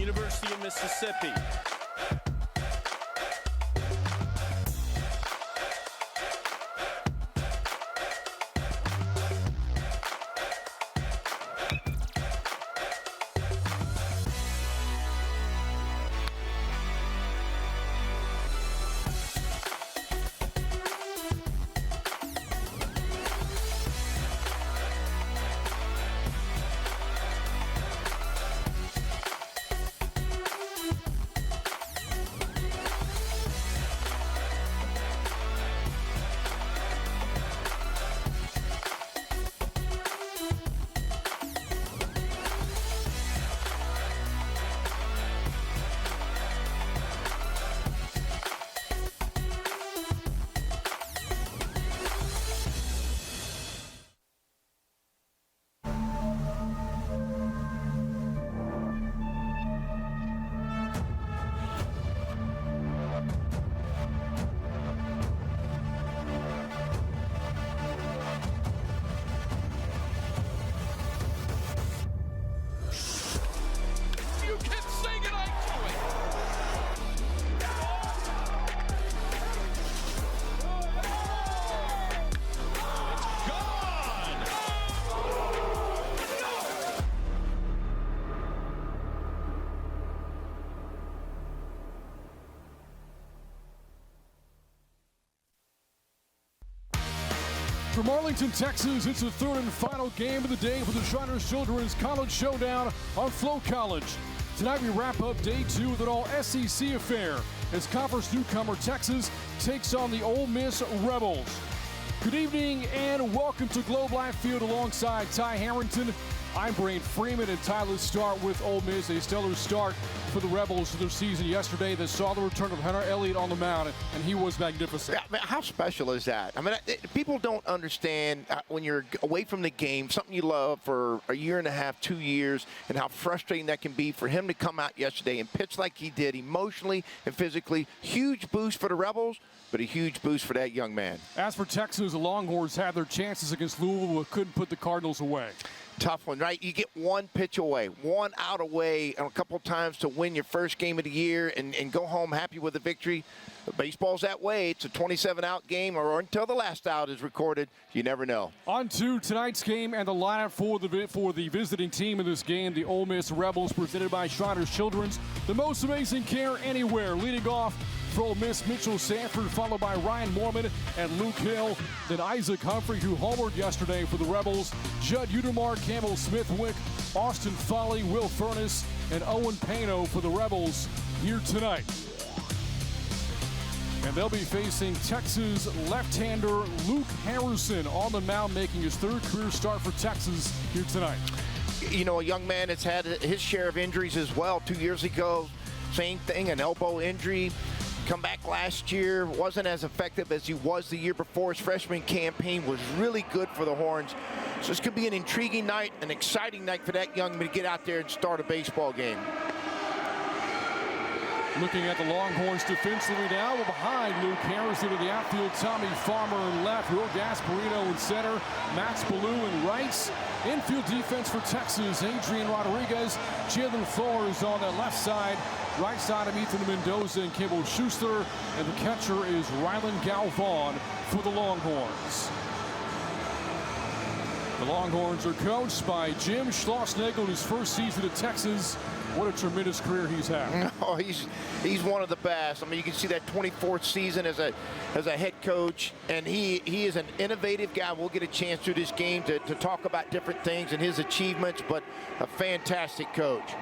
University of Mississippi. From Arlington, Texas, it's the third and final game of the day for the Shriners Children's College Showdown on Flow College. Tonight we wrap up day 2 with an all-SEC affair as conference newcomer Texas takes on the Ole Miss Rebels. Good evening and welcome to Globe Life Field alongside Ty Harrington. I'm Brain Freeman, and Ty, let's start with Ole Miss. A stellar start for the Rebels for their season yesterday that saw the return of Hunter Elliott on the mound, and he was magnificent. Yeah, I mean, how special is that? I mean, people don't understand when you're away from the game, something you love for a year and a half, 2 years, and how frustrating that can be for him to come out yesterday and pitch like he did emotionally and physically. Huge boost for the Rebels, but a huge boost for that young man. As for Texas, the Longhorns had their chances against Louisville but couldn't put the Cardinals away. Tough one, right? You get one pitch away, one out away a couple times to win your first game of the year and go home happy with the victory. But baseball's that way. It's a 27-out game, or until the last out is recorded. You never know. On to tonight's game and the lineup for the visiting team in this game, the Ole Miss Rebels, presented by Shriners Children's. The most amazing care anywhere. Leading off for Ole Miss, Mitchell Sanford, followed by Ryan Mormon and Luke Hill. Then Isaac Humphrey, who homered yesterday for the Rebels. Judd Udemar, Campbell Smithwick, Austin Foley, Will Furness, and Owen Pano for the Rebels here tonight. And they'll be facing Texas left-hander Luke Harrison on the mound, making his third career start for Texas here tonight. You know, a young man that's had his share of injuries as well. 2 years ago, same thing, an elbow injury. Come back last year, wasn't as effective as he was the year before. His freshman campaign was really good for the Horns. So this could be an intriguing night, an exciting night for that young man to get out there and start a baseball game. Looking at the Longhorns defensively now, we're behind Luke Harrison in the outfield, Tommy Farmer in left, Will Gasparino in center, Max Ballou in right. Infield defense for Texas, Adrian Rodriguez, Jalen Flores on the left side, right side of Ethan Mendoza and Kimball Schuster, and the catcher is Rylan Galvan for the Longhorns. The Longhorns are coached by Jim Schlossnagle in his first season at Texas. What a tremendous career he's had. Oh, he's one of the best. I mean, you can see that 24th season as a head coach, and he is an innovative guy. We'll get a chance through this game to talk about different things and his achievements, but a fantastic coach.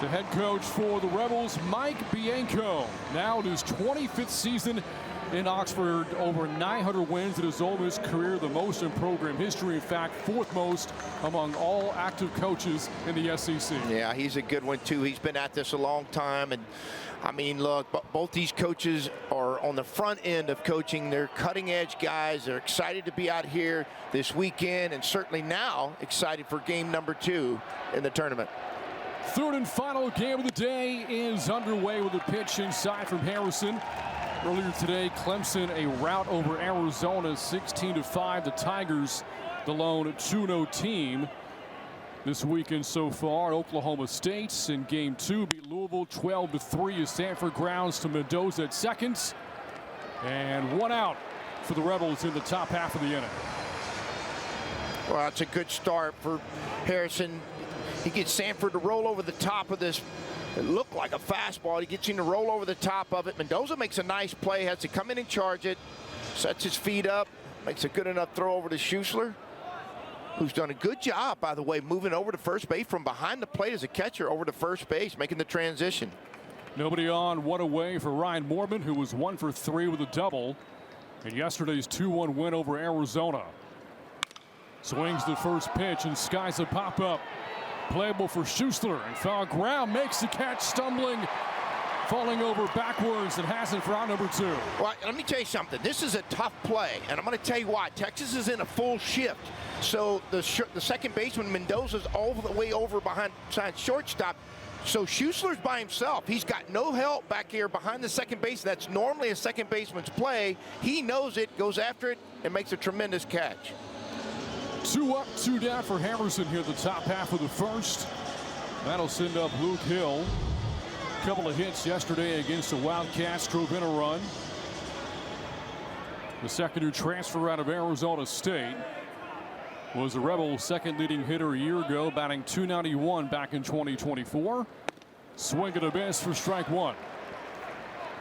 The head coach for the Rebels, Mike Bianco, now in his 25th season in Oxford, over 900 wins in his Ole Miss career, the most in program history. In fact, fourth most among all active coaches in the SEC. Yeah, he's a good one too. He's been at this a long time, and I mean, look, both these coaches are on the front end of coaching. They're cutting-edge guys. They're excited to be out here this weekend, and certainly now excited for game number 2 in the tournament. Third and final game of the day is underway with a pitch inside from Harrison. Earlier today, Clemson a rout over Arizona, 16-5. The Tigers, the lone 2-0 team. this weekend so far. Oklahoma State in game 2 beat Louisville 12-3 as Stanford grounds to Mendoza at second. And 1 out for the Rebels in the top half of the inning. Well, it's a good start for Harrison. He gets Stanford to roll over the top of this. It looked like a fastball. He gets him to roll over the top of it. Mendoza makes a nice play, has to come in and charge it, sets his feet up, makes a good enough throw over to Schuessler, who's done a good job, by the way, moving over to first base from behind the plate as a catcher over to first base, making the transition. Nobody on, 1 away for Ryan Moorman, who was 1 for 3 with a double in yesterday's 2-1 win over Arizona. Swings the first pitch and skies a pop-up. Playable for Schuessler, and foul ground, makes the catch, stumbling, falling over backwards, and has it for out number 2. Well, let me tell you something. This is a tough play, and I'm going to tell you why. Texas is in a full shift, so the second baseman Mendoza's all the way over behind shortstop. So Schuessler's by himself. He's got no help back here behind the second base. That's normally a second baseman's play. He knows it, goes after it, and makes a tremendous catch. 2 up, 2 down for Hammerson here at the top half of the first. That'll send up Luke Hill. A couple of hits yesterday against the Wildcats, drove in a run. The second-year transfer out of Arizona State was the Rebels' second leading hitter a year ago, batting .291 back in 2024. Swing and a miss for strike 1.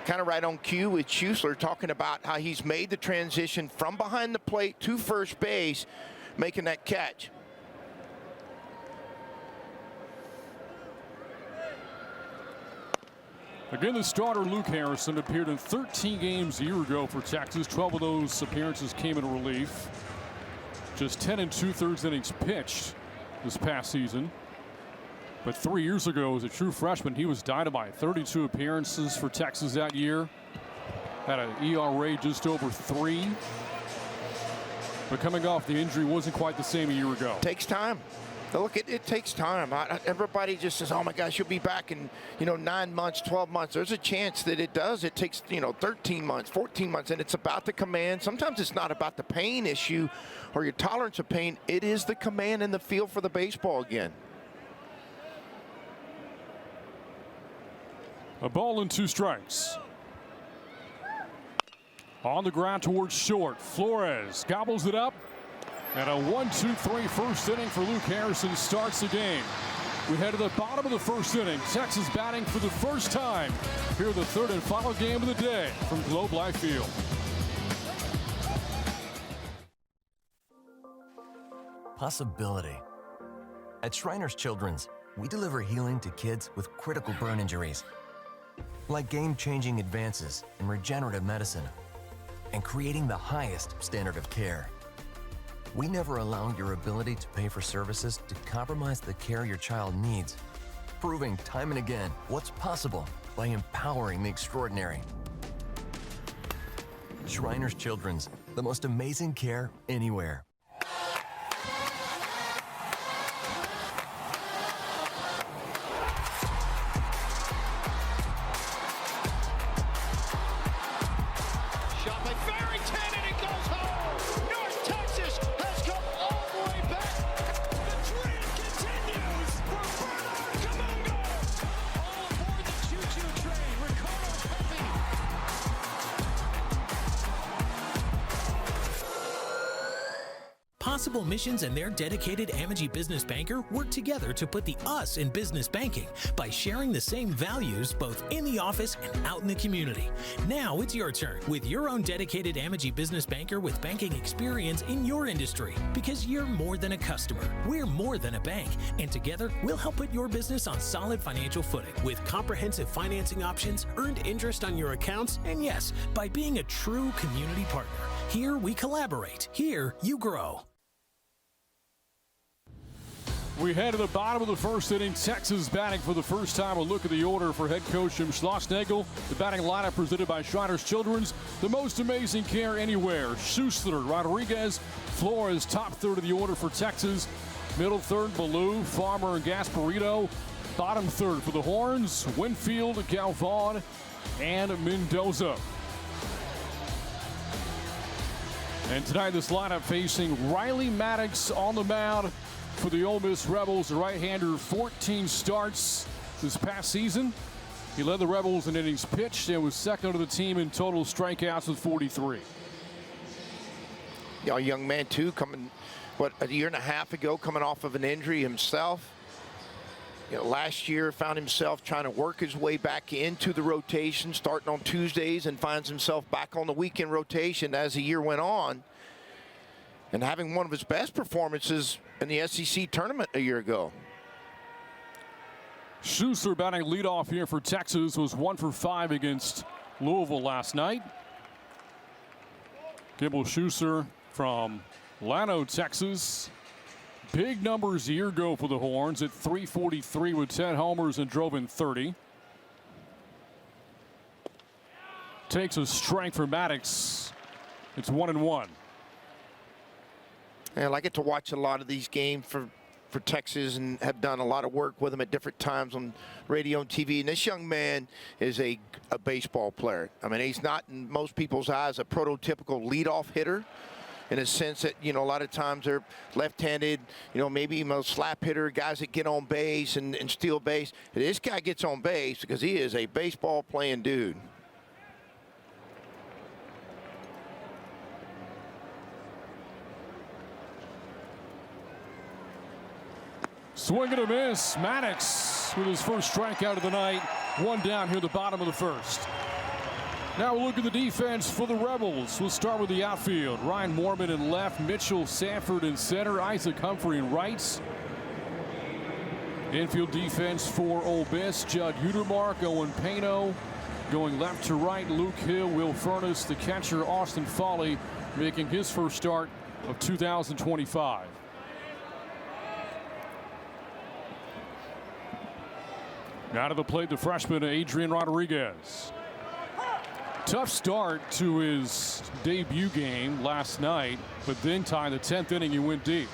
Kind of right on cue with Schuessler talking about how he's made the transition from behind the plate to first base, making that catch. Again, the starter Luke Harrison appeared in 13 games a year ago for Texas. 12 of those appearances came in relief. Just 10 2/3 innings pitched this past season. But 3 years ago, as a true freshman, he was dynamite. 32 appearances for Texas that year. Had an ERA just over 3. But coming off the injury, wasn't quite the same a year ago. Takes time. Look, it takes time. Everybody just says, oh my gosh, you'll be back in 9 months, 12 months. There's a chance that it does. It takes 13 months, 14 months, and it's about the command. Sometimes it's not about the pain issue or your tolerance of pain. It is the command and the feel for the baseball again. A ball and 2 strikes. On the ground towards short. Flores gobbles it up. And a 1-2-3 first inning for Luke Harrison starts the game. We head to the bottom of the first inning. Texas batting for the first time. Here the third and final game of the day from Globe Life Field. Possibility. At Shriners Children's, we deliver healing to kids with critical burn injuries, like game-changing advances in regenerative medicine and creating the highest standard of care. We never allow your ability to pay for services to compromise the care your child needs, proving time and again what's possible by empowering the extraordinary. Shriners Children's, the most amazing care anywhere. Possible Missions and their dedicated Amegy business banker work together to put the us in business banking by sharing the same values both in the office and out in the community. Now it's your turn with your own dedicated Amegy business banker with banking experience in your industry. Because you're more than a customer, we're more than a bank, and together we'll help put your business on solid financial footing with comprehensive financing options, earned interest on your accounts, and yes, by being a true community partner. Here we collaborate. Here you grow. We head to the bottom of the first inning. Texas batting for the first time. A look at the order for head coach Jim Schlossnagle. The batting lineup presented by Shriners Children's. The most amazing care anywhere. Schuessler, Rodriguez, Flores, top third of the order for Texas. Middle third, Ballou, Farmer, and Gasparito. Bottom third for the Horns, Winfield, Galvan, and Mendoza. And tonight this lineup facing Riley Maddox on the mound. for the Ole Miss Rebels. The right-hander, 14 starts this past season. He led the Rebels in innings pitched and was second to the team in total strikeouts with 43. A young man, too, coming, a year and a half ago, coming off of an injury himself. Last year found himself trying to work his way back into the rotation, starting on Tuesdays, and finds himself back on the weekend rotation as the year went on, and having one of his best performances in the SEC tournament a year ago. Schuster batting leadoff here for Texas, was 1 for 5 against Louisville last night. Gibble Schuster from Llano, Texas. Big numbers a year ago for the Horns at .343 with 10 homers and drove in 30. Takes a strike for Maddox. It's 1-1. And I get to watch a lot of these games for Texas and have done a lot of work with him at different times on radio and TV. And this young man is a baseball player. I mean, he's not, in most people's eyes, a prototypical leadoff hitter, in a sense that, a lot of times they're left-handed, maybe even a slap hitter, guys that get on base and steal base. This guy gets on base because he is a baseball-playing dude. Swing and a miss. Maddox with his first strikeout of the night. One down here at the bottom of the first. Now we'll look at the defense for the Rebels. We'll start with the outfield. Ryan Mormon in left, Mitchell Sanford in center, Isaac Humphrey in right. Infield defense for Ole Miss, Judd Udermark, Owen Pano. Going left to right, Luke Hill, Will Furness, the catcher Austin Foley, making his first start of 2025. Now to the plate, the freshman Adrian Rodriguez. Tough start to his debut game last night, but then Ty, in the 10th inning, he went deep.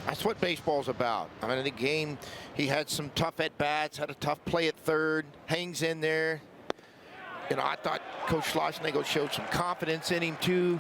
That's what baseball's about. I mean, in the game, he had some tough at-bats, had a tough play at third, hangs in there. I thought Coach Schlossnagle showed some confidence in him, too.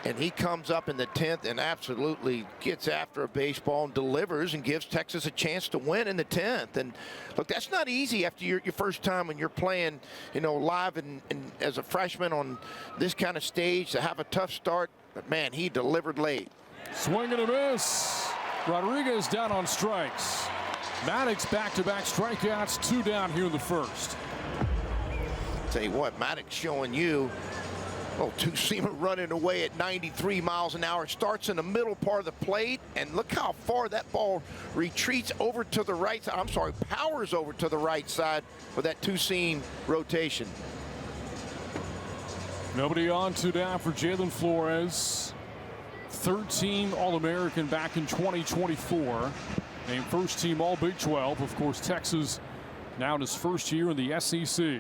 And he comes up in the 10th and absolutely gets after a baseball and delivers and gives Texas a chance to win in the 10th. And look, that's not easy after your first time when you're playing, live and as a freshman on this kind of stage to have a tough start. But man, he delivered late. Swing and a miss. Rodriguez down on strikes. Maddox back-to-back strikeouts, 2 down here in the first. Tell you what, Maddox showing you. Two-seamer running away at 93 miles an hour. Starts in the middle part of the plate, and look how far that ball retreats over to the right side. I'm sorry, powers over to the right side with that two-seam rotation. Nobody on to down for Jalen Flores. 13 All-American back in 2024. Named first team All Big 12. Of course, Texas now in his first year in the SEC.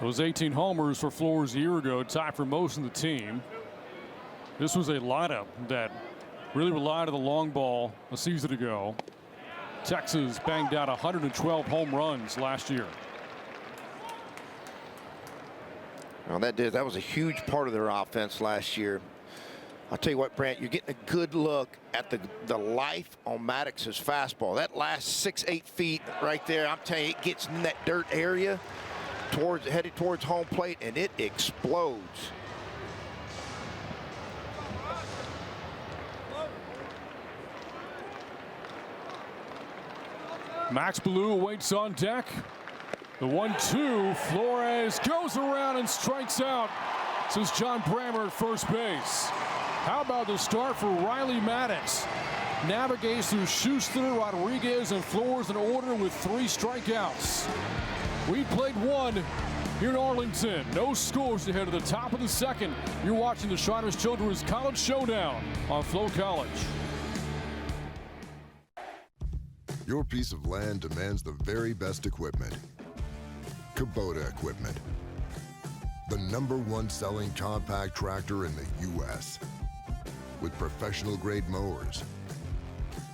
Those 18 homers for Flores a year ago, tied for most in the team. This was a lineup that really relied on the long ball a season ago. Texas banged out 112 home runs last year. Well, that was a huge part of their offense last year. I'll tell you what, Brant, you're getting a good look at the life on Maddox's fastball. That last 6-8 feet right there, I'm telling you, it gets in that dirt area, headed towards home plate, and it explodes. Max Blue waits on deck. The 1-2, Flores goes around and strikes out. This is John Brammer at first base. How about the start for Riley Maddox? Navigates through Schuster, Rodriguez, and Flores in order with 3 strikeouts. We played 1 here in Arlington. No scores ahead of the top of the second. You're watching the Shriners Children's College Showdown on Flow College. Your piece of land demands the very best equipment. Kubota equipment. The #1 selling compact tractor in the U.S. with professional grade mowers,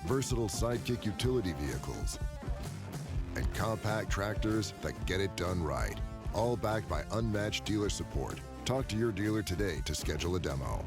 versatile sidekick utility vehicles, and compact tractors that get it done right. all backed by unmatched dealer support. Talk to your dealer today to schedule a demo.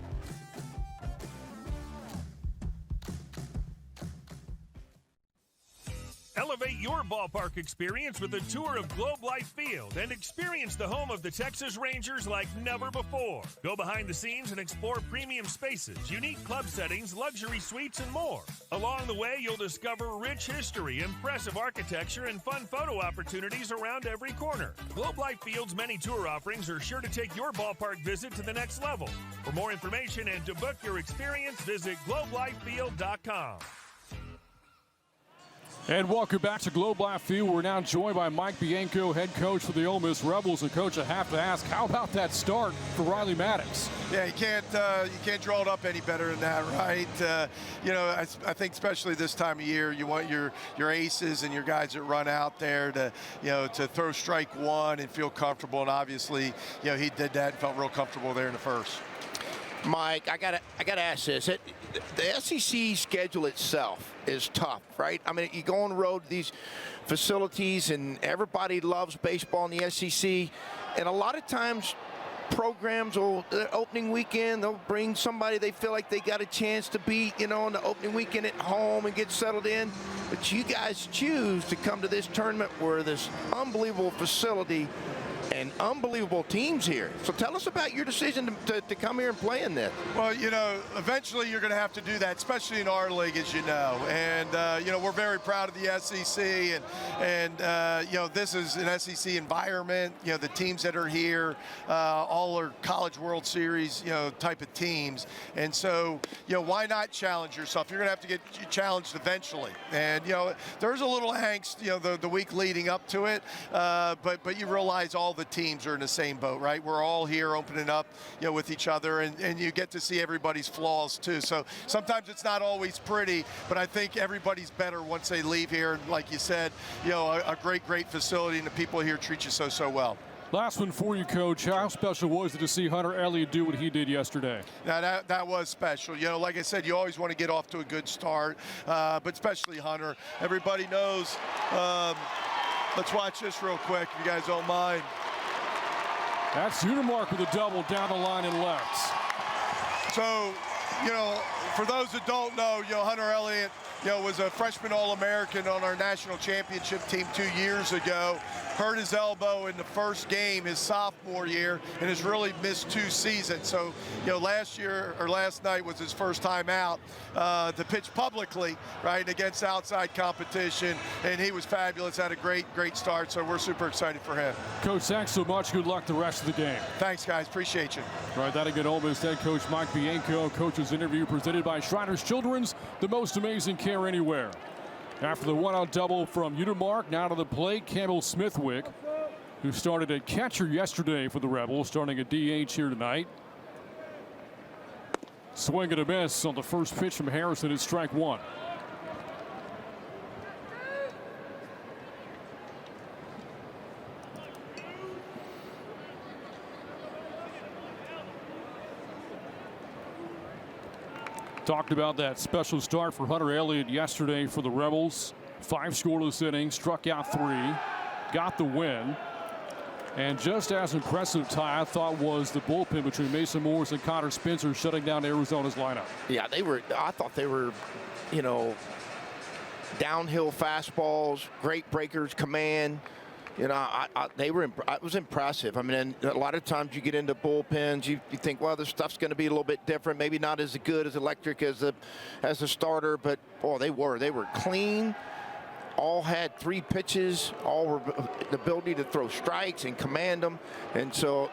Elevate your ballpark experience with a tour of Globe Life Field and experience the home of the Texas Rangers like never before. Go behind the scenes and explore premium spaces, unique club settings, luxury suites, and more. Along the way, you'll discover rich history, impressive architecture, and fun photo opportunities around every corner. Globe Life Field's many tour offerings are sure to take your ballpark visit to the next level. For more information and to book your experience, visit globelifefield.com. And welcome back to Globe Life Field. We're now joined by Mike Bianco, head coach for the Ole Miss Rebels. And, Coach, I have to ask, how about that start for Riley Maddox? Yeah, you can't draw it up any better than that, right? I think especially this time of year, you want your aces and your guys that run out there to throw strike one and feel comfortable. And obviously, he did that and felt real comfortable there in the first. Mike, I gotta ask this. The SEC schedule itself is tough, right? I mean, you go on the road to these facilities, and everybody loves baseball in the SEC. And a lot of times, programs will, opening weekend, they'll bring somebody they feel like they got a chance to beat, on the opening weekend at home and get settled in. But you guys choose to come to this tournament where this unbelievable facility and unbelievable teams here. So tell us about your decision to come here and play in this. Well, eventually you're going to have to do that, especially in our league, as you know. And, we're very proud of the SEC. And this is an SEC environment. The teams that are here, all are College World Series, type of teams. And so, why not challenge yourself? You're going to have to get challenged eventually. And, there's a little angst, the week leading up to it. But you realize all the teams are in the same boat, right? We're all here opening up, with each other, and you get to see everybody's flaws too. So sometimes it's not always pretty, but I think everybody's better once they leave here. And like you said, a great facility, and the people here treat you so well. Last one for you, Coach. How special was it to see Hunter Elliott do what he did yesterday? Now, that was special. Like I said, you always want to get off to a good start, but especially Hunter. Everybody knows. Let's watch this real quick, if you guys don't mind. That's Unimark with a double down the line and left. So, for those that don't know, Hunter Elliott, was a freshman All-American on our national championship team 2 years ago. Hurt his elbow in the first game his sophomore year and has really missed 2 seasons. So, last night was his first time out to pitch publicly, right, against outside competition. And he was fabulous, had a great start. So we're super excited for him. Coach, thanks so much. Good luck the rest of the game. Thanks, guys. Appreciate you. Right, that again, Ole Miss head coach Mike Bianco. Coach's interview presented by Shriners Children's, the most amazing care anywhere. After the one-out double from Unimark, now to the plate, Campbell Smithwick, who started at catcher yesterday for the Rebels, starting at DH here tonight. Swing and a miss on the first pitch from Harrison is strike one. Talked about that special start for Hunter Elliott yesterday for the Rebels. 5 scoreless innings, struck out 3, got the win. And just as impressive, Ty, I thought, was the bullpen between Mason Morris and Connor Spencer shutting down Arizona's lineup. Yeah, I thought they were, downhill fastballs, great breakers, command. I was impressive. I mean, a lot of times you get into bullpens, you think, well, this stuff's going to be a little bit different, maybe not as good as electric as the starter, but boy, they were clean. All had 3 pitches, all were the ability to throw strikes and command them, and so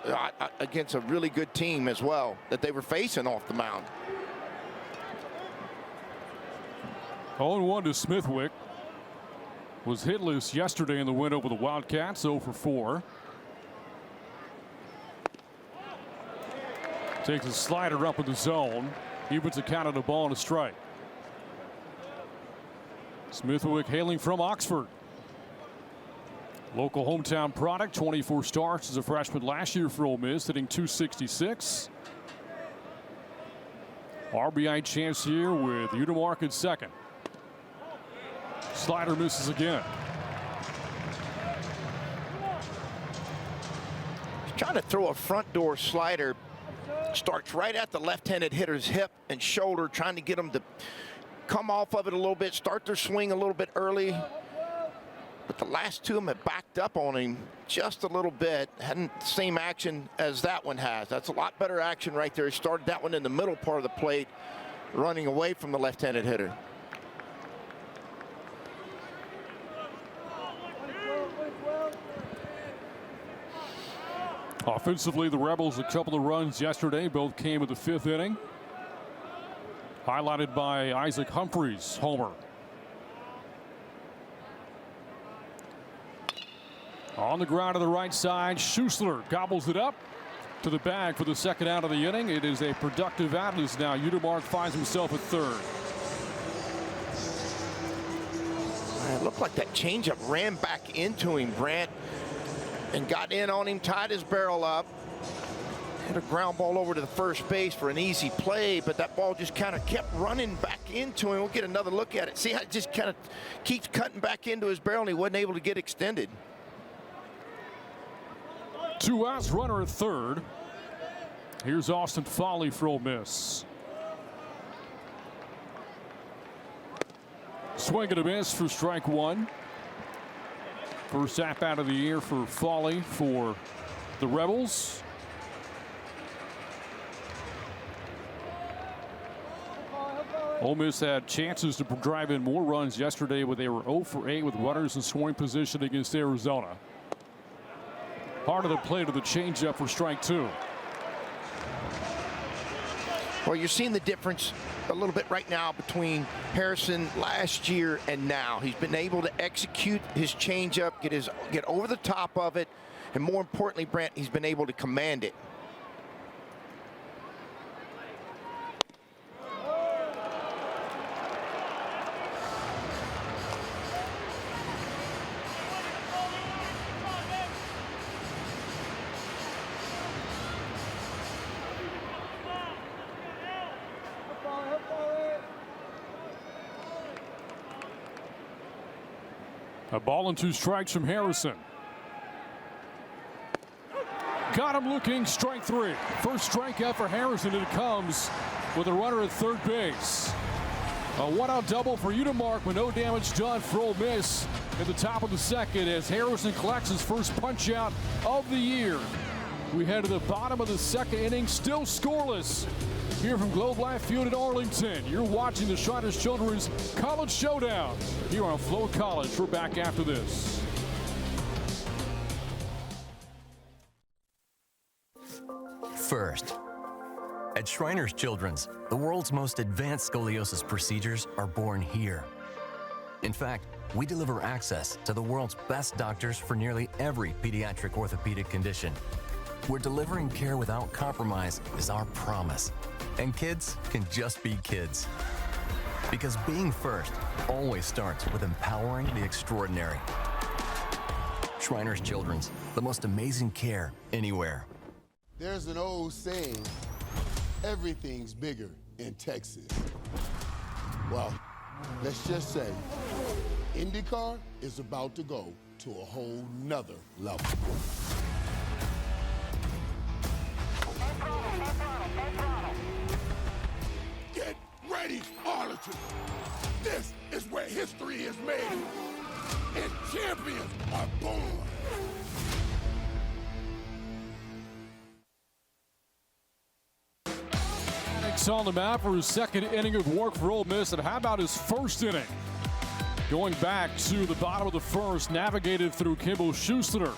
against a really good team as well that they were facing off the mound. 0-1 to Smithwick. Was hitless yesterday in the win over the Wildcats, 0 for 4. Takes a slider up in the zone. Evens the count of the ball and a strike. Smithwick hailing from Oxford. Local hometown product, 24 starts as a freshman last year for Ole Miss, hitting .266. RBI chance here with Unimark at second. Slider misses again. trying to throw a front door slider. Starts right at the left-handed hitter's hip and shoulder, trying to get them to come off of it a little bit, start their swing a little bit early. But the last two of them have backed up on him just a little bit. Hadn't the same action as that one has. That's a lot better action right there. He started that one in the middle part of the plate, running away from the left-handed hitter. Offensively, the Rebels, a couple of runs yesterday, both came in the 5th inning. Highlighted by Isaac Humphries' homer. On the ground to the right side, Schussler gobbles it up to the bag for the second out of the inning. It is a productive out as now Udemark finds himself at third. It looked like that changeup ran back into him, Brant, and got in on him, tied his barrel up. Hit a ground ball over to the first base for an easy play, but that ball just kind of kept running back into him. We'll get another look at it. See how it just kind of keeps cutting back into his barrel, and he wasn't able to get extended. 2 outs, runner at third. Here's Austin Foley for Ole Miss. Swing and a miss for strike one. First at bat of the year for Foley for the Rebels. Ole Miss had chances to drive in more runs yesterday, but they were 0 for 8 with runners in scoring position against Arizona. Part of the play to the changeup for strike two. Well, you're seeing the difference a little bit right now between Harrison last year and now. He's been able to execute his changeup, get over the top of it, and more importantly, Brent, he's been able to command it. A ball and 2 strikes from Harrison. Got him looking, strike 3. First strikeout for Harrison, and it comes with a runner at third base. A 1-out double for Udemark with no damage done for Ole Miss at the top of the second as Harrison collects his first punch out of the year. We head to the bottom of the second inning, still scoreless. Here from Globe Life Field in Arlington, you're watching the Shriners Children's College Showdown here on Flow College. We're back after this. First, at Shriners Children's, the world's most advanced scoliosis procedures are born here. In fact, we deliver access to the world's best doctors for nearly every pediatric orthopedic condition. We're delivering care without compromise is our promise. And kids can just be kids. Because being first always starts with empowering the extraordinary. Shriners Children's, the most amazing care anywhere. There's an old saying, everything's bigger in Texas. Well, let's just say, IndyCar is about to go to a whole nother level. Get ready, Arlington. This is where history is made and champions are born. On the map for his second inning of work for Ole Miss, and how about his first inning? Going back to the bottom of the first, navigated through Kimball Schussler,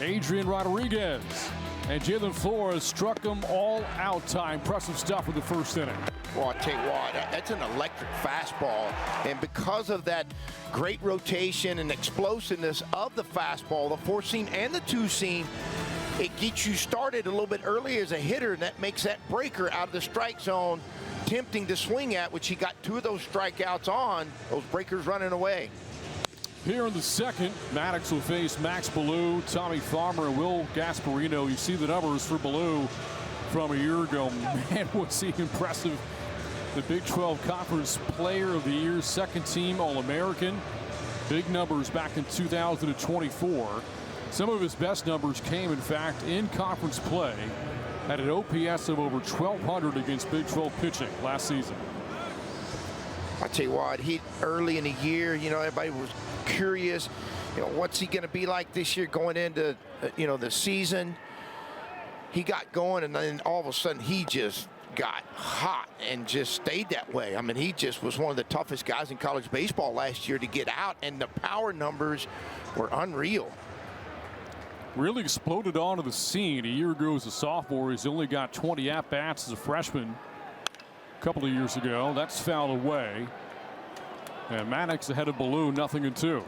Adrian Rodriguez, and Jalen Flores struck them all out. Impressive stuff with the first inning. Well, I'll tell you what, that's an electric fastball, and because of that great rotation and explosiveness of the fastball, the 4-seam and the 2-seam, it gets you started a little bit earlier as a hitter, and that makes that breaker out of the strike zone tempting to swing at, which he got 2 of those strikeouts on, those breakers running away. Here in the second, Maddox will face Max Ballou, Tommy Farmer, and Will Gasparino. You see the numbers for Ballou from a year ago. Man, was he impressive. The Big 12 Conference Player of the Year, second team All-American. Big numbers back in 2024. Some of his best numbers came, in fact, in conference play. Had an OPS of over 1,200 against Big 12 pitching last season. I tell you what, he early in the year, everybody was curious, what's he going to be like this year going into, the season. He got going, and then all of a sudden he just got hot and just stayed that way. I mean, he just was one of the toughest guys in college baseball last year to get out, and the power numbers were unreal. Really exploded onto the scene a year ago as a sophomore. He's only got 20 at-bats as a freshman a couple of years ago. That's fouled away. And Maddox ahead of Balloon, 0-2.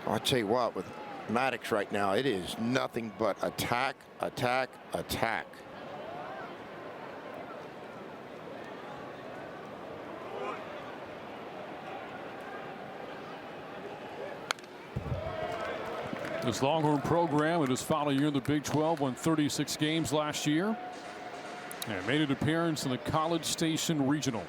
I'll tell you what, with Maddox right now, it is nothing but attack, attack, attack. This Longhorn program in his final year in the Big 12 won 36 games last year and made an appearance in the College Station Regional.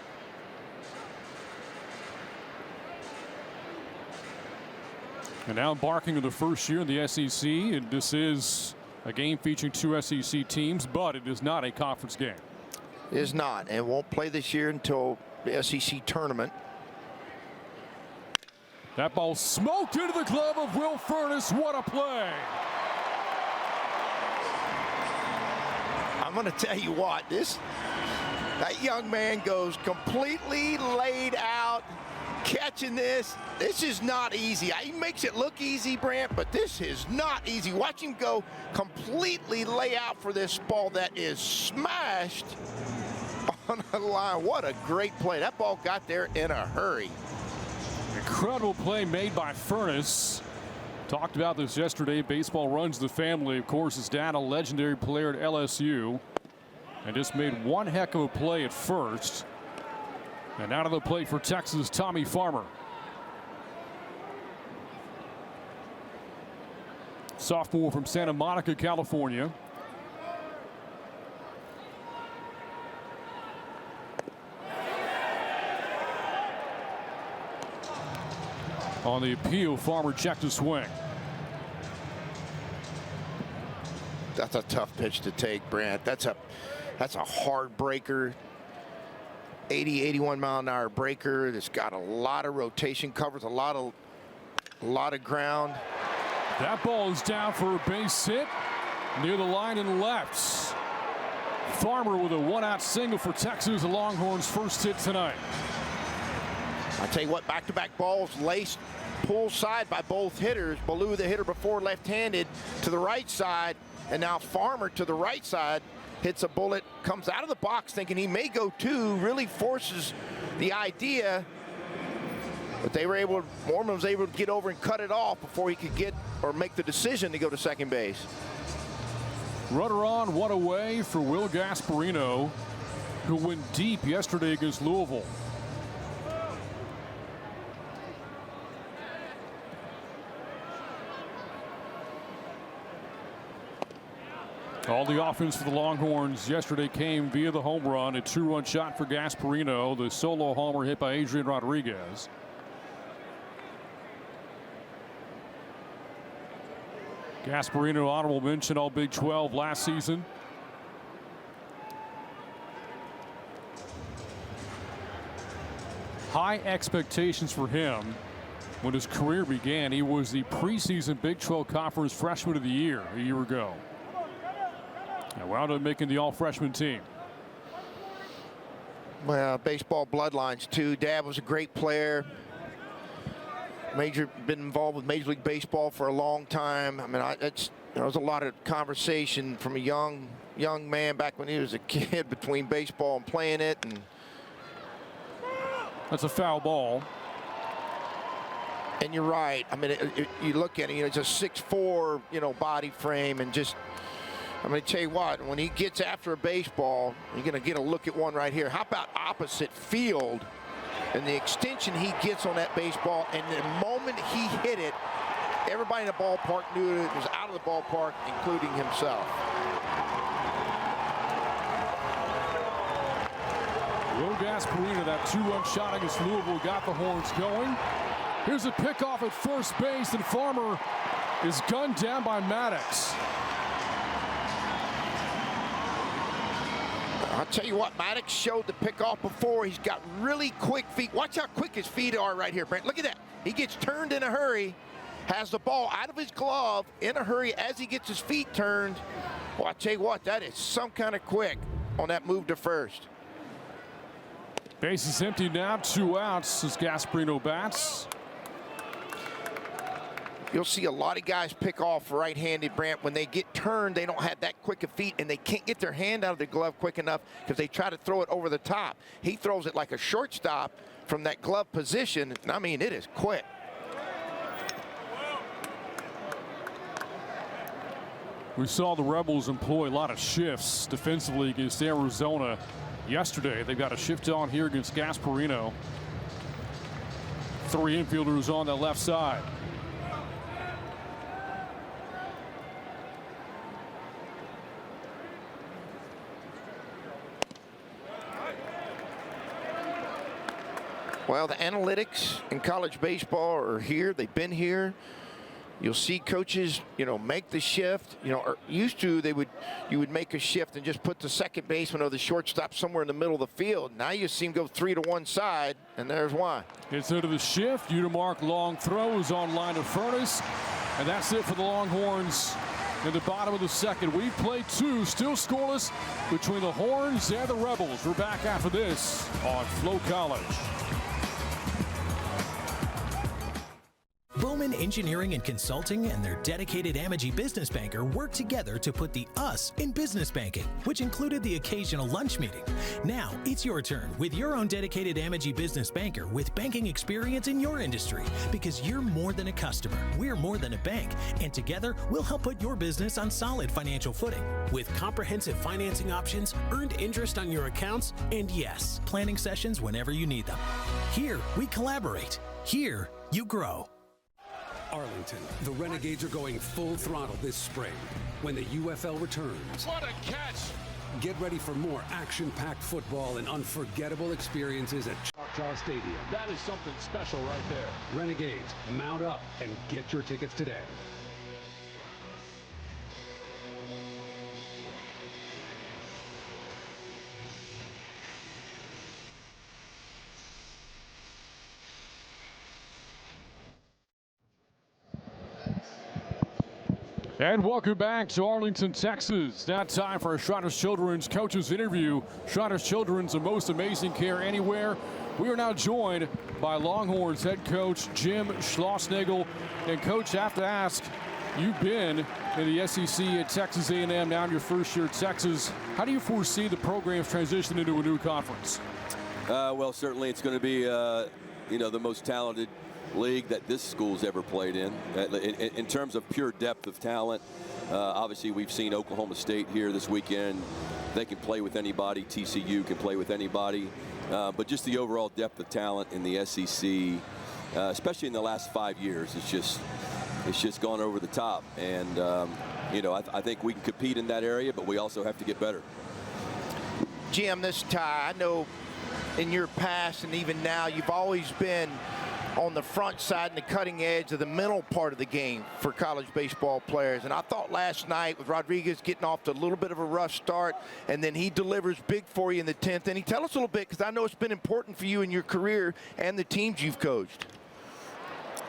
And now embarking on the first year in the SEC, and this is a game featuring 2 SEC teams, but it is not a conference game. It is not, and won't play this year until the SEC tournament. That ball smoked into the glove of Will Furness. What a play. I'm going to tell you what, that young man goes completely laid out, catching this. This is not easy. He makes it look easy, Brant, but this is not easy. Watch him go completely lay out for this ball that is smashed on the line. What a great play. That ball got there in a hurry. Incredible play made by Furness. Talked about this yesterday. Baseball runs the family. Of course, his dad, a legendary player at LSU, and just made one heck of a play at first. And out of the plate for Texas, Tommy Farmer. Sophomore from Santa Monica, California. On the appeal, Farmer checked his swing. That's a tough pitch to take, Brant. That's a hard breaker. 80, 81 mile an hour breaker. It's got a lot of rotation, covers a lot of ground. That ball is down for a base hit near the line and left. Farmer with a 1-out single for Texas, the Longhorns' first hit tonight. I tell you what, back-to-back balls laced pull side by both hitters. Ballou, the hitter before, left-handed to the right side, and now Farmer to the right side hits a bullet, comes out of the box thinking he may go 2, really forces the idea, but Mormon was able to get over and cut it off before he could get or make the decision to go to second base. Runner on, one away for Will Gasparino, who went deep yesterday against Louisville. All the offense for the Longhorns yesterday came via the home run, a 2-run shot for Gasparino, the solo homer hit by Adrian Rodriguez. Gasparino, honorable mention all Big 12 last season. High expectations for him when his career began. He was the preseason Big 12 Conference Freshman of the Year a year ago. And wound up making the all-freshman team. Well, baseball bloodlines too. Dad was a great player. Been involved with Major League Baseball for a long time. I mean, there was a lot of conversation from a young man back when he was a kid between baseball and playing it. And that's a foul ball. And you're right. I mean, you look at it, it's a 6'4", body frame, and just. I'm going to tell you what, when he gets after a baseball, you're going to get a look at one right here. How about opposite field and the extension he gets on that baseball, and the moment he hit it, everybody in the ballpark knew it was out of the ballpark, including himself. Will Gasparino, that 2-run shot against Louisville got the Horns going. Here's a pickoff at first base, and Farmer is gunned down by Maddox. I'll tell you what, Maddox showed the pickoff before. He's got really quick feet. Watch how quick his feet are right here, Brent. Look at that. He gets turned in a hurry, has the ball out of his glove in a hurry as he gets his feet turned. Well, I'll tell you what, that is some kind of quick on that move to first. Base is empty now, 2 outs as Gasparino bats. You'll see a lot of guys pick off right-handed, Brant. When they get turned, they don't have that quick of feet, and they can't get their hand out of their glove quick enough because they try to throw it over the top. He throws it like a shortstop from that glove position, and I mean, it is quick. We saw the Rebels employ a lot of shifts defensively against Arizona yesterday. They've got a shift on here against Gasparino. 3 infielders on the left side. Well, the analytics in college baseball are here. They've been here. You'll see coaches, make the shift. Used to you would make a shift and just put the second baseman or the shortstop somewhere in the middle of the field. Now you see him go 3 to one side, and there's why. It's into the shift. Udemark long throw is on line of Furness, and that's it for the Longhorns in the bottom of the second. We play 2, still scoreless between the Horns and the Rebels. We're back after this on Flow College. Bowman Engineering and Consulting and their dedicated Amagi business banker worked together to put the us in business banking, which included the occasional lunch meeting. Now it's your turn with your own dedicated Amagi business banker with banking experience in your industry, because you're more than a customer. We're more than a bank, and together we'll help put your business on solid financial footing with comprehensive financing options, earned interest on your accounts, and yes, planning sessions whenever you need them. Here we collaborate. Here you grow. Arlington, the Renegades are going full throttle this spring when the UFL returns. What a catch! Get ready for more action-packed football and unforgettable experiences at Choctaw Stadium. That is something special right there. Renegades, mount up and get your tickets today. And welcome back to Arlington, Texas. Now time for a Shriners Children's coaches interview. Shriners Children's, the most amazing care anywhere. We are now joined by Longhorns head coach Jim Schlossnagle. And coach, I have to ask, you've been in the SEC at Texas A&M, now in your first year at Texas. How do you foresee the program's transition into a new conference? Well, certainly it's going to be, the most talented league that this school's ever played in. In terms of pure depth of talent, obviously we've seen Oklahoma State here this weekend. They can play with anybody. TCU can play with anybody. But just the overall depth of talent in the SEC, especially in the last 5 years, it's just gone over the top. And I think we can compete in that area, but we also have to get better. Jim, this tie, I know in your past and even now, you've always been on the front side and the cutting edge of the mental part of the game for college baseball players. And I thought last night with Rodriguez getting off to a little bit of a rough start, and then he delivers big for you in the 10th inning. Tell us a little bit, because I know it's been important for you in your career and the teams you've coached.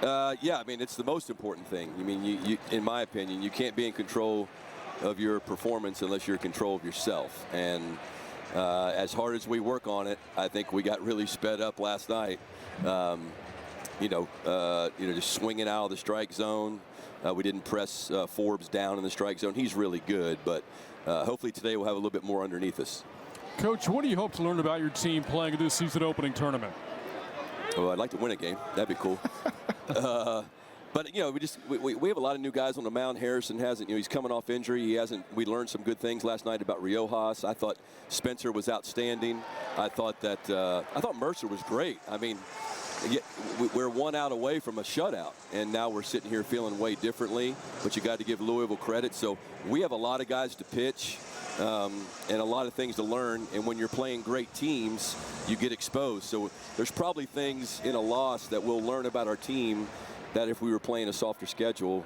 Yeah, I mean, it's the most important thing. I mean, you, in my opinion, you can't be in control of your performance unless you're in control of yourself. And as hard as we work on it, I think we got really sped up last night. Just swinging out of the strike zone. We didn't press Forbes down in the strike zone. He's really good, but hopefully today we'll have a little bit more underneath us. Coach, what do you hope to learn about your team playing this season opening tournament? Oh, I'd like to win a game. That'd be cool. But we have a lot of new guys on the mound. Harrison hasn't. He's coming off injury. He hasn't. We learned some good things last night about Riojas. I thought Spencer was outstanding. I thought Mercer was great. I mean, we're 1 out away from a shutout, and now we're sitting here feeling way differently. But you got to give Louisville credit. So we have a lot of guys to pitch. and a lot of things to learn. And when you're playing great teams, you get exposed. So there's probably things in a loss that we'll learn about our team that if we were playing a softer schedule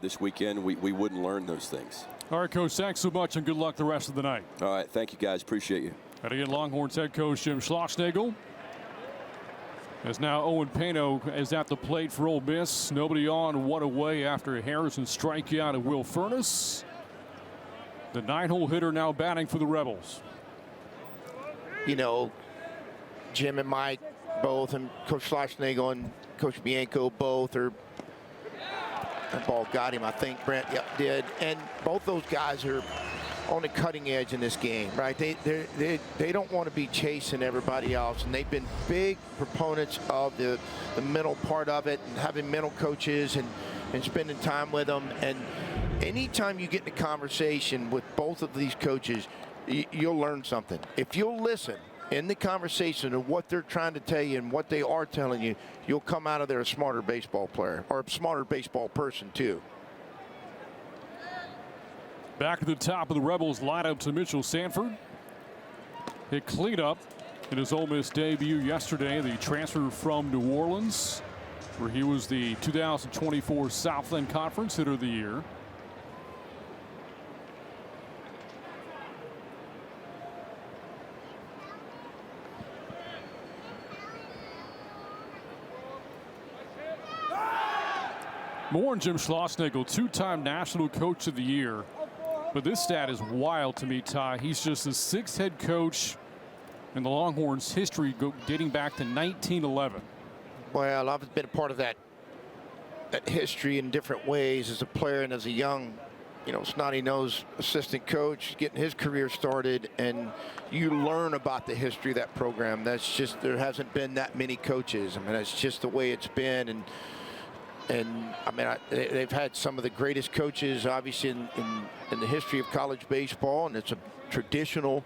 this weekend, we wouldn't learn those things. All right, Coach, thanks so much, and good luck the rest of the night. All right, thank you, guys. Appreciate you. And again, Longhorns head coach Jim Schlossnagle. As now Owen Pano is at the plate for Ole Miss. Nobody on, one away after a Harrison strikeout of Will Furness. The 9-hole hitter now batting for the Rebels. You know, Jim and Mike both, and Coach Schlossnagle and Coach Bianco both are. That ball got him, I think. Brent did. And both those guys are on the cutting edge in this game, right? They don't want to be chasing everybody else, and they've been big proponents of the mental part of it, and having mental coaches and spending time with them. And anytime you get in a conversation with both of these coaches, you'll learn something. If you'll listen in the conversation of what they're trying to tell you and what they are telling you, you'll come out of there a smarter baseball player, or a smarter baseball person too. Back at the top of the Rebels lineup to Mitchell Sanford. Hit cleanup in his Ole Miss debut yesterday. The transfer from New Orleans, where he was the 2024 Southland Conference Hitter of the Year. More on Jim Schlossnagle, two-time National Coach of the Year. But this stat is wild to me, Ty. He's just the sixth head coach in the Longhorns' history dating back to 1911. Well, I've been a part of that history in different ways as a player and as a young, snotty-nosed assistant coach getting his career started, and you learn about the history of that program. That's just, there hasn't been that many coaches. I mean, that's just the way it's been. And I mean, they've had some of the greatest coaches, obviously, in the history of college baseball, and it's a traditional,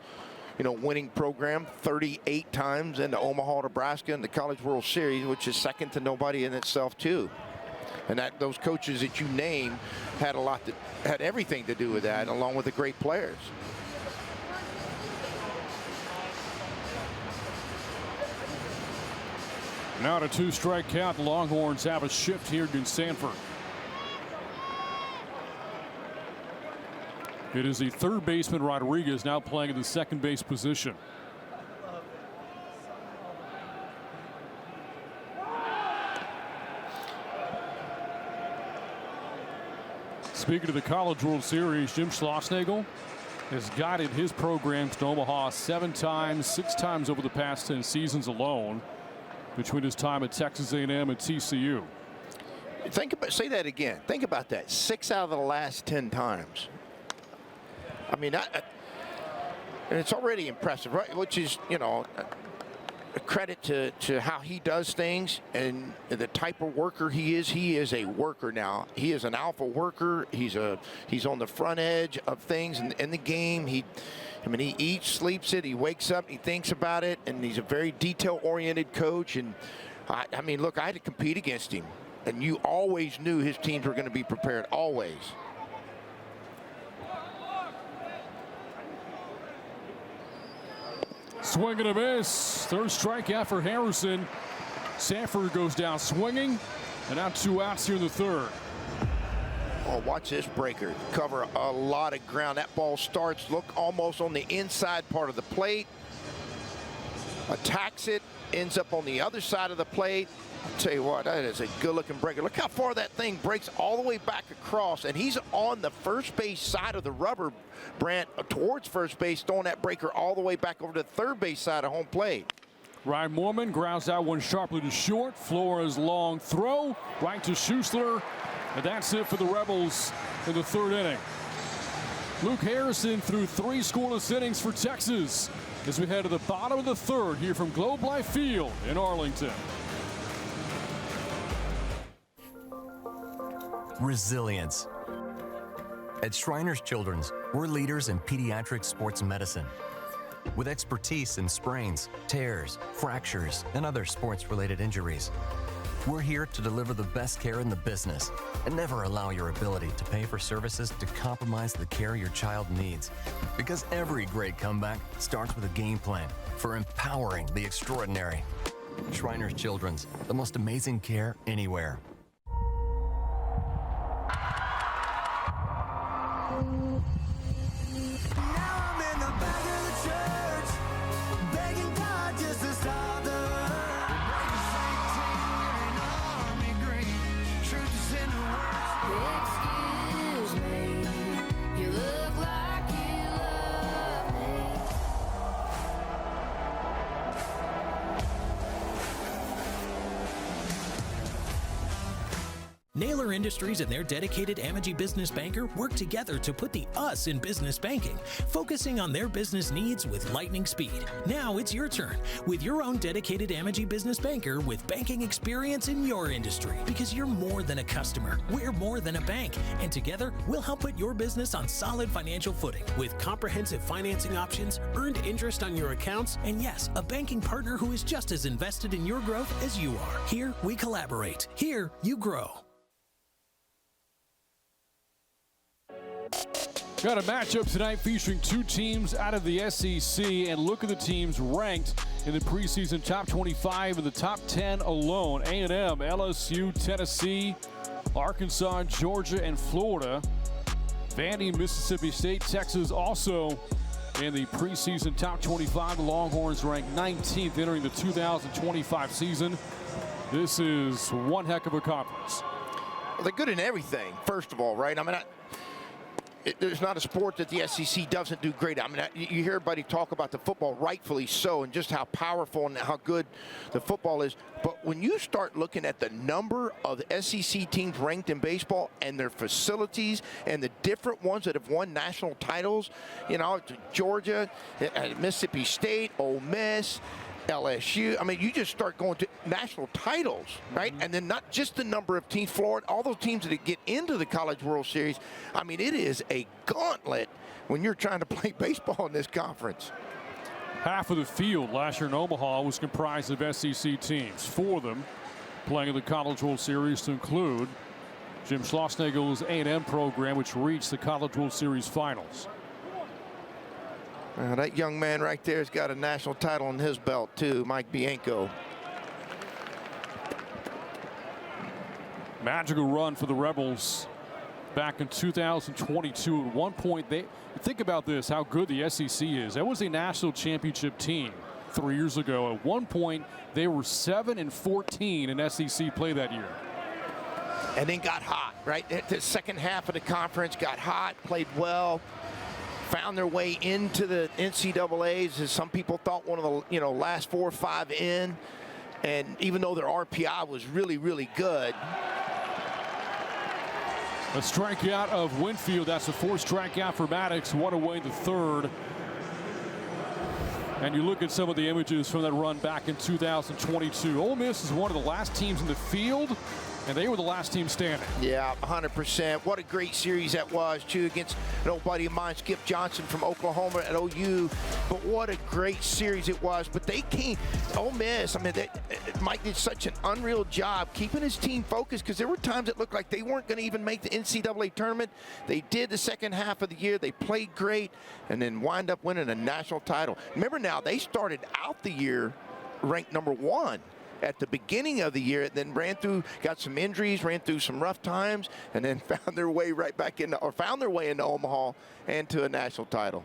winning program. 38 times into Omaha, Nebraska, in the College World Series, which is second to nobody in itself, too. And those coaches that you name had everything to do with that, along with the great players. Now to 2-strike count. The Longhorns have a shift here against Sanford. It is the third baseman Rodriguez now playing in the second base position. Speaking of the College World Series, Jim Schlossnagle has guided his programs to Omaha 7 times, 6 times over the past 10 seasons alone, between his time at Texas A&M and TCU. Say that again. Think about that. 6 out of the last 10 times. I mean, and it's already impressive, right? Which is, a credit to how he does things and the type of worker he is. He is a worker now. He is an alpha worker. He's on the front edge of things in the game. He eats, sleeps it. He wakes up, he thinks about it, and he's a very detail-oriented coach. And I mean, look, I had to compete against him, and you always knew his teams were going to be prepared, always. Swing and a miss. Third strikeout for Harrison. Sanford goes down swinging, and now 2 outs here in the third. Oh, watch this breaker. Cover a lot of ground. That ball starts, look, almost on the inside part of the plate. Attacks it, ends up on the other side of the plate. I'll tell you what, that is a good-looking breaker. Look how far that thing breaks all the way back across, and he's on the first base side of the rubber, Brant, towards first base, throwing that breaker all the way back over to the third base side of home plate. Ryan Moorman grounds out one sharply to short. Flores' long throw right to Schussler. And that's it for the Rebels in the third inning. Luke Harrison threw 3 scoreless innings for Texas as we head to the bottom of the third here from Globe Life Field in Arlington. Resilience. At Shriners Children's, we're leaders in pediatric sports medicine. With expertise in sprains, tears, fractures, and other sports-related injuries. We're here to deliver the best care in the business and never allow your ability to pay for services to compromise the care your child needs. Because every great comeback starts with a game plan for empowering the extraordinary. Shriners Children's, the most amazing care anywhere. Naylor Industries and their dedicated Amagi business banker work together to put the us in business banking, focusing on their business needs with lightning speed. Now it's your turn with your own dedicated Amagi business banker with banking experience in your industry. Because you're more than a customer, we're more than a bank, and together we'll help put your business on solid financial footing with comprehensive financing options, earned interest on your accounts, and yes, a banking partner who is just as invested in your growth as you are. Here we collaborate. Here you grow. Got a matchup tonight featuring two teams out of the SEC, and look at the teams ranked in the preseason top 25 and the top 10 alone. A&M, LSU, Tennessee, Arkansas, Georgia, and Florida. Vandy, Mississippi State, Texas also in the preseason top 25. The Longhorns ranked 19th entering the 2025 season. This is one heck of a conference. Well, they're good in everything, first of all, right? I mean, there's not a sport that the SEC doesn't do great. I mean, you hear everybody talk about the football, rightfully so, and just how powerful and how good the football is. But when you start looking at the number of SEC teams ranked in baseball and their facilities and the different ones that have won national titles, you know, Georgia, Mississippi State, Ole Miss, LSU. I mean, you just start going to national titles, right? And then not just the number of teams, Florida, all those teams that get into the College World Series. I mean, it is a gauntlet when you're trying to play baseball in this conference. Half of the field last year in Omaha was comprised of SEC teams. Four of them playing in the College World Series, to include Jim Schlossnagel's A&M program, which reached the College World Series finals. That young man right there has got a national title in his belt, too, Mike Bianco. Magical run for the Rebels back in 2022. At one point, think about this, how good the SEC is. That was a national championship team 3 years ago. At one point, they were 7-14 in SEC play that year. And then got hot, right? The second half of the conference got hot, played well. Found their way into the NCAAs, as some people thought, one of the last 4 or 5 in. And even though their RPI was really, really good. A strikeout of Winfield. That's a 4th strikeout for Maddox. One away the 3rd. And you look at some of the images from that run back in 2022. Ole Miss is one of the last teams in the field, and they were the last team standing. Yeah, 100%. What a great series that was, too, against an old buddy of mine, Skip Johnson from Oklahoma at OU. But what a great series it was. But they came, Ole Miss, I mean, Mike did such an unreal job keeping his team focused, because there were times it looked like they weren't going to even make the NCAA tournament. They did the second half of the year. They played great and then wind up winning a national title. Remember now, they started out the year ranked number 1. At the beginning of the year, then got some injuries, ran through some rough times, and then found their way into Omaha and to a national title.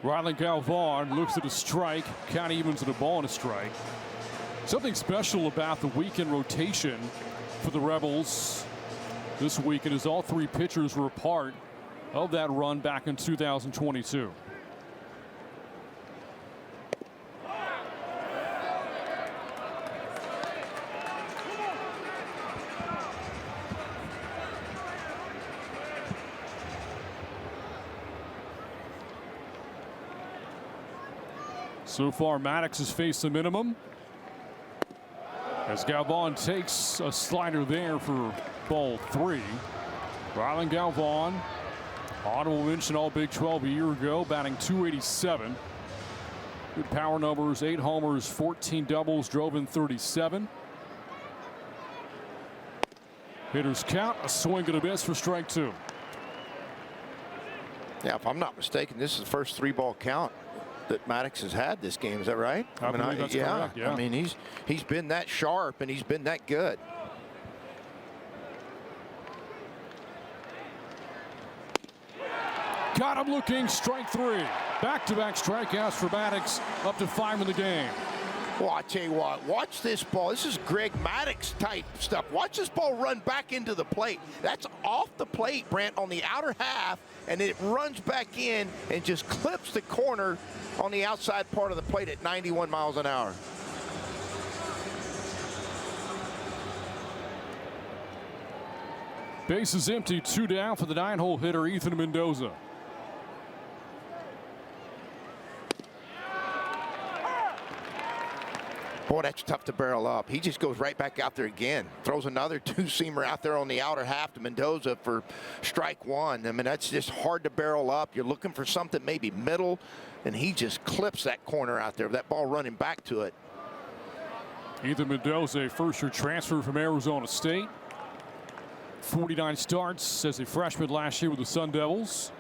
Riley Galvan looks at a strike. Count evens at a ball and a strike. Something special about the weekend rotation for the Rebels this weekend is all 3 pitchers were a part of that run back in 2022. So far, Maddox has faced the minimum, as Galvan takes a slider there for ball 3. Rylan Galvan, honorable mention All Big 12 a year ago, batting .287. Good power numbers, 8 homers, 14 doubles, drove in 37. Hitters count, a swing and a miss for strike 2. Yeah, if I'm not mistaken, this is the first 3-ball count that Maddox has had this game. Is that right? I believe that's correct, yeah. I mean, he's been that sharp and he's been that good. Got him looking, strike 3. Back-to-back strikeouts for Maddox, up to 5 in the game. Well, I tell you what, watch this ball. This is Greg Maddox type stuff. Watch this ball run back into the plate. That's off the plate, Brent, on the outer half, and it runs back in and just clips the corner on the outside part of the plate at 91 miles an hour. Base is empty, 2 down for the 9-hole hitter, Ethan Mendoza. Boy, that's tough to barrel up. He just goes right back out there again. Throws another 2-seamer out there on the outer half to Mendoza for strike 1. I mean, that's just hard to barrel up. You're looking for something maybe middle, and he just clips that corner out there. That ball running back to it. Ethan Mendoza, a first-year transfer from Arizona State. 49 starts as a freshman last year with the Sun Devils.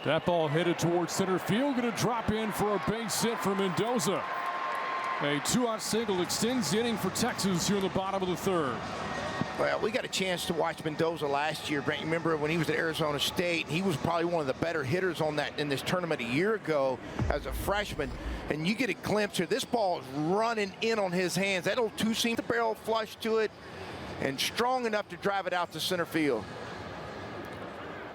That ball headed towards center field, going to drop in for a base hit for Mendoza. A 2-out single extends the inning for Texas here in the bottom of the 3rd. Well, we got a chance to watch Mendoza last year. Brent, remember when he was at Arizona State? He was probably one of the better hitters on that in this tournament a year ago as a freshman. And you get a glimpse here. This ball is running in on his hands. That old 2-seam, the barrel flush to it, and strong enough to drive it out to center field.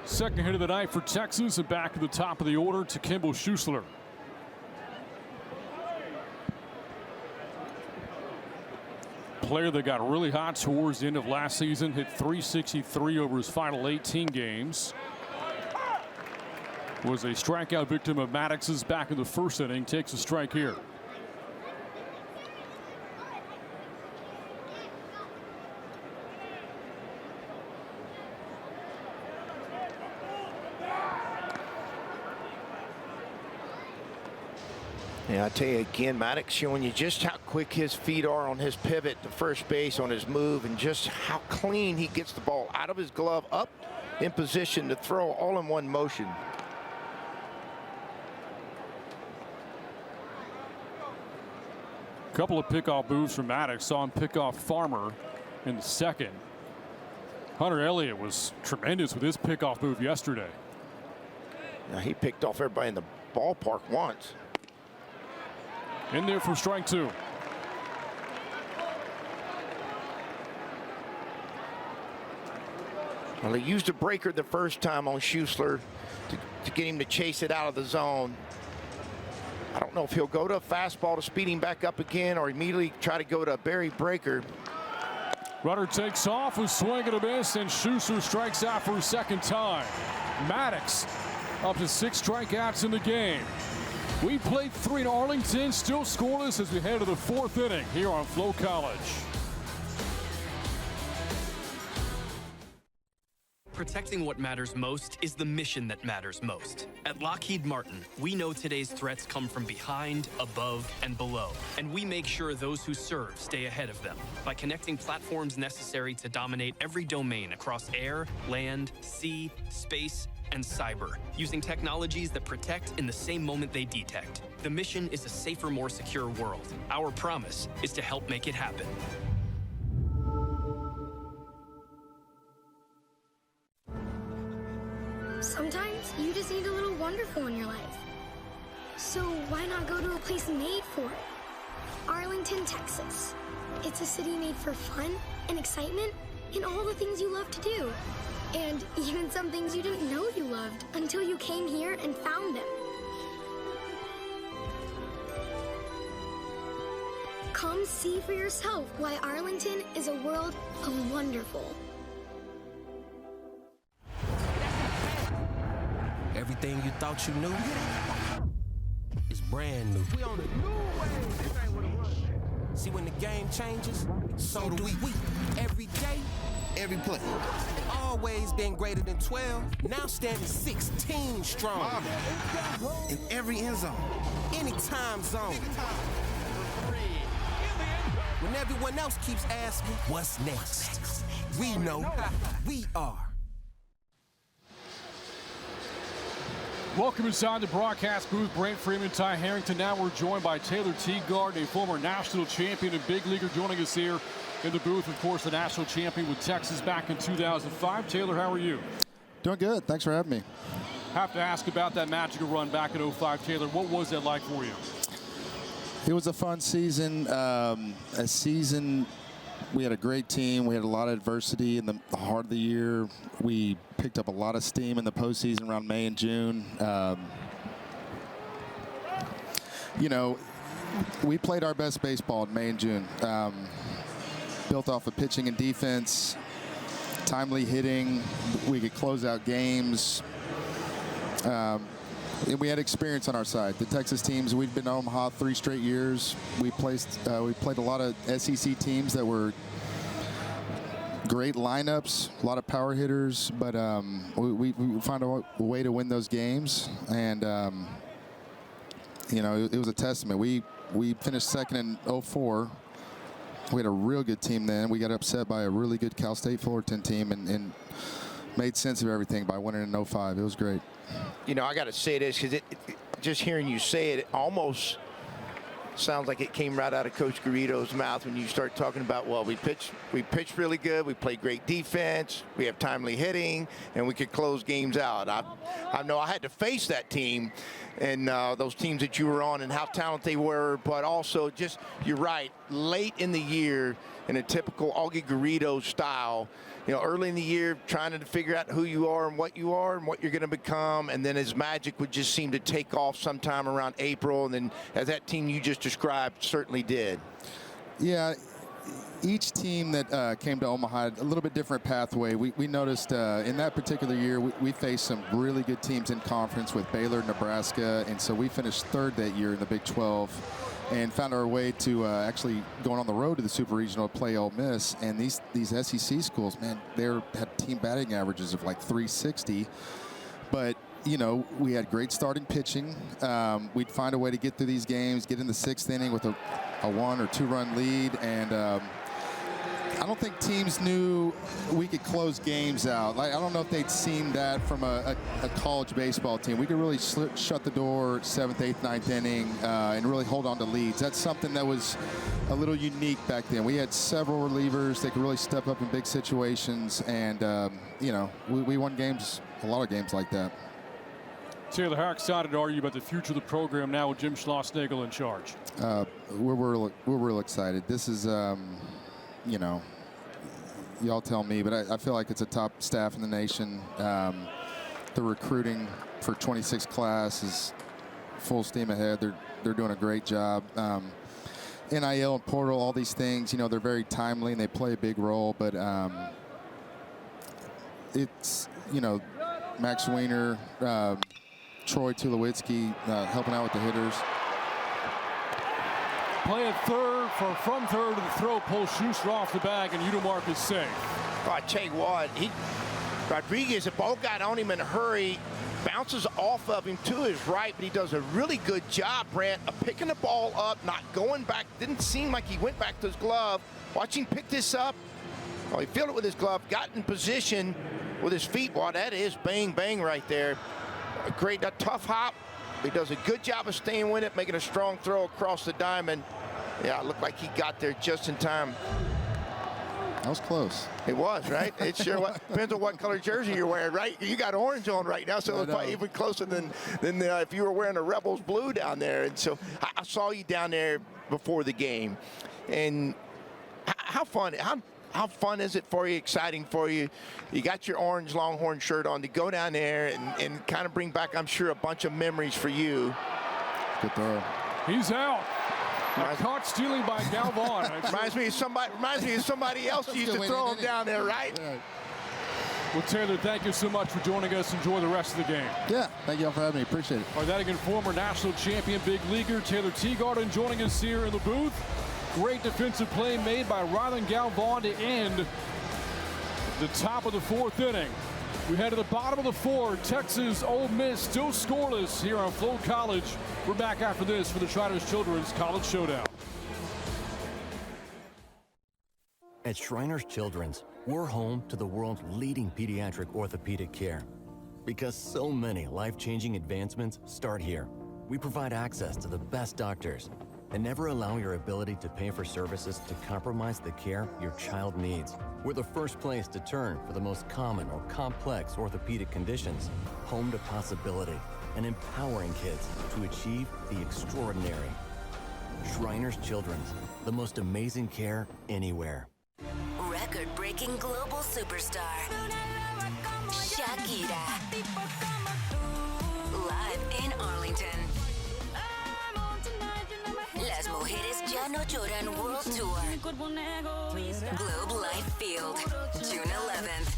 Second hit of the night for Texas, and back to the top of the order to Kimball Schuessler. Player that got really hot towards the end of last season, hit .363 over his final 18 games. Was a strikeout victim of Maddox's back in the 1st inning, takes a strike here. Yeah, I tell you again, Maddox showing you just how quick his feet are on his pivot to first base on his move, and just how clean he gets the ball out of his glove up in position to throw all in one motion. Couple of pickoff moves from Maddox. Saw him pick off Farmer in the 2nd. Hunter Elliott was tremendous with his pickoff move yesterday. Now, he picked off everybody in the ballpark once. In there for strike 2. Well, he used a breaker the first time on Schuessler to get him to chase it out of the zone. I don't know if he'll go to a fastball to speed him back up again or immediately try to go to a Barry breaker. Runner takes off, a swing and a miss, and Schuessler strikes out for a 2nd time. Maddox up to 6 strikeouts in the game. We played 3 in Arlington, still scoreless as we head to the 4th inning here on Flow College. Protecting what matters most is the mission that matters most. At Lockheed Martin, we know today's threats come from behind, above, and below, and we make sure those who serve stay ahead of them by connecting platforms necessary to dominate every domain across air, land, sea, space, and cyber, using technologies that protect in the same moment they detect. The mission is a safer, more secure world. Our promise is to help make it happen. Sometimes you just need a little wonderful in your life. So why not go to a place made for it? Arlington, Texas. It's a city made for fun and excitement and all the things you love to do. And even some things you didn't know you loved until you came here and found them. Come see for yourself why Arlington is a world of wonderful. Everything you thought you knew, brand new. We on a new wave. This ain't what it was. See, when the game changes, so do we. Every day, every play. Always been greater than 12. Now standing 16 strong. In every end zone. Any time zone. When everyone else keeps asking, what's next? We know. We are. Welcome inside the broadcast booth. Brent Freeman, Ty Harrington. Now we're joined by Taylor Teagarden, a former national champion and big leaguer, joining us here in the booth. Of course, the national champion with Texas back in 2005. Taylor, how are you? Doing good. Thanks for having me. Have to ask about that magical run back in 05. Taylor, what was that like for you? It was a fun season. We had a great team. We had a lot of adversity in the heart of the year. We picked up a lot of steam in the postseason around May and June. We played our best baseball in May and June. Built off of pitching and defense, timely hitting. We could close out games. We had experience on our side. The Texas teams, we'd been to Omaha 3 straight years. We played a lot of SEC teams that were great lineups, a lot of power hitters, but we found a way to win those games. And, it was a testament. We finished second in 04. We had a real good team then. We got upset by a really good Cal State Fullerton team and made sense of everything by winning in 05. It was great. I got to say this because just hearing you say it, it almost sounds like it came right out of Coach Garrido's mouth when you start talking about, well, we pitched really good, we played great defense, we have timely hitting, and we could close games out. I know I had to face that team and those teams that you were on and how talented they were, but also just, you're right, late in the year in a typical Augie Garrido style, early in the year, trying to figure out who you are and what you're going to become, and then his magic would just seem to take off sometime around April, and then as that team you just described certainly did. Yeah, each team that came to Omaha had a little bit different pathway. We noticed in that particular year, we faced some really good teams in conference with Baylor, Nebraska, and so we finished 3rd that year in the Big 12. And found our way to actually going on the road to the Super Regional to play Ole Miss. And these SEC schools, man, they had team batting averages of like 360. But, we had great starting pitching. We'd find a way to get through these games, get in the 6th inning with a 1 or 2 run lead. And I don't think teams knew we could close games out. I don't know if they'd seen that from a college baseball team. We could really shut the door 7th, 8th, 9th inning and really hold on to leads. That's something that was a little unique back then. We had several relievers that could really step up in big situations, and we won games, a lot of games like that. Taylor, how excited are you about the future of the program now with Jim Schlossnagle in charge? We're real excited. This is y'all tell me, but I feel like it's a top staff in the nation. The recruiting for 26 class is full steam ahead. They're doing a great job. NIL and portal, all these things, they're very timely and they play a big role. But it's, Max Weiner, Troy Tulowitzki helping out with the hitters. Play at third, from third to the throw, pulls Schuster off the bag, and Udomark is safe. Oh, I tell you what, Rodriguez, the ball got on him in a hurry, bounces off of him to his right, but he does a really good job, Brant, of picking the ball up, not going back. Didn't seem like he went back to his glove. Watch him pick this up. Oh, he fielded it with his glove, got in position with his feet. Wow, that is bang, bang right there. A tough hop. He does a good job of staying with it, making a strong throw across the diamond. Yeah, it looked like he got there just in time. That was close. It was, right? It sure was. Depends on what color jersey you're wearing, right? You got orange on right now, so it's probably even closer than if you were wearing a Rebels blue down there. And so I saw you down there before the game. And how fun is it for you, exciting for you? You got your orange Longhorn shirt on to go down there and kind of bring back, I'm sure, a bunch of memories for you. Good throw. He's out. Caught stealing by Galvan. reminds me of somebody else used to throw him down there, right? Well, Taylor, thank you so much for joining us. Enjoy the rest of the game. Yeah, thank you all for having me. Appreciate it. All right, that again, former national champion big leaguer Taylor Teagarden joining us here in the booth. Great defensive play made by Rylan Galvan to end the top of the 4th inning. We head to the bottom of the 4th. Texas, Ole Miss still scoreless here on Flow College. We're back after this for the Shriners Children's College Showdown. At Shriners Children's, we're home to the world's leading pediatric orthopedic care. Because so many life-changing advancements start here, we provide access to the best doctors and never allow your ability to pay for services to compromise the care your child needs. We're the first place to turn for the most common or complex orthopedic conditions, home to possibility, and empowering kids to achieve the extraordinary. Shriners Children's, the most amazing care anywhere. Record-breaking global superstar, Shakira. Live in Arlington. Las Mujeres Ya No Lloran World Tour. Globe Life Field, June 11th.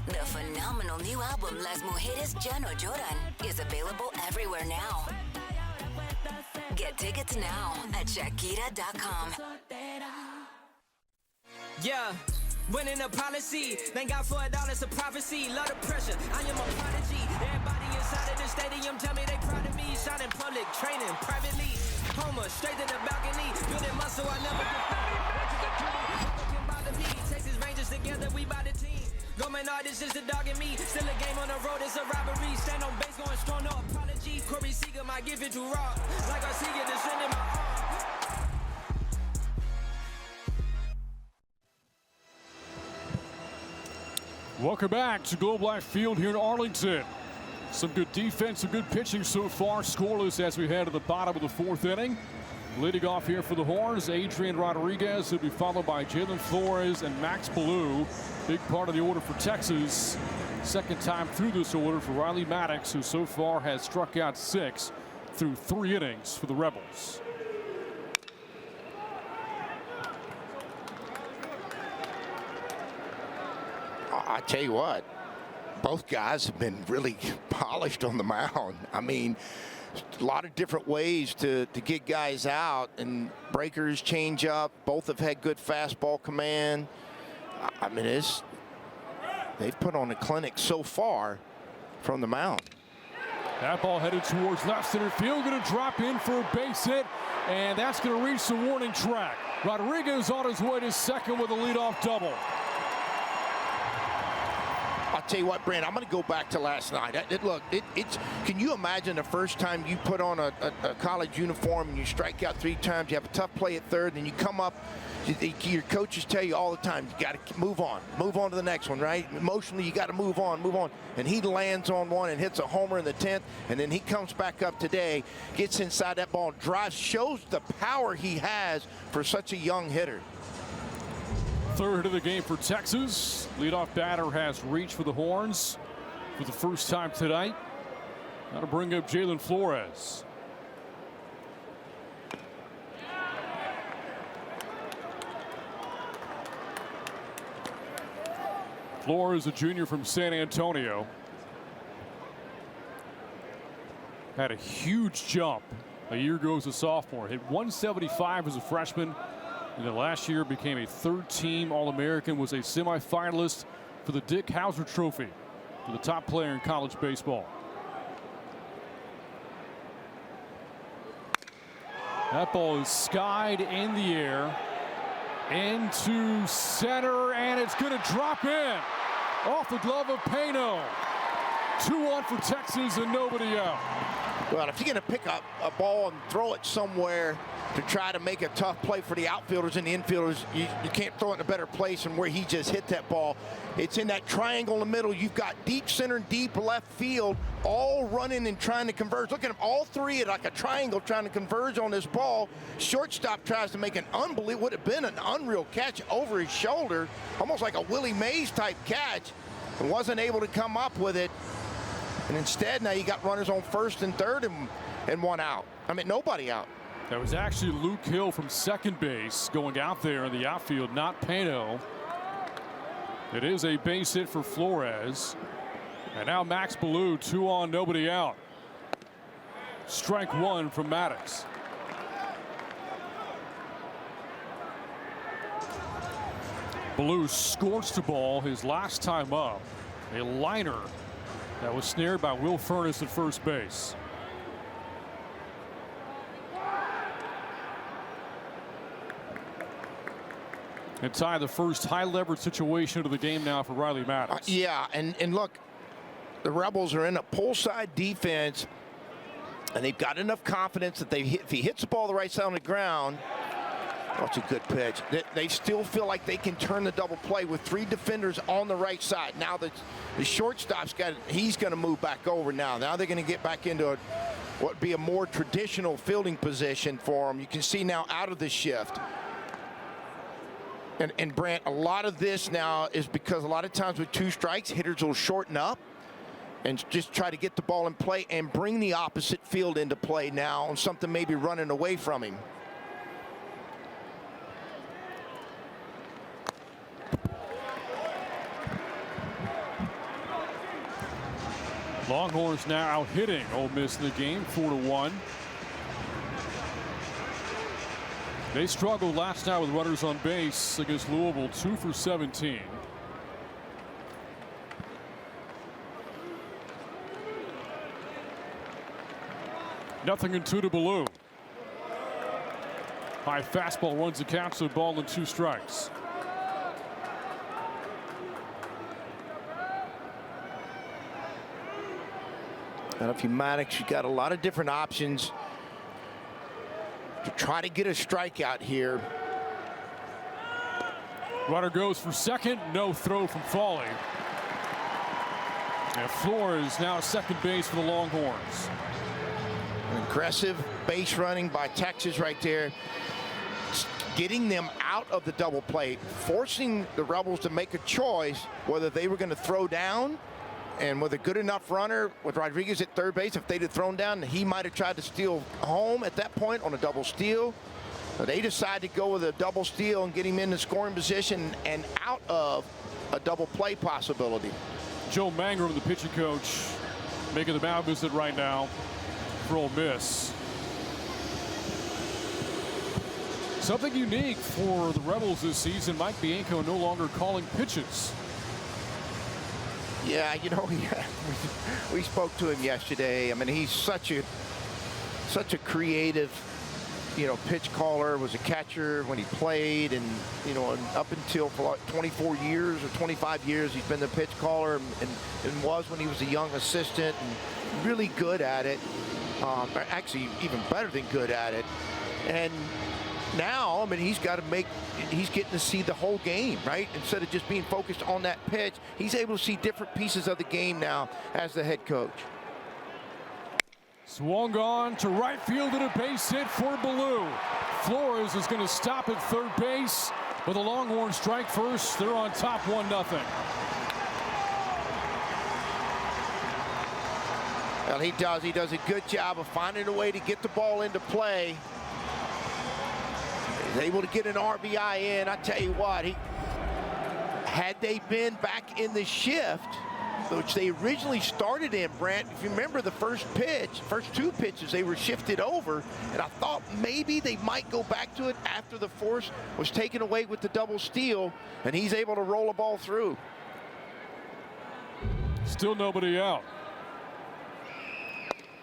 The phenomenal new album Las Mujeres Ya No Lloran is available everywhere now. Get tickets now at Shakira.com. Yeah, winning a policy. Thank God for it all, it's a prophecy. Lot of pressure, I am a prodigy. Everybody inside of the stadium tell me they proud of me. Shot in public, training privately. Homer, straight to the balcony. Building muscle, I never can bother me. Texas Rangers together, we by the team. Go man, artist is the dog in me. Still a game on the road, it's a robbery. Stand on base, going strong, no apology. Corey Seager might give it too raw. Like I see it, descending my arm. Welcome back to Globe Life Field here in Arlington. Some good defense, some good pitching so far. Scoreless as we head to the bottom of the 4th inning. Leading off here for the Horns, Adrian Rodriguez. He'll be followed by Jalen Flores and Max Ballou. Big part of the order for Texas. Second time through this order for Riley Maddox, who so far has struck out 6 through 3 innings for the Rebels. I tell you what, both guys have been really polished on the mound. I mean, a lot of different ways to get guys out, and breakers, change up. Both have had good fastball command. I mean, they've put on a clinic so far from the mound. That ball headed towards left center field, going to drop in for a base hit, and that's going to reach the warning track. Rodriguez on his way to second with a leadoff double. I'll tell you what, Brent, I'm going to go back to last night. Can you imagine the first time you put on a college uniform and you strike out 3 times, you have a tough play at third, and you come up, your coaches tell you all the time, you got to move on to the next one, right? Emotionally, you got to move on. And he lands on one and hits a homer in the 10th, and then he comes back up today, gets inside that ball, drives, shows the power he has for such a young hitter. Third of the game for Texas. Leadoff batter has reached for the Horns for the first time tonight. That'll bring up Jalen Flores. Flores, a junior from San Antonio, had a huge jump a year ago as a sophomore. Hit 175 as a freshman. And then last year became a 3rd-team All-American, was a semifinalist for the Dick Hauser Trophy for the top player in college baseball. That ball is skied in the air into center, and it's going to drop in off the glove of Pano. 2-1 for Texas and nobody out. Well, if you're going to pick up a ball and throw it somewhere to try to make a tough play for the outfielders and the infielders, you can't throw it in a better place than where he just hit that ball. It's in that triangle in the middle. You've got deep center and deep left field all running and trying to converge. Look at them, all three at like a triangle trying to converge on this ball. Shortstop tries to make an unbelievable, would have been an unreal catch over his shoulder, almost like a Willie Mays type catch, and wasn't able to come up with it. And instead, now you got runners on first and third and one out. I mean, nobody out. That was actually Luke Hill from second base going out there in the outfield, not Pano. It is a base hit for Flores. And now Max Ballou, 2 on, nobody out. Strike 1 from Maddox. Ballou scorched the ball his last time up. A liner that was snared by Will Furnace at first base. And tie the first high leverage situation of the game now for Riley Maddox. Yeah, and look, the Rebels are in a pull side defense, and they've got enough confidence that if he hits the ball the right side on the ground, that's a good pitch. They still feel like they can turn the double play with 3 defenders on the right side. Now the shortstop's he's going to move back over now. Now they're going to get back into what would be a more traditional fielding position for them. You can see now out of the shift. And Brant, a lot of this now is because a lot of times with 2 strikes, hitters will shorten up and just try to get the ball in play and bring the opposite field into play now on something maybe running away from him. Longhorns now out hitting Ole Miss in the game, 4-1. They struggled last night with runners on base against Louisville, 2 for 17. Nothing in 2 to Ballou. High fastball runs the count, so ball and 2 strikes. And if you're Maddox, you got a lot of different options to try to get a strikeout here. Runner goes for second, no throw from Foley. And Flores now at second base for the Longhorns. An aggressive base running by Texas right there, getting them out of the double play, forcing the Rebels to make a choice whether they were going to throw down. And with a good enough runner with Rodriguez at third base, if they'd have thrown down, he might have tried to steal home at that point on a double steal. But they decided to go with a double steal and get him in the scoring position and out of a double play possibility. Joe Mangrum, the pitching coach, making the mound visit right now for Ole Miss. Something unique for the Rebels this season, Mike Bianco no longer calling pitches. Yeah, you know, we spoke to him yesterday. I mean, he's such a creative, you know, pitch caller. Was a catcher when he played, and you know, up until for like 24 years or 25 years, he's been the pitch caller, and was when he was a young assistant, and really good at it. Actually, even better than good at it. And now, I mean, he's getting to see the whole game, right? Instead of just being focused on that pitch, he's able to see different pieces of the game now as the head coach. Swung on to right field and a base hit for Ballou. Flores is going to stop at third base with a Longhorn strike first. They're on top 1-0. Well, he does a good job of finding a way to get the ball into play. He's able to get an RBI in. I tell you what, had they been back in the shift, which they originally started in, Brant, if you remember the first 2 pitches, they were shifted over, and I thought maybe they might go back to it after the force was taken away with the double steal, and he's able to roll a ball through. Still nobody out.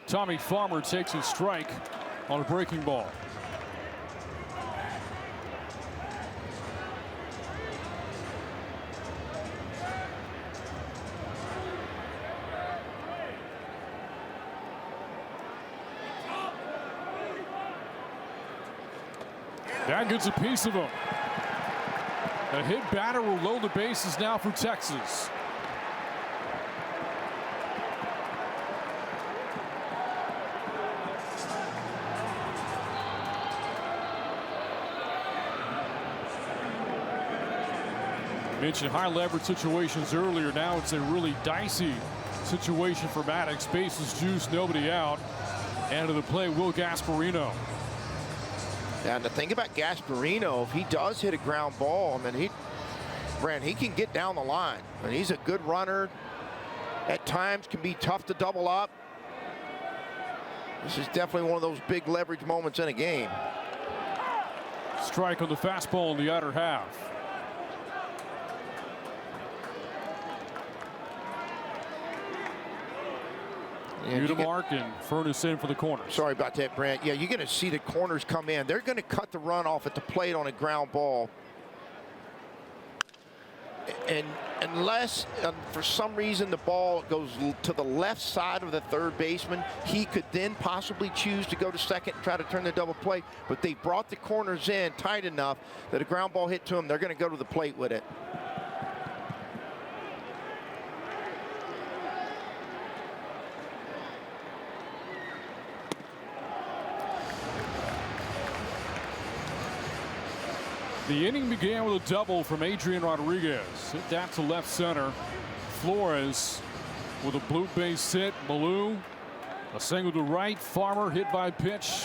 Tommy Farmer takes a strike on a breaking ball. That gets a piece of him. A hit batter will load the bases now for Texas. Mentioned high leverage situations earlier. Now it's a really dicey situation for Maddox. Bases juiced, nobody out. And to the play, Will Gasparino. And the thing about Gasparino, if he does hit a ground ball, I mean, Brand, he can get down the line, and he's a good runner. At times can be tough to double up. This is definitely one of those big leverage moments in a game. Strike on the fastball in the outer half. Due to mark and Furness in for the corner. Sorry about that, Brant. Yeah, you're going to see the corners come in. They're going to cut the run off at the plate on a ground ball. And unless, for some reason, the ball goes to the left side of the third baseman, he could then possibly choose to go to second and try to turn the double play. But they brought the corners in tight enough that a ground ball hit to him, they're going to go to the plate with it. The inning began with a double from Adrian Rodriguez. Hit that to left center. Flores with a blue base hit. Malou, a single to right. Farmer hit by pitch.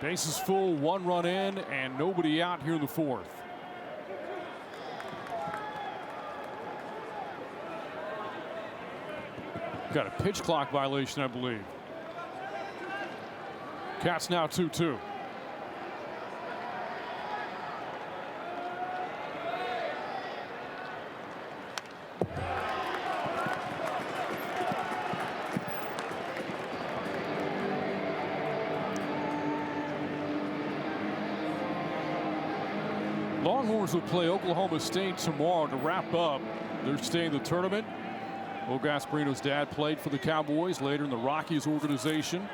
Bases full, 1 run in, and nobody out here in the fourth. Got a pitch clock violation, I believe. Cats now 2-2. Longhorns will play Oklahoma State tomorrow to wrap up their stay in the tournament. Will Gasparino's dad played for the Cowboys, later in the Rockies organization.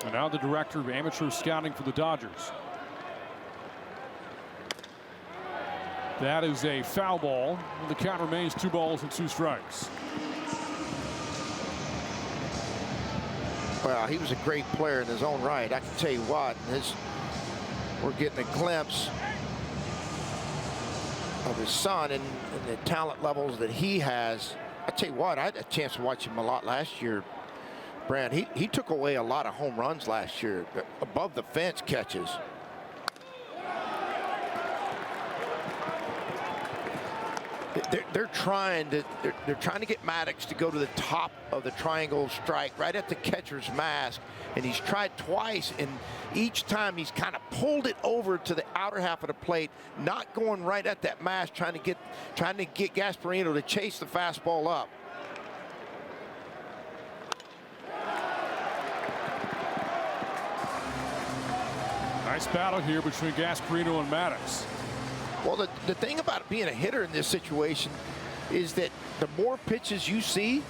And now the director of amateur scouting for the Dodgers. That is a foul ball. And the count remains 2 balls and 2 strikes. Well, he was a great player in his own right. I can tell you what, we're getting a glimpse of his son and the talent levels that he has. I tell you what, I had a chance to watch him a lot last year. Brand, he took away a lot of home runs last year, above the fence catches. They're trying to get Maddox to go to the top of the triangle strike, right at the catcher's mask, and he's tried twice, and each time he's kind of pulled it over to the outer half of the plate, not going right at that mask, trying to get Gasparino to chase the fastball up. Nice battle here between Gasparino and Maddox. Well, the thing about being a hitter in this situation is that the more pitches you see,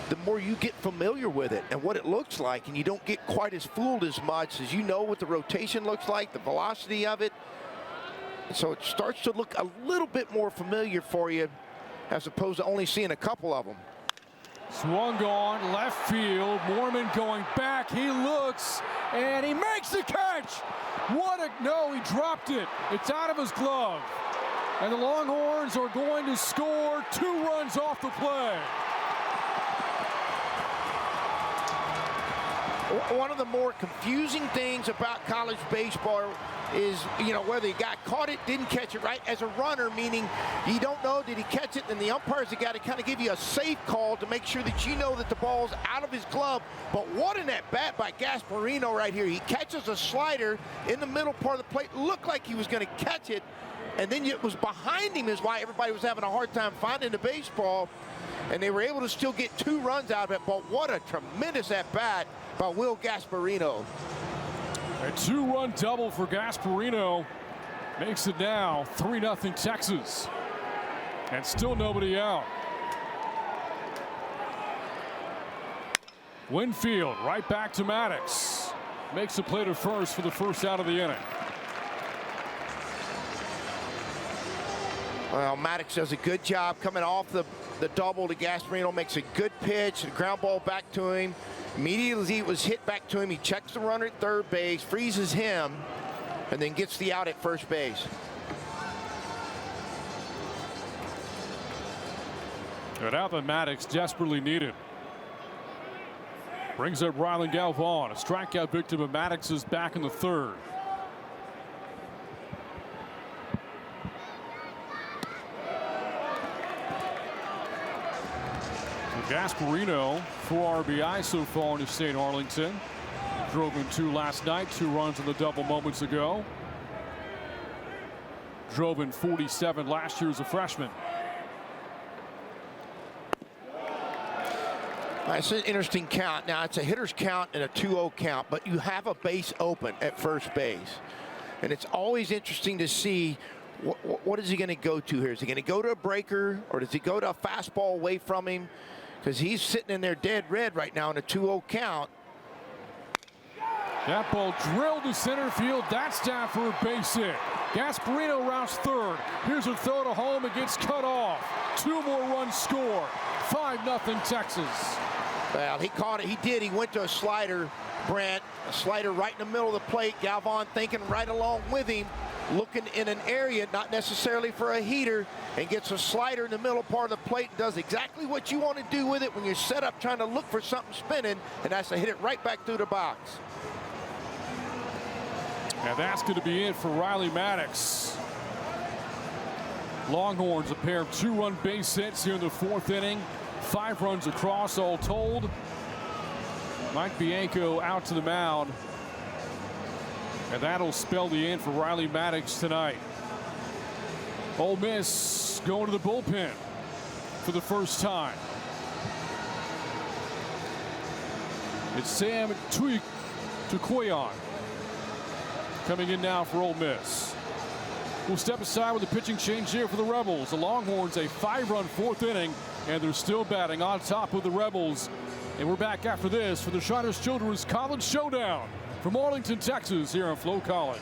the more you get familiar with it and what it looks like, and you don't get quite as fooled as much as you know what the rotation looks like, the velocity of it. And so it starts to look a little bit more familiar for you as opposed to only seeing a couple of them. Swung on left field. Mormon going back. He looks and he makes the catch. No, he dropped it. It's out of his glove. And the Longhorns are going to score 2 runs off the play. One of the more confusing things about college baseball is, whether he got caught it, didn't catch it right. As a runner, meaning you don't know, did he catch it? And the umpires have got to kind of give you a safe call to make sure that you know that the ball's out of his glove. But what an at-bat by Gasparino right here. He catches a slider in the middle part of the plate. Looked like he was going to catch it, and then it was behind him is why everybody was having a hard time finding the baseball. And they were able to still get 2 runs out of it. But what a tremendous at-bat by Will Gasparino. A 2-run double for Gasparino makes it now 3-0 Texas. And still nobody out. Winfield right back to Maddox. Makes the play to first for the first out of the inning. Well, Maddox does a good job coming off the double to Gasparino, makes a good pitch, a ground ball back to him. Immediately it was hit back to him. He checks the runner at third base, freezes him, and then gets the out at first base. An out that Maddox desperately needed. Brings up Rylan Galvan. A strikeout victim of Maddox is back in the third. Gasparino, 4 RBI so far in the state Arlington. Drove in 2 last night, 2 runs in the double moments ago. Drove in 47 last year as a freshman. It's an interesting count. Now, it's a hitter's count and a 2-0 count, but you have a base open at first base. And it's always interesting to see what is he going to go to here. Is he going to go to a breaker, or does he go to a fastball away from him? Because he's sitting in there dead red right now in a 2-0 count. That ball drilled to center field. That's down for a base hit. Gasparino rounds third. Here's a throw to home. It gets cut off. 2 more runs scored. 5-0 Texas. Well, he caught it. He did. He went to a slider, Brent. A slider right in the middle of the plate. Galvan thinking right along with him. Looking in an area, not necessarily for a heater, and gets a slider in the middle part of the plate and does exactly what you want to do with it when you're set up trying to look for something spinning, and that's to hit it right back through the box. And that's going to be it for Riley Maddox. Longhorns a pair of 2-run base hits here in the 4th inning. 5 runs across all told. Mike Bianco out to the mound. And that'll spell the end for Riley Maddox tonight. Ole Miss going to the bullpen for the first time. It's Sam Tukoyan coming in now for Ole Miss. We'll step aside with a pitching change here for the Rebels. The Longhorns a 5-run 4th inning, and they're still batting on top of the Rebels. And we're back after this for the Shriners Children's College Showdown from Arlington, Texas, here on Flow College.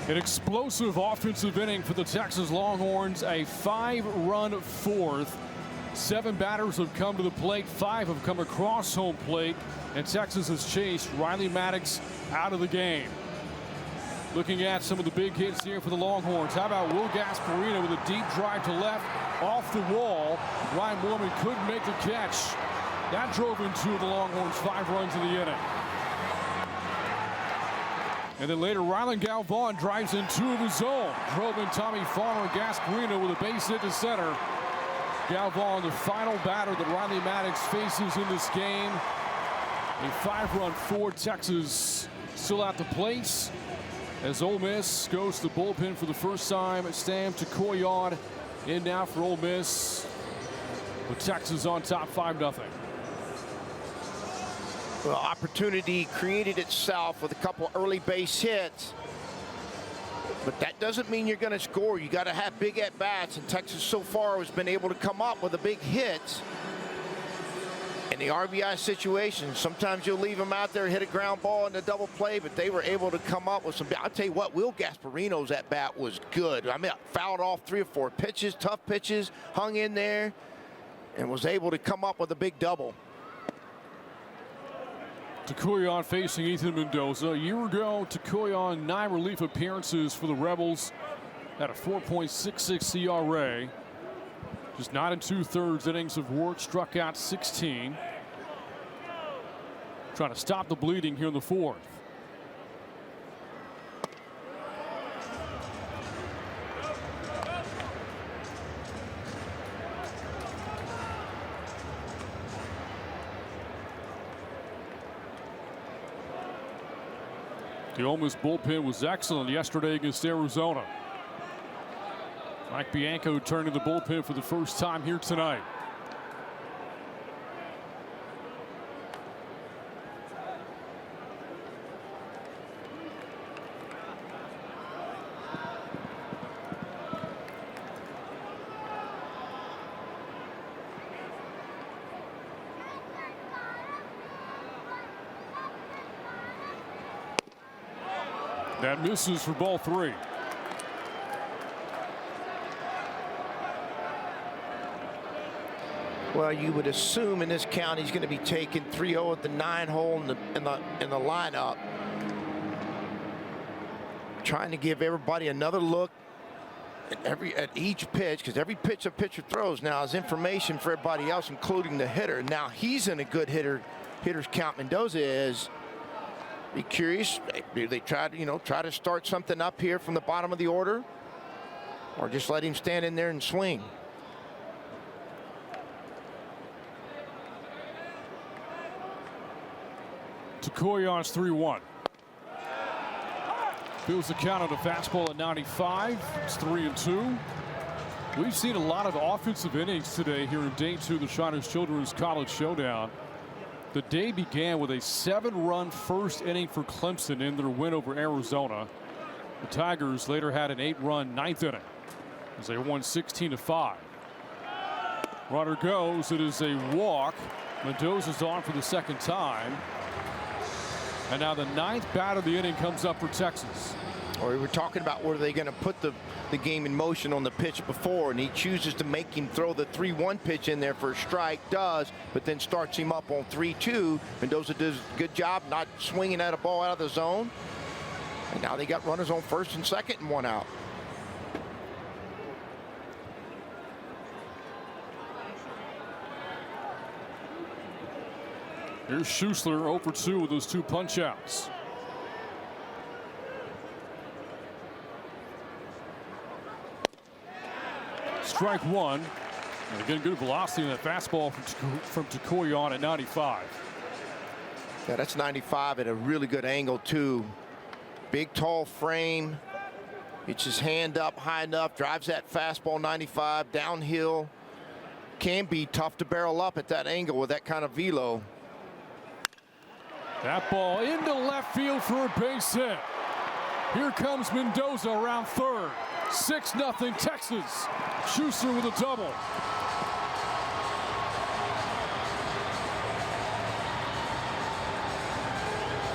An explosive offensive inning for the Texas Longhorns, a 5-run 4th. 7 batters have come to the plate, 5 have come across home plate, and Texas has chased Riley Maddox out of the game. Looking at some of the big hits here for the Longhorns. How about Will Gasparino with a deep drive to left off the wall. Ryan Moorman couldn't make the catch. That drove in 2 of the Longhorns' 5 runs in the inning. And then later, Rylan Galvan drives in 2 of his own. Drove in Tommy Farmer. Gasparino with a base hit to center. Galvan, the final batter that Riley Maddox faces in this game. A 5-run 4. Texas still at the plate as Ole Miss goes to the bullpen for the first time. Sam Tukoyan in now for Ole Miss, with Texas on top 5-0. Well, opportunity created itself with a couple early base hits. But that doesn't mean you're going to score. You got to have big at-bats, and Texas so far has been able to come up with a big hit in the RBI situation. Sometimes you'll leave them out there, hit a ground ball in the double play, but they were able to come up with some. I'll tell you what, Will Gasparino's at-bat was good. I mean, fouled off 3 or 4 pitches, tough pitches, hung in there, and was able to come up with a big double. Tukoyan facing Ethan Mendoza. A year ago, Tukoyan 9 relief appearances for the Rebels. Had a 4.66 ERA. Just 9 2/3 innings of work. Struck out 16. Trying to stop the bleeding here in the 4th. The Ole Miss bullpen was excellent yesterday against Arizona. Mike Bianco turning the bullpen for the first time here tonight. That misses for ball 3. Well, you would assume in this count he's going to be taking 3-0 at the 9 hole in the lineup. Trying to give everybody another look at each pitch, because every pitch a pitcher throws now is information for everybody else, including the hitter. Now he's in a good hitter's count. Mendoza is. Be curious. Do they try to start something up here from the bottom of the order, or just let him stand in there and swing? Takoyon's 3-1. Builds the count on a fastball at 95. It's 3-2. We've seen a lot of offensive innings today here in day 2 of the Shriners Children's College Showdown. The day began with a 7-run first inning for Clemson in their win over Arizona. The Tigers later had an 8-run 9th inning as they won 16-5. Runner goes. It is a walk. Mendoza's on for the second time. And now the 9th bat of the inning comes up for Texas. Or we were talking about where they going to put the game in motion on the pitch before, and he chooses to make him throw the 3-1 pitch in there for a strike, but then starts him up on 3-2. Mendoza does a good job not swinging at a ball out of the zone. And now they got runners on first and second and 1 out. Here's Schussler 0 for 2 with those 2 punch outs. Strike 1. And again, good velocity in that fastball from Takoyon at 95. Yeah, that's 95 at a really good angle too. Big tall frame. Gets his hand up high enough, drives that fastball 95 downhill. Can be tough to barrel up at that angle with that kind of velo. That ball into left field for a base hit. Here comes Mendoza around third. 6-0 Texas. Schuster with a double.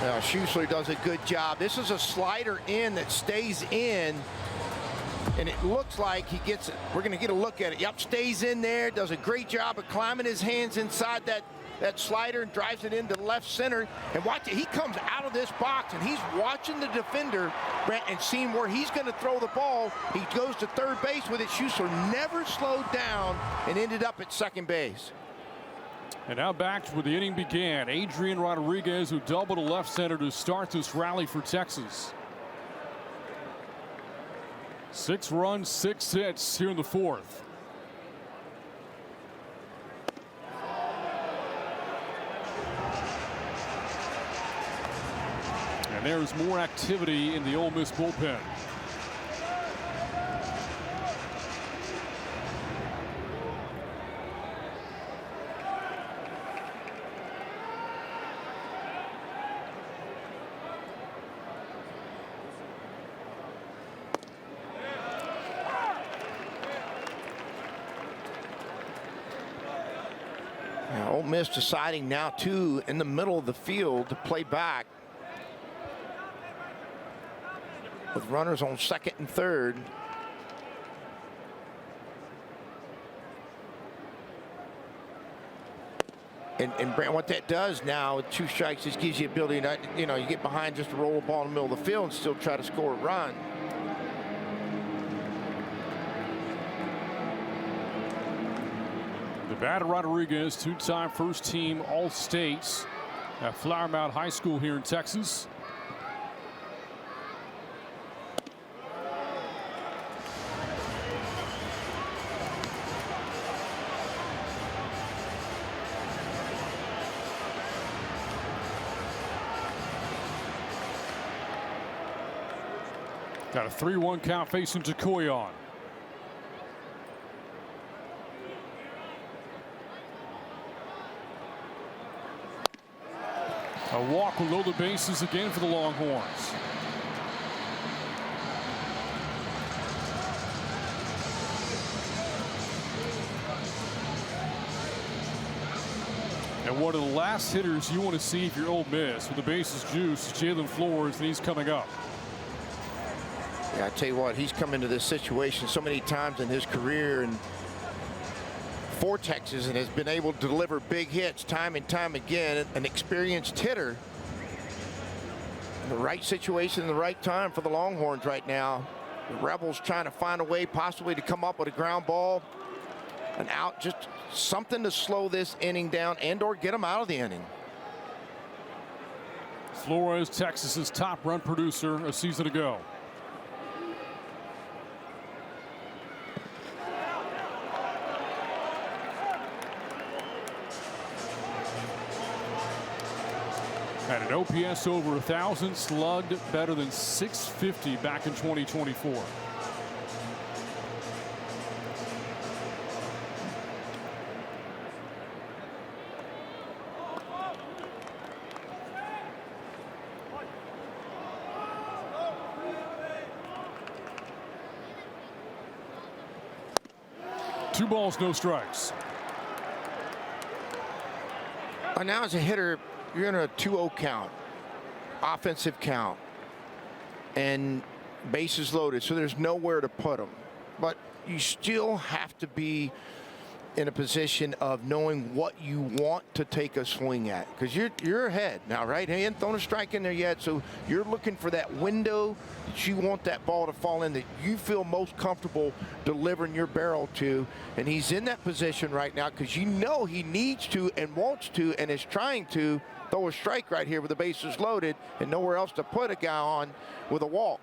Now Schuster does a good job. This is a slider in that stays in, and it looks like he gets it. We're going to get a look at it. Yep, stays in there. Does a great job of climbing his hands inside that slider and drives it into left center. And watch it, he comes out of this box and he's watching the defender, Brent, and seeing where he's going to throw the ball. He goes to third base with it. Schuster never slowed down and ended up at second base. And now back to where the inning began. Adrian Rodriguez, who doubled to left center to start this rally for Texas. 6 runs, 6 hits here in the 4th. And there's more activity in the Ole Miss bullpen. Now, Ole Miss deciding now to, in the middle of the field, to play back with runners on second and third. And Brent, what that does now with 2 strikes just gives you the ability to, you get behind just to roll the ball in the middle of the field and still try to score a run. The batter Rodriguez, 2-time first team All-States at Flower Mound High School here in Texas. Got a 3-1 count facing Takoyon. A walk will load the bases again for the Longhorns. And one of the last hitters you want to see if you're Ole Miss with the bases juiced is Jalen Flores, and he's coming up. Yeah, I tell you what, he's come into this situation so many times in his career and for Texas and has been able to deliver big hits time and time again. An experienced hitter. In the right situation, in the right time for the Longhorns right now. The Rebels trying to find a way possibly to come up with a ground ball. An out, just something to slow this inning down and or get them out of the inning. Flores, Texas's top run producer a season ago. Had an OPS over 1,000, slugged better than 650 back in 2024. Two balls, no strikes. Now as a hitter, you're in a 2-0 count, offensive count, and bases loaded, so there's nowhere to put them. But you still have to be in a position of knowing what you want to take a swing at, because you're ahead now, right? He hasn't thrown a strike in there yet, so you're looking for that window that you want that ball to fall in, that you feel most comfortable delivering your barrel to, and he's in that position right now because you know he needs to and wants to and is trying to throw a strike right here with the bases loaded and nowhere else to put a guy on with a walk.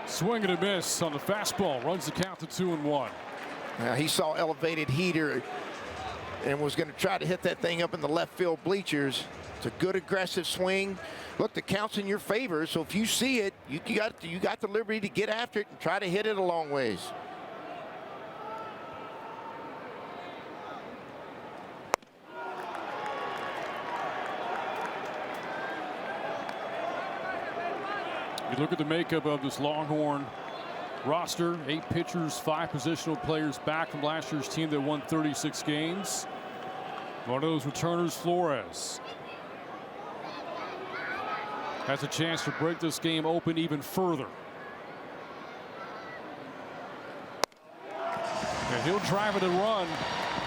Swing and a miss on the fastball. Runs the count to 2-1. He saw elevated heater and was going to try to hit that thing up in the left field bleachers. It's a good aggressive swing. Look, the count's in your favor, so if you see it, you got the liberty to get after it and try to hit it a long ways. You look at the makeup of this Longhorn roster, 8 pitchers, 5 positional players back from last year's team that won 36 games. One of those returners, Flores, has a chance to break this game open even further. And he'll drive it and run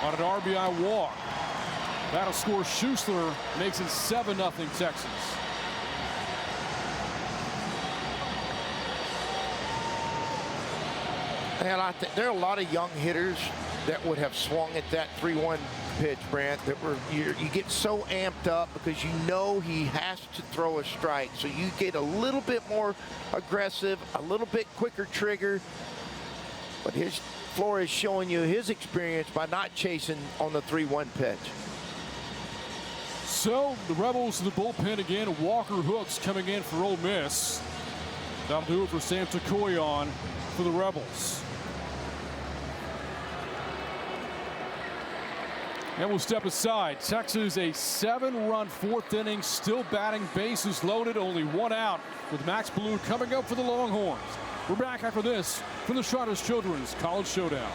on an RBI walk. That'll score Schussler, makes it 7-0 Texas. And I think there are a lot of young hitters that would have swung at that 3-1 pitch, Brant, that you get so amped up because you know he has to throw a strike. So you get a little bit more aggressive, a little bit quicker trigger. But Flores showing you his experience by not chasing on the 3-1 pitch. So the Rebels in the bullpen again. Walker Hooks coming in for Ole Miss. That'll do it for Sam Takoyon for the Rebels. And we'll step aside. Texas a 7-run 4th inning, still batting, bases loaded, only 1 out with Max Blue coming up for the Longhorns. We're back after this from the Shriners Children's College Showdown.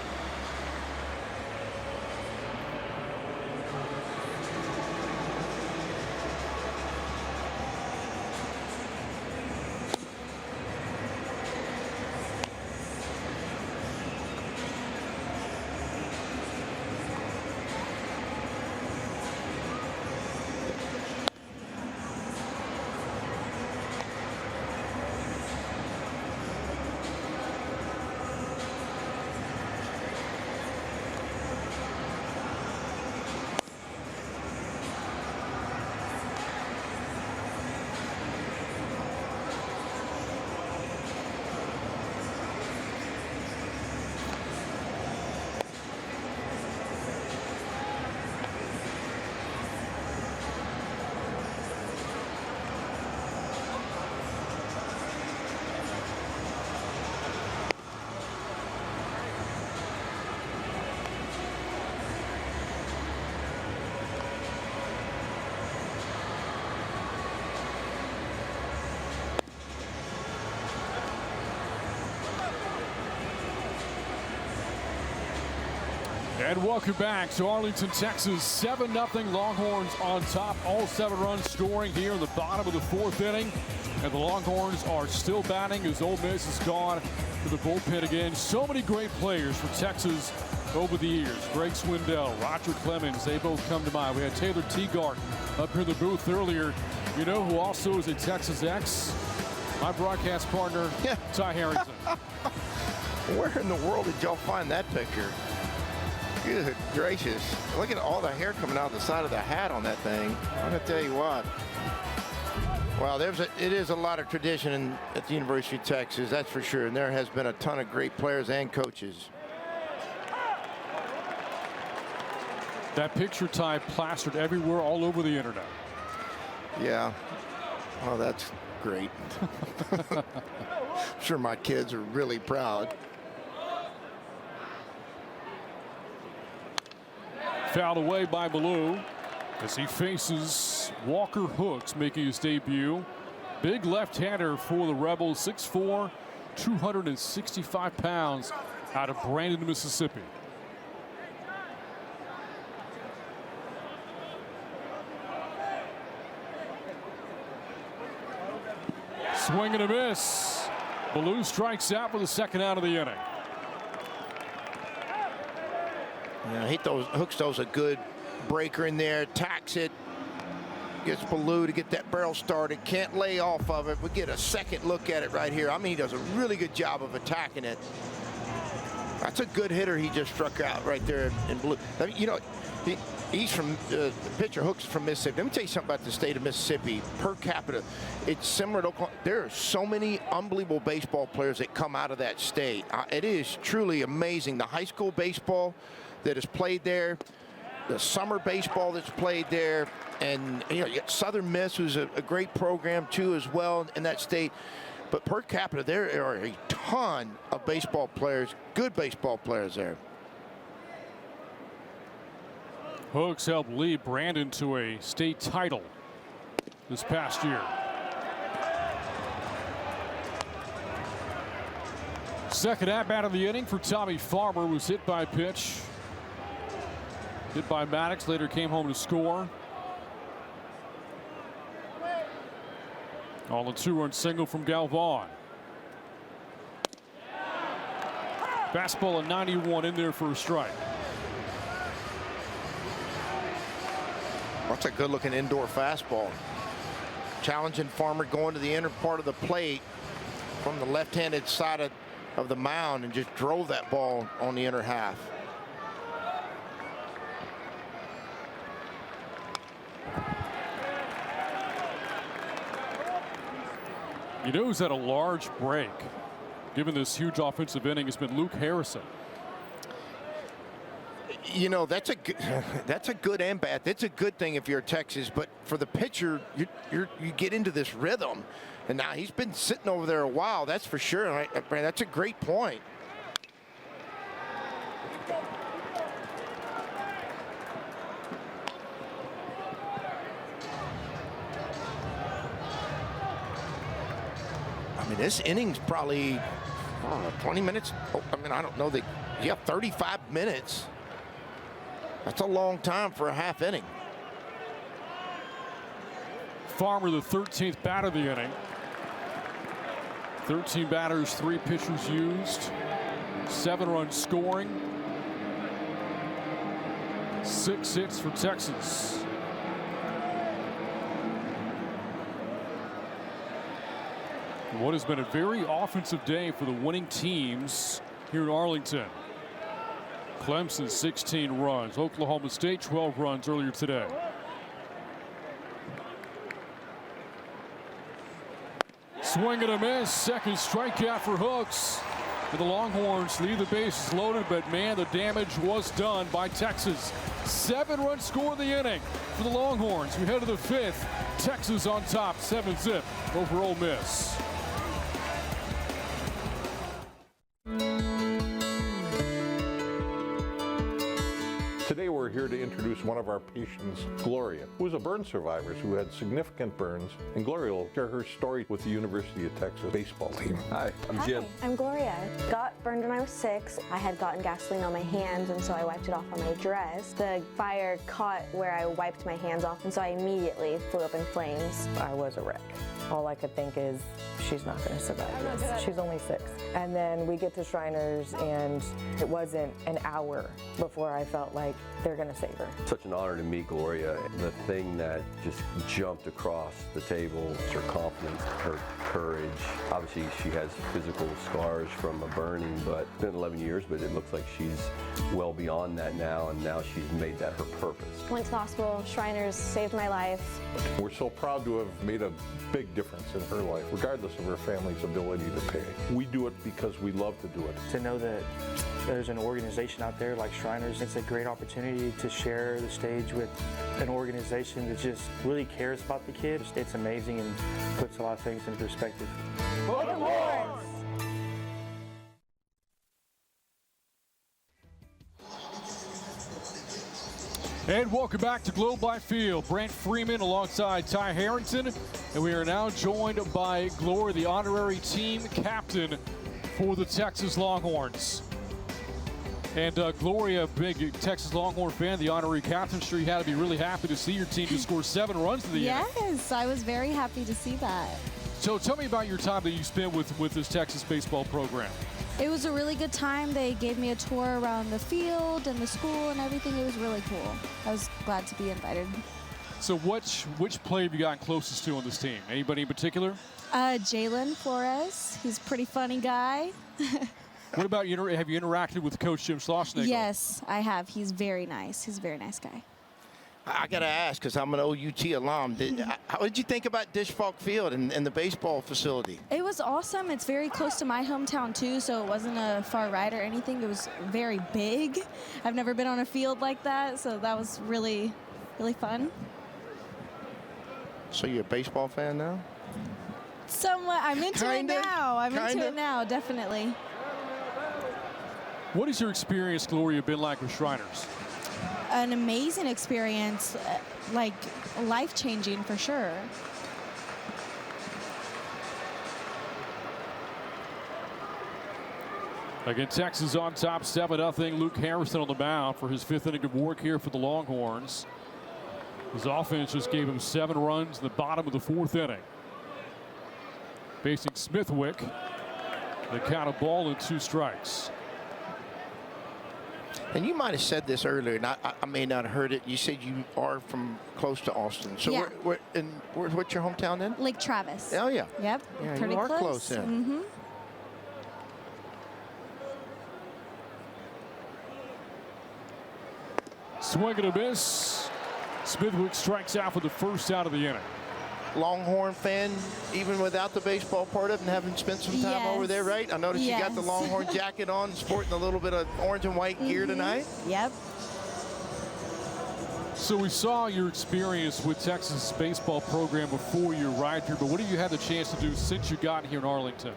And welcome back to Arlington, Texas. 7-0 Longhorns on top. All 7 runs scoring here in the bottom of the 4th inning. And the Longhorns are still batting as Ole Miss has gone to the bullpen again. So many great players for Texas over the years. Greg Swindell, Roger Clemens, they both come to mind. We had Taylor Teagart up here in the booth earlier. You know who also is a Texas X? My broadcast partner, Ty Harrington. Where in the world did y'all find that picture? Good gracious. Look at all the hair coming out the side of the hat on that thing. I'm going to tell you what. Well, it is a lot of tradition at the University of Texas, that's for sure. And there has been a ton of great players and coaches. That picture, Ty, plastered everywhere all over the internet. Yeah. Oh, that's great. I'm sure my kids are really proud. Fouled away by Ballou as he faces Walker Hooks making his debut. Big left-hander for the Rebels, 6'4", 265 pounds, out of Brandon, Mississippi. Swing and a miss. Ballou strikes out for the 2nd out of the inning. Yeah, Hooks throws a good breaker in there, attacks it, gets Ballou to get that barrel started, can't lay off of it. We get a second look at it right here. I mean, he does a really good job of attacking it. That's a good hitter he just struck out right there in Ballou. I mean, you know, he's from the pitcher Hooks from Mississippi. Let me tell you something about the state of Mississippi. Per capita, it's similar to Oklahoma. There are so many unbelievable baseball players that come out of that state. It is truly amazing. The high school baseball that is played there, the summer baseball that's played there, and you know, Southern Miss, who's a great program too as well in that state. But per capita, there are a ton of baseball players, good baseball players there. Hooks helped lead Brandon to a state title this past year. Second at-bat of the inning for Tommy Farmer, was hit by a pitch. Hit by Maddox, later came home to score. On a 2-run single from Galvan. Fastball at 91 in there for a strike. That's a good-looking indoor fastball. Challenging Farmer going to the inner part of the plate from the left-handed side of the mound and just drove that ball on the inner half. You know who's had a large break, given this huge offensive inning, has been Luke Harrison. You know, that's a good and bad. That's a good thing if you're Texas, but for the pitcher, you get into this rhythm, and now he's been sitting over there a while. That's for sure. Right? That's a great point. I mean, this inning's probably 20 minutes. I mean, I don't know. You have 35 minutes. That's a long time for a half inning. Farmer, the 13th bat of the inning. 13 batters, 3 pitchers used. 7 runs scoring. 6 hits for Texas. What has been a very offensive day for the winning teams here in Arlington. Clemson 16 runs. Oklahoma State 12 runs earlier today. Swing and a miss. Second strikeout for Hooks. And the Longhorns leave the bases loaded, but man, the damage was done by Texas. 7-run score in the inning for the Longhorns. We head to the 5th. Texas on top, 7-zip over Ole Miss. Today we're we're here to introduce one of our patients, Gloria, who is a burn survivor who had significant burns, and Gloria will share her story with the University of Texas baseball team. Hi, I'm Jim. I'm Gloria. Got burned when I was 6. I had gotten gasoline on my hands, and so I wiped it off on my dress. The fire caught where I wiped my hands off, and so I immediately flew up in flames. I was a wreck. All I could think is, she's not going to survive this. She's only 6. And then we get to Shriners, and it wasn't an hour before I felt like they're going to save her. Such an honor to meet Gloria. The thing that just jumped across the table is her confidence, her courage. Obviously, she has physical scars from a burning, but it's been 11 years, but it looks like she's well beyond that now, and now she's made that her purpose. Went to the hospital. Shriners saved my life. We're so proud to have made a big difference in her life, regardless of her family's ability to pay. We do it because we love to do it. To know that there's an organization out there like Shriners, it's a great opportunity to share the stage with an organization that just really cares about the kids. It's amazing and puts a lot of things in perspective. And welcome back to Globe Life Field. Brant Freeman alongside Ty Harrington. And we are now joined by Gloria, the honorary team captain for the Texas Longhorns. And Gloria, big Texas Longhorn fan, the honorary captain. Sure, you had to be really happy to see your team to score 7 runs to the end. Yes, I was very happy to see that. So tell me about your time that you spent with this Texas baseball program. It was a really good time. They gave me a tour around the field and the school and everything. It was really cool. I was glad to be invited. So which player have you gotten closest to on this team? Anybody in particular? Jalen Flores. He's a pretty funny guy. What about you? Have you interacted with Coach Jim Schlossnagle? Yes, I have. He's very nice. He's a very nice guy. I got to ask, because I'm an OUT alum, how did you think about Dish Falk Field and the baseball facility? It was awesome. It's very close to my hometown, too, so it wasn't a far ride or anything. It was very big. I've never been on a field like that, so that was really, really fun. So you're a baseball fan now? Somewhat. I'm into it now. Into it now, definitely. What has your experience, Gloria, been like with Shriners? An amazing experience, like life-changing for sure. Again, Texas on top, 7-0. Luke Harrison on the mound for his 5th inning of work here for the Longhorns. His offense just gave him 7 runs in the bottom of the 4th inning. Facing Smithwick, the count of ball and 2 strikes. And you might have said this earlier, and I may not have heard it. You said you are from close to Austin. So yeah. what's your hometown then? Lake Travis. Oh, yeah. Yep. Yeah, pretty you are close then. Mm-hmm. Swing and a miss. Smithwick strikes out for the first out of the inning. Longhorn fan, even without the baseball part of it and having spent some time over there, right? I noticed you got the Longhorn jacket on, sporting a little bit of orange and white gear tonight. Yep. So we saw your experience with Texas baseball program before you arrived here, but what have you had the chance to do since you got here in Arlington?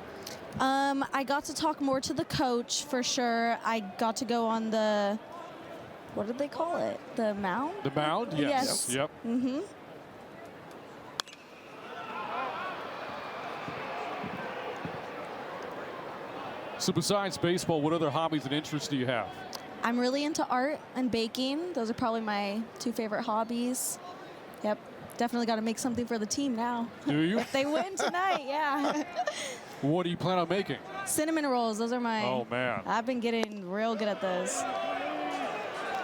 I got to talk more to the coach for sure. I got to go on the, what did they call it? The mound? The mound? Yes. Yep. Mm-hmm. So besides baseball, what other hobbies and interests do you have? I'm really into art and baking. Those are probably my 2 favorite hobbies. Yep. Definitely got to make something for the team now. Do you? If they win tonight, yeah. What do you plan on making? Cinnamon rolls. Those are my... Oh, man. I've been getting real good at those.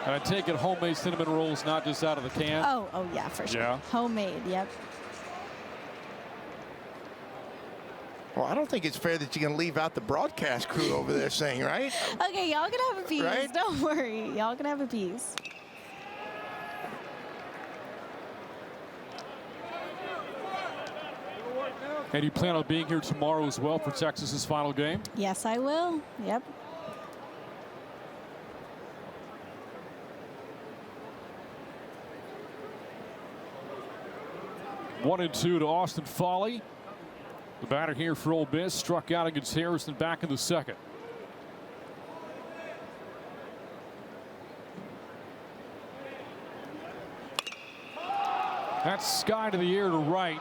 And I take it homemade cinnamon rolls, not just out of the can? Oh yeah, for sure. Yeah. Homemade, yep. Well, I don't think it's fair that you're going to leave out the broadcast crew over there saying, right? Okay, y'all can have a piece. Right? Don't worry. Y'all can have a piece. And you plan on being here tomorrow as well for Texas's final game? Yes, I will. Yep. One and 2 to Austin Foley. The batter here for Ole Miss struck out against Harrison back in the 2nd. That's sky to the air to right.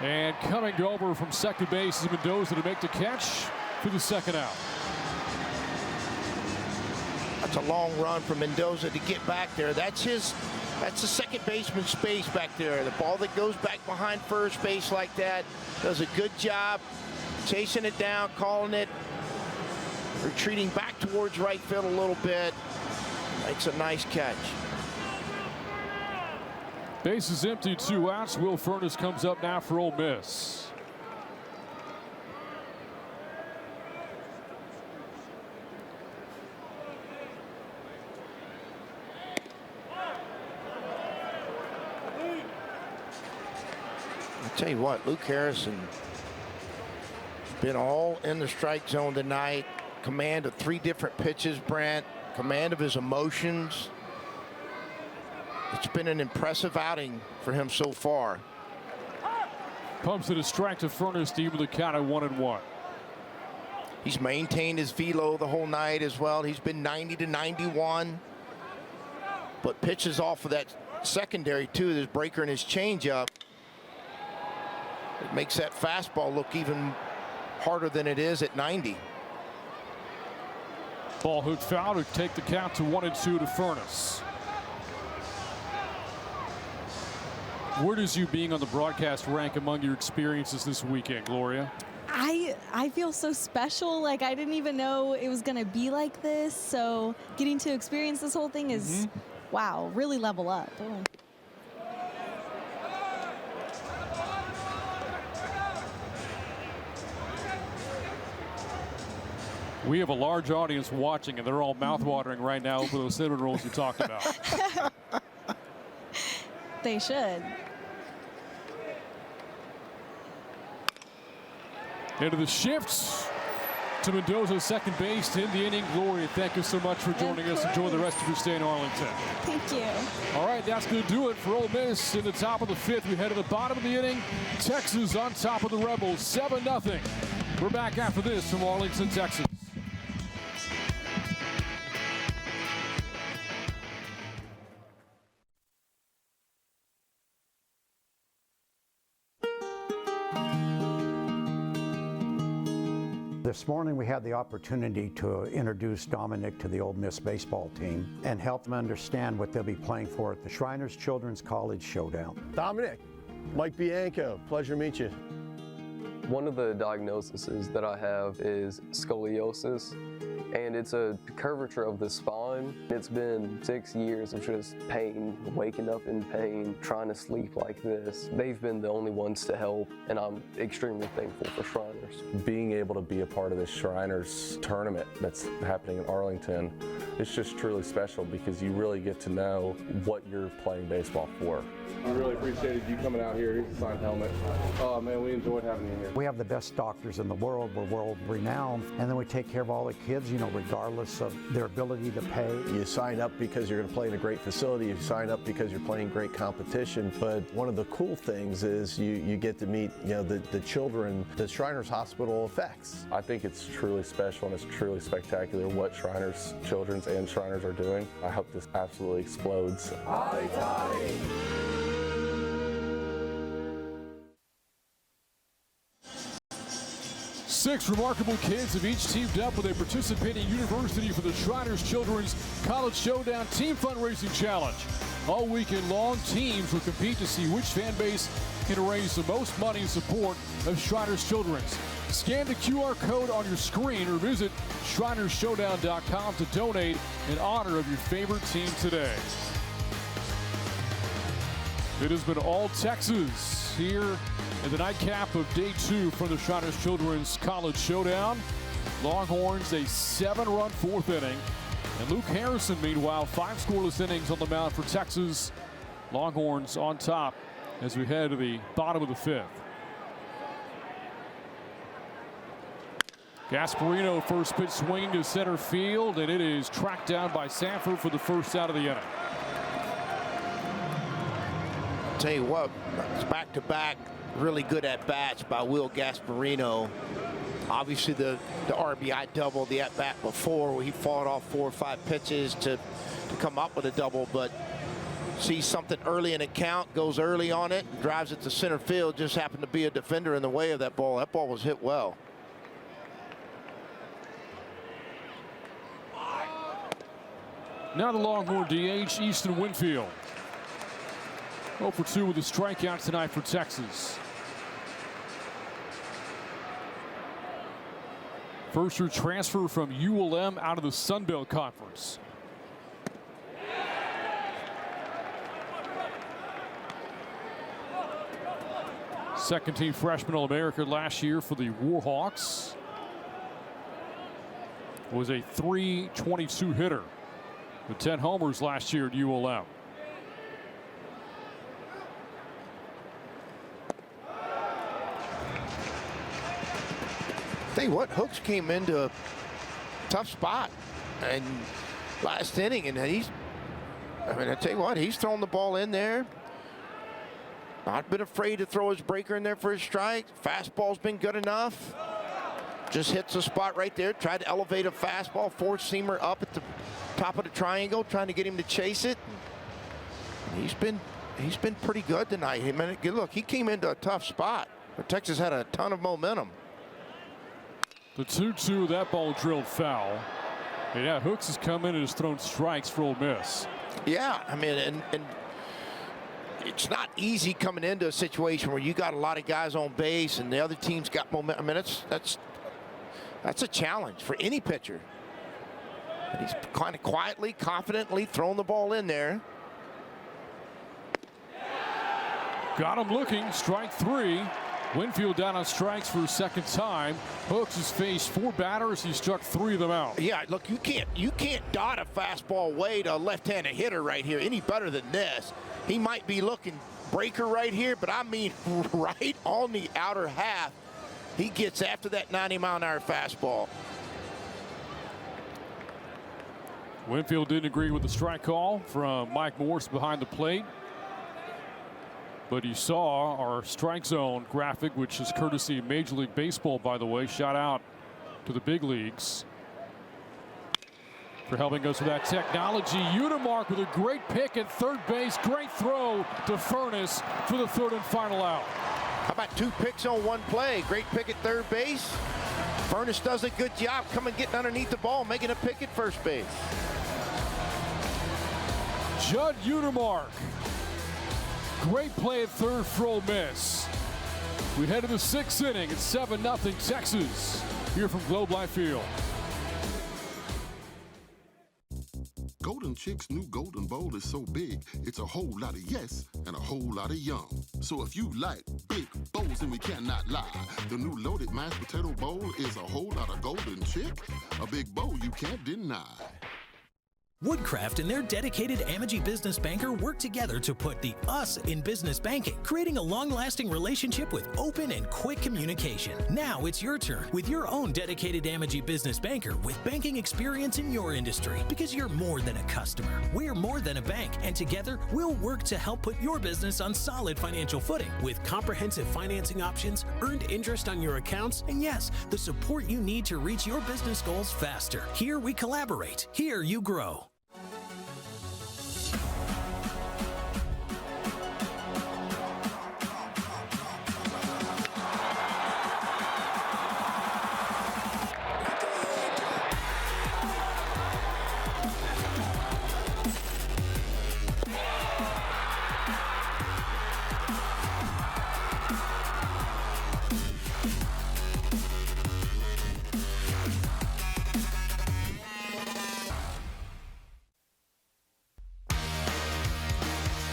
And coming over from second base is Mendoza to make the catch for the second out. That's a long run for Mendoza to get back there. That's the second baseman's space back there. The ball that goes back behind first base like that does a good job chasing it down, calling it, retreating back towards right field a little bit. Makes a nice catch. Base is empty, 2 outs. Will Furnace comes up now for Ole Miss. I'll tell you what, Luke Harrison been all in the strike zone tonight. Command of 3 different pitches, Brent. Command of his emotions. It's been an impressive outing for him so far. Pumps it a strike to Furnace to even the count at 1-1. He's maintained his velo the whole night as well. He's been 90 to 91. But pitches off of that secondary too, his breaker and his changeup. It makes that fastball look even harder than it is at 90. Ball hooked foul to take the count to 1-2 to Furnace. Where does you being on the broadcast rank among your experiences this weekend, Gloria? I feel so special. Like, I didn't even know it was going to be like this. So getting to experience this whole thing is, wow, really level up. We have a large audience watching, and they're all mouth-watering right now over those cinnamon rolls you talked about. They should. Into the shifts to Mendoza, second base to end the inning. Gloria, thank you so much for joining us. Enjoy the rest of your stay in Arlington. Thank you. All right, that's going to do it for Ole Miss. In the top of the 5th, we head to the bottom of the inning. Texas on top of the Rebels, 7-0. We're back after this from Arlington, Texas. This morning we had the opportunity to introduce Dominic to the Ole Miss baseball team and help them understand what they'll be playing for at the Shriners Children's College Showdown. Dominic, Mike Bianco, pleasure to meet you. One of the diagnoses that I have is scoliosis, and it's a curvature of the spine. It's been 6 years of just pain, waking up in pain, trying to sleep like this. They've been the only ones to help, and I'm extremely thankful for Shriners. Being able to be a part of this Shriners tournament that's happening in Arlington, it's just truly special because you really get to know what you're playing baseball for. I really appreciated you coming out here. Here's a signed helmet. Oh man, we enjoyed having you here. We have the best doctors in the world. We're world renowned, and then we take care of all the kids, you know, regardless of their ability to pay. You sign up because you're going to play in a great facility. You sign up because you're playing great competition. But one of the cool things is you get to meet, you know, the children that Shriners Hospital affects. I think it's truly special and it's truly spectacular what Shriners Children's and Shriners are doing. I hope this absolutely explodes. Holly Toddy! 6 remarkable kids have each teamed up with a participating university for the Shriners Children's College Showdown Team Fundraising Challenge. All weekend long, teams will compete to see which fan base can raise the most money in support of Shriners Children's. Scan the QR code on your screen or visit ShrinersShowdown.com to donate in honor of your favorite team today. It has been all Texas here in the nightcap of day 2 from the Shriners Children's College Showdown. Longhorns a 7-run 4th inning. And Luke Harrison, meanwhile, 5 scoreless innings on the mound for Texas. Longhorns on top as we head to the bottom of the 5th. Gasparino, first pitch swinging to center field, and it is tracked down by Sanford for the first out of the inning. Tell you what, it's back-to-back really good at-bats by Will Gasparino. Obviously the RBI double, the at-bat before, where he fought off 4 or 5 pitches to come up with a double, but sees something early in a count, goes early on it, drives it to center field. Just happened to be a defender in the way of that ball. That ball was hit well. Now the Longhorn DH, Easton Winfield. 0 for 2 with a strikeout tonight for Texas. First-year transfer from ULM out of the Sun Belt Conference. Second-team freshman All-America last year for the Warhawks. Was a .322 hitter with 10 homers last year at ULM. Tell you what, Hooks came into a tough spot and last inning, and I tell you what, he's thrown the ball in there. Not been afraid to throw his breaker in there for his strike. Fastball's been good enough. Just hits a spot right there. Tried to elevate a fastball, four-seamer up at the top of the triangle, trying to get him to chase it. He's been pretty good tonight. Look, he came into a tough spot, but Texas had a ton of momentum. The 2-2, that ball drilled foul. Yeah, Hooks has come in and has thrown strikes for Ole Miss. Yeah, and it's not easy coming into a situation where you got a lot of guys on base and the other team's got momentum. That's a challenge for any pitcher. And he's kind of quietly, confidently throwing the ball in there. Got him looking, strike 3. Winfield down on strikes for a second time. Hooks has faced 4 batters. He struck 3 of them out. Yeah, look, you can't dot a fastball way to a left-handed hitter right here any better than this. He might be looking breaker right here, but I mean right on the outer half. He gets after that 90-mile-an-hour fastball. Winfield didn't agree with the strike call from Mike Morse behind the plate. But he saw our strike zone graphic, which is courtesy of Major League Baseball, by the way. Shout out to the big leagues for helping us with that technology. Udemark with a great pick at third base. Great throw to Furness for the third and final out. How about 2 picks on 1 play? Great pick at third base. Furness does a good job coming, getting underneath the ball, making a pick at first base. Judd Udemark. Great play at third for Ole Miss. We head to the 6th inning. It's 7-0 Texas here from Globe Life Field. Golden Chick's new Golden Bowl is so big, it's a whole lot of yes and a whole lot of yum. So if you like big bowls, then we cannot lie. The new loaded mashed potato bowl is a whole lot of Golden Chick, a big bowl you can't deny. Woodcraft and their dedicated Amity business banker work together to put the us in business banking, creating a long-lasting relationship with open and quick communication. Now it's your turn with your own dedicated Amity business banker with banking experience in your industry, because you're more than a customer. We're more than a bank, and together we'll work to help put your business on solid financial footing with comprehensive financing options, earned interest on your accounts, and yes, the support you need to reach your business goals faster. Here we collaborate. Here you grow.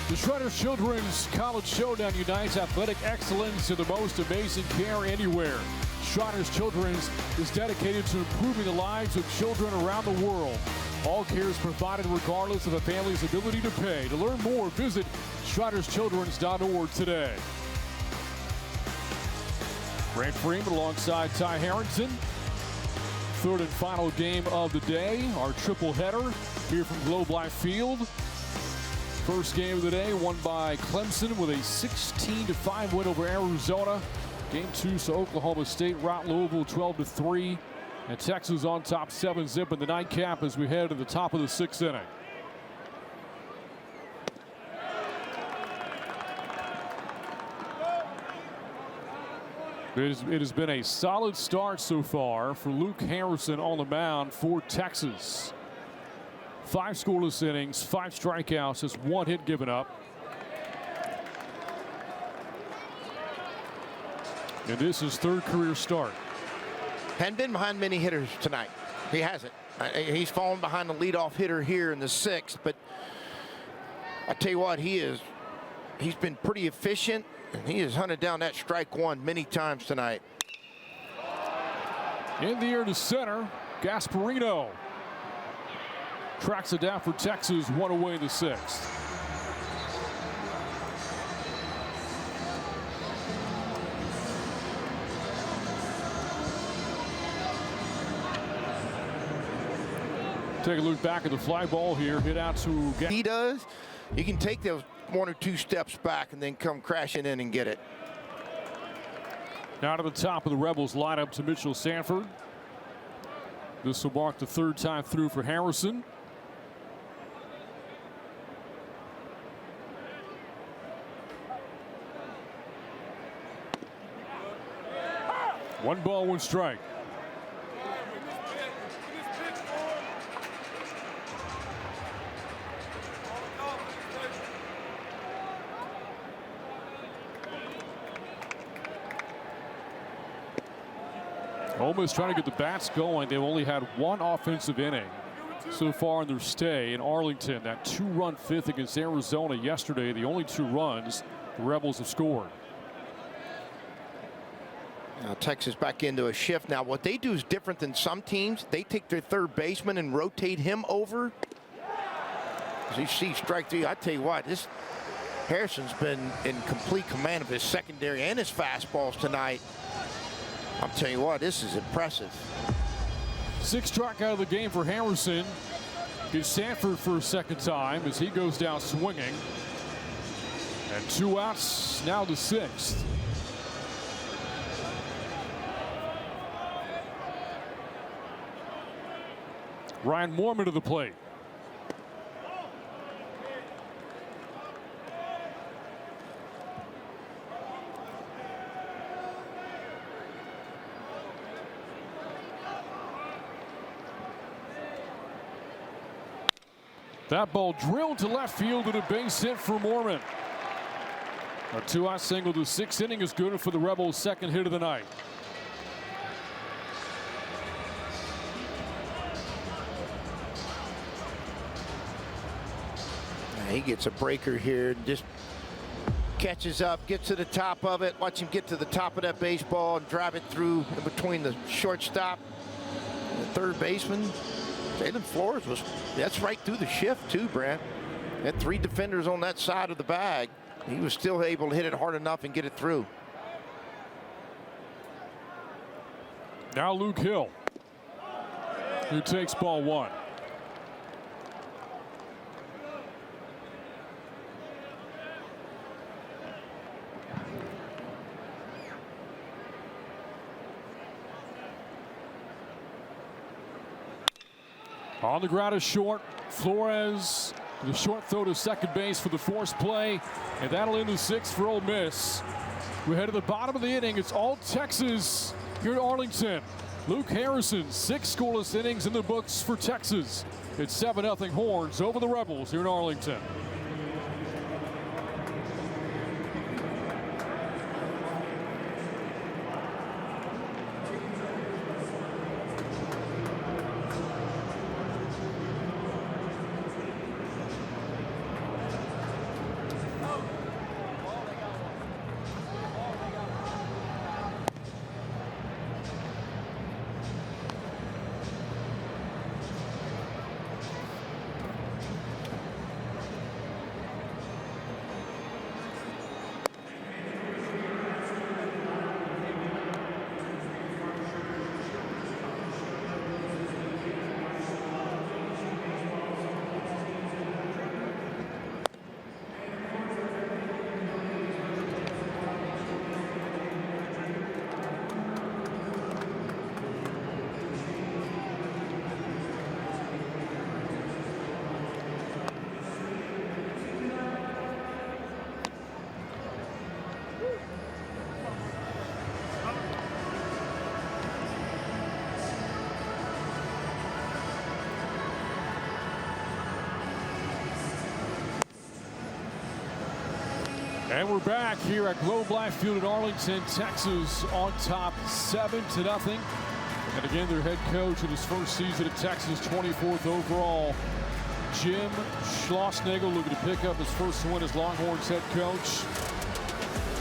The Shriners Children's College Showdown unites athletic excellence to the most amazing care anywhere. Shriners Children's is dedicated to improving the lives of children around the world. All care is provided regardless of a family's ability to pay. To learn more, visit ShrinersChildren's.org today. Grant Freeman alongside Ty Harrington. Third and final game of the day, our triple header here from Globe Life Field. First game of the day won by Clemson with a 16-5 win over Arizona. Game 2 saw Oklahoma State rout Louisville 12-3. And Texas on top 7-zip in the nightcap as we head to the top of the 6th inning. It has been a solid start so far for Luke Harrison on the mound for Texas. 5 scoreless innings, 5 strikeouts, just 1 hit given up. And this is 3rd career start. Hadn't been behind many hitters tonight. He hasn't. He's fallen behind the leadoff hitter here in the 6th, but I tell you what, he's been pretty efficient, and he has hunted down that strike one many times tonight. In the air to center, Gasparino tracks it down for Texas, 1 away in the 6th. Take a look back at the fly ball here. Hit out to he does. You can take those 1 or 2 steps back and then come crashing in and get it. Now to the top of the Rebels lineup to Mitchell Sanford. This will mark the 3rd time through for Harrison. One ball, 1 strike. Ole Miss trying to get the bats going. They've only had 1 offensive inning so far in their stay in Arlington. That 2-run 5th against Arizona yesterday, the only 2 runs the Rebels have scored. Now Texas back into a shift. Now what they do is different than some teams. They take their 3rd baseman and rotate him over. As you see strike 3, I tell you what, this Harrison's been in complete command of his secondary and his fastballs tonight. I'm telling you what, this is impressive. 6th strikeout of the game for Harrison. Gives Sanford for a 2nd time as he goes down swinging. And 2 outs, now the 6th. Ryan Moorman to the plate. That ball drilled to left field and a base hit for Moorman. A 2-out single. The 6th inning is good for the Rebels' 2nd hit of the night. He gets a breaker here and just catches up, gets to the top of it. Watch him get to the top of that baseball and drive it through in between the shortstop and the 3rd baseman. Jalen Flores that's right through the shift too, Brant. Had 3 defenders on that side of the bag. He was still able to hit it hard enough and get it through. Now Luke Hill, who takes ball 1. On the ground is short. Flores, the short throw to 2nd base for the forced play, and that'll end the 6th for Ole Miss. We head to the bottom of the inning. It's all Texas here at Arlington. Luke Harrison, 6 scoreless innings in the books for Texas. It's 7-0 Horns over the Rebels here in Arlington. And we're back here at Globe Life Field in Arlington, Texas, on top 7-0. And again, their head coach in his first season at Texas, 24th overall, Jim Schlossnagle, looking to pick up his first win as Longhorns head coach.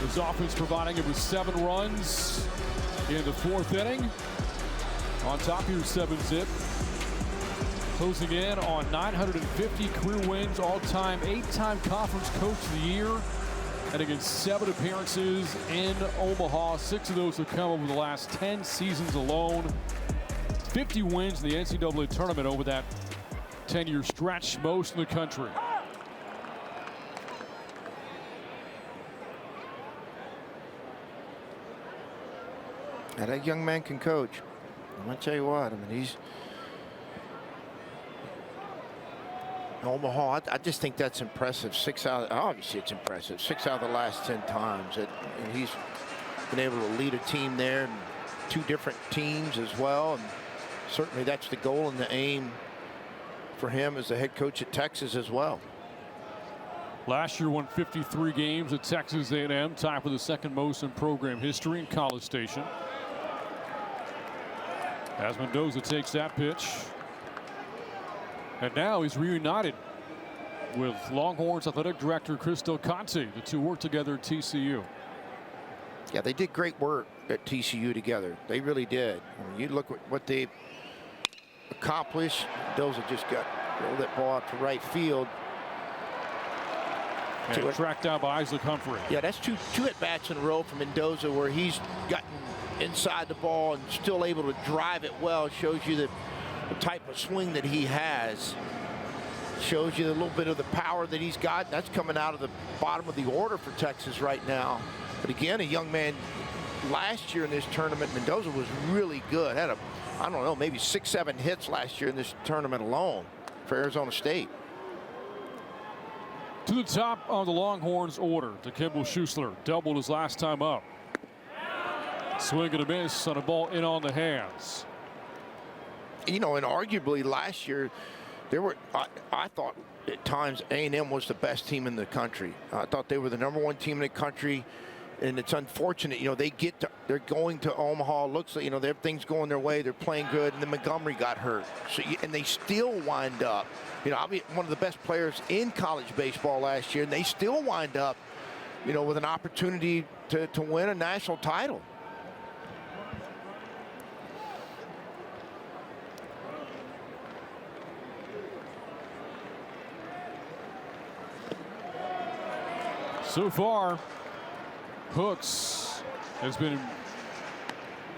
His offense providing him with 7 runs in the 4th inning. On top here, 7-zip. Closing in on 950 career wins, all-time 8-time conference coach of the year. And again, 7 appearances in Omaha. 6 of those have come over the last 10 seasons alone. 50 wins in the NCAA tournament over that 10-year stretch, most in the country. And that young man can coach. I'm going to tell you what, I mean, he's Omaha. I just think that's impressive. Obviously it's impressive. 6 out of the last 10 times that he's been able to lead a team there, and 2 different teams as well. And certainly that's the goal and the aim for him as the head coach at Texas as well. Last year won 53 games at Texas A&M, tied for the 2nd most in program history in College Station. As Mendoza takes that pitch. And now he's reunited with Longhorns athletic director Chris Del Conte. The 2 worked together at TCU. Yeah, they did great work at TCU together. They really did. I mean, you look at what they accomplished. Mendoza just rolled that ball out to right field. And tracked down by Isaac Humphrey. Yeah, that's two at-bats in a row for Mendoza where he's gotten inside the ball and still able to drive it well. Shows you the type of swing that he has. Shows you a little bit of the power that he's got. That's coming out of the bottom of the order for Texas right now. But again, a young man last year in this tournament, Mendoza was really good. Had I don't know, maybe 6-7 hits last year in this tournament alone for Arizona State. To the top of the Longhorns order, to Kimball Schuessler, doubled his last time up. Swing and a miss on a ball in on the hands. You know, and arguably last year, I thought at times A&M was the best team in the country. I thought they were the #1 team in the country, and it's unfortunate. You know, they're going to Omaha. Looks like, you know, everything's going their way. They're playing good, and then Montgomery got hurt. So and they still wind up. You know, I'll be one of the best players in college baseball last year, and they still wind up, you know, with an opportunity to win a national title. So far, Hooks has been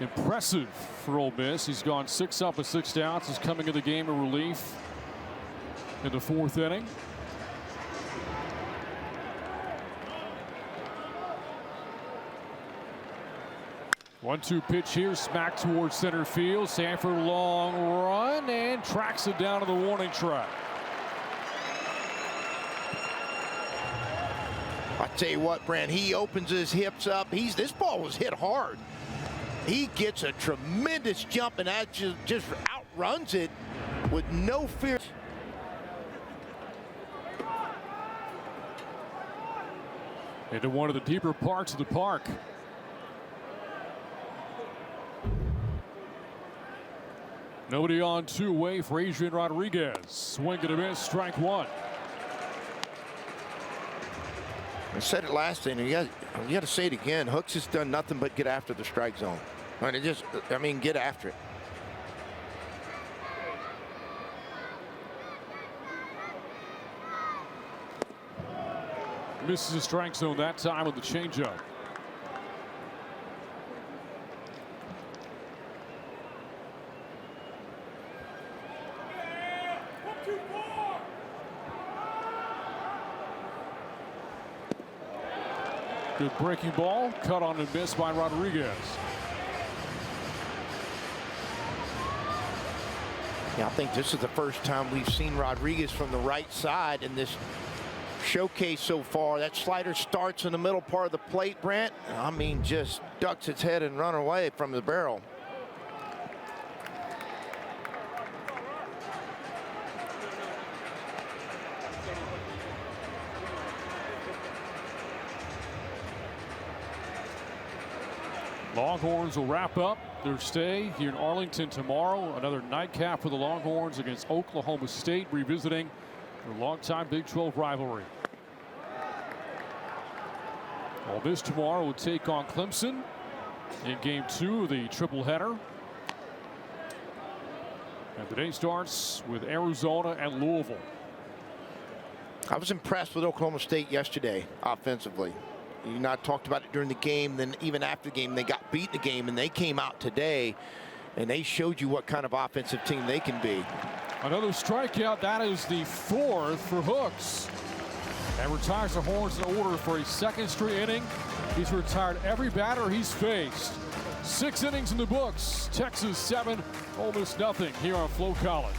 impressive for Ole Miss. He's gone 6 up and 6 downs. He's coming in the game in relief in the 4th inning. One-two pitch here, smack towards center field. Sanford, long run, and tracks it down to the warning track. I tell you what, Brent, he opens his hips up. This ball was hit hard. He gets a tremendous jump, and that just outruns it with no fear. Into one of the deeper parts of the park. Nobody on, 2 away for Adrian Rodriguez. Swing and a miss, strike 1. I said it last inning. You got to say it again. Hooks has done nothing but get after the strike zone. I mean, get after it. Misses the strike zone that time with the changeup. Good breaking ball, cut on and missed by Rodriguez. Yeah, I think this is the first time we've seen Rodriguez from the right side in this showcase so far. That slider starts in the middle part of the plate, Brent. I mean, just ducks its head and run away from the barrel. Longhorns will wrap up their stay here in Arlington tomorrow. Another nightcap for the Longhorns against Oklahoma State, revisiting their longtime Big 12 rivalry. Ole Miss tomorrow will take on Clemson in Game 2 of the triple-header. And the day starts with Arizona and Louisville. I was impressed with Oklahoma State yesterday offensively. You not talked about it during the game, then even after the game, they got beat in the game, and they came out today, and they showed you what kind of offensive team they can be. Another strikeout. That is the 4th for Hooks. And retires the Horns in order for a second straight inning. He's retired every batter he's faced. 6 innings in the books. Texas 7, Ole Miss nothing here on Flow College.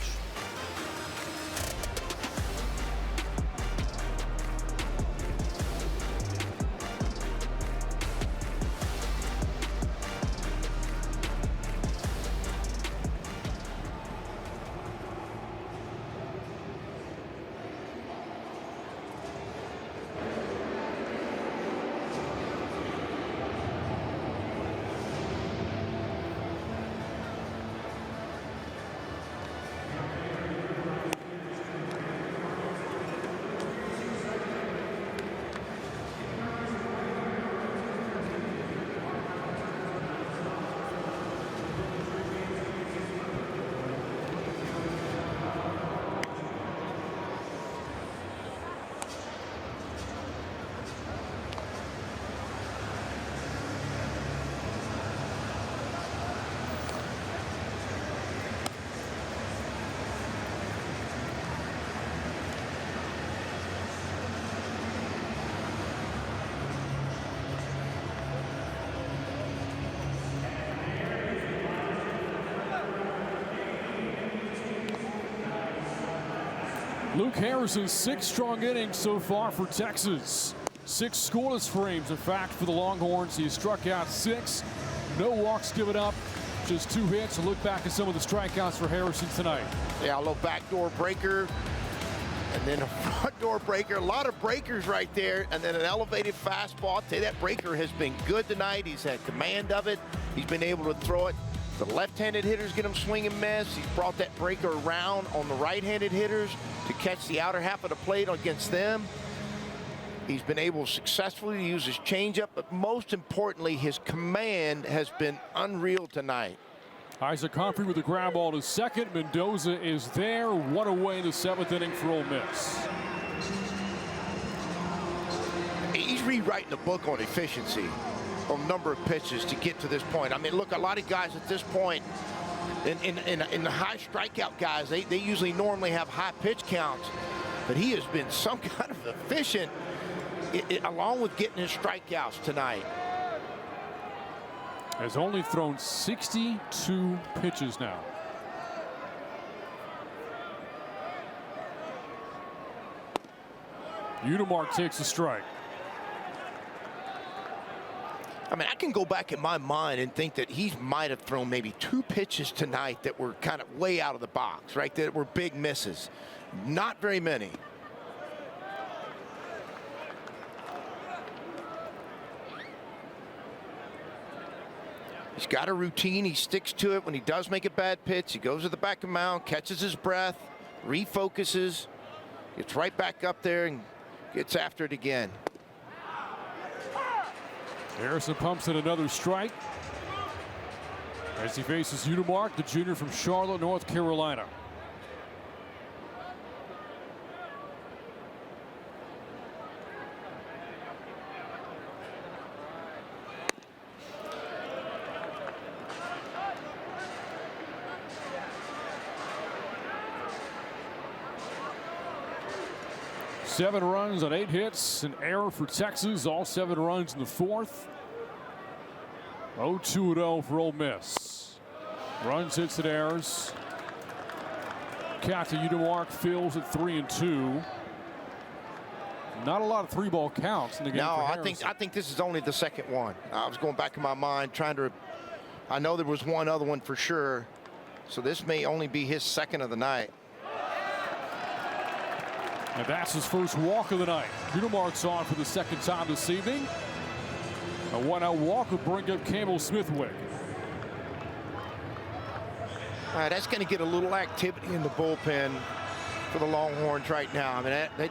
Luke Harrison's 6 strong innings so far for Texas. 6 scoreless frames, in fact, for the Longhorns. He struck out 6. No walks given up. Just 2 hits. A look back at some of the strikeouts for Harrison tonight. Yeah, a little backdoor breaker. And then a front door breaker. A lot of breakers right there. And then an elevated fastball. I'd say that breaker has been good tonight. He's had command of it. He's been able to throw it. The left-handed hitters get him swing and miss. He's brought that breaker around on the right-handed hitters to catch the outer half of the plate against them. He's been able successfully to use his changeup, but most importantly, his command has been unreal tonight. Isaac Humphrey with the ground ball to second. Mendoza is there. 1 away in the 7th inning for Ole Miss. He's rewriting the book on efficiency, on number of pitches to get to this point. I mean, look, a lot of guys at this point, in the high strikeout guys, they usually normally have high pitch counts, but he has been some kind of efficient along with getting his strikeouts tonight. Has only thrown 62 pitches now. Udemark takes a strike. I mean, I can go back in my mind and think that he might have thrown maybe 2 pitches tonight that were kind of way out of the box, right? That were big misses. Not very many. He's got a routine. He sticks to it. When he does make a bad pitch, he goes to the back of the mound, catches his breath, refocuses, gets right back up there and gets after it again. Harrison pumps in another strike as he faces Udemark, the junior from Charlotte, North Carolina. Seven runs on 8 hits, an error for Texas. All 7 runs in the 4th. 0-2-0 for Ole Miss. Runs, hits, and errors. Cathy Udemark fills at 3-2. Not a lot of 3-ball counts in the game. No, for I think this is only the second one. I was going back in my mind trying to. I know there was one other one for sure, so this may only be his second of the night. And that's his first walk of the night. Udemark's on for the second time this evening. A 1-out walk will bring up Campbell Smithwick. All right, that's going to get a little activity in the bullpen for the Longhorns right now. I mean,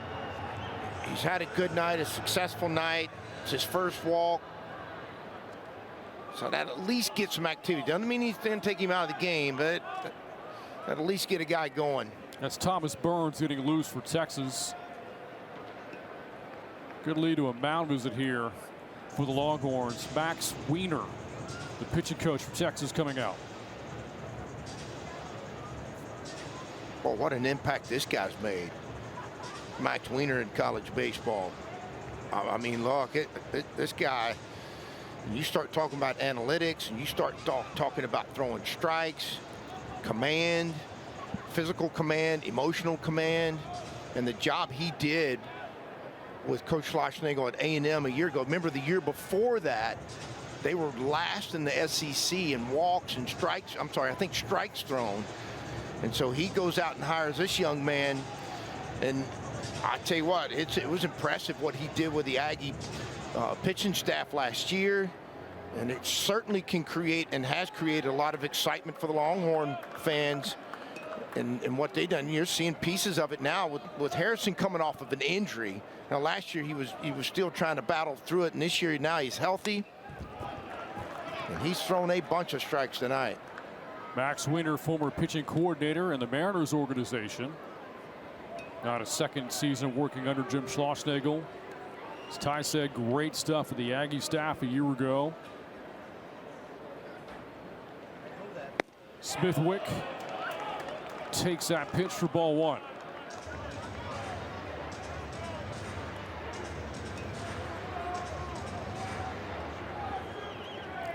he's had a good night, a successful night. It's his first walk. So that at least gets some activity. Doesn't mean he's going to take him out of the game, but at least get a guy going. That's Thomas Burns getting loose for Texas. Good lead to a mound visit here for the Longhorns. Max Weiner, the pitching coach for Texas, coming out. Well, what an impact this guy's made. Max Weiner in college baseball. I mean, look, this guy, you start talking about analytics and you start talking about throwing strikes, command, physical command, emotional command, and the job he did with Coach Schlossnagle at A&M a year ago. Remember the year before that, they were last in the SEC in walks and strikes. I'm sorry, I think strikes thrown. And so he goes out and hires this young man. And I tell you what, it was impressive what he did with the Aggie pitching staff last year. And it certainly can create and has created a lot of excitement for the Longhorn fans and what they've done. You're seeing pieces of it now with Harrison coming off of an injury. Now last year he was still trying to battle through it, and this year now he's healthy. And he's thrown a bunch of strikes tonight. Max Weiner, former pitching coordinator in the Mariners organization. Not a second season working under Jim Schlossnagle. As Ty said, great stuff with the Aggie staff a year ago. Smithwick takes that pitch for ball one.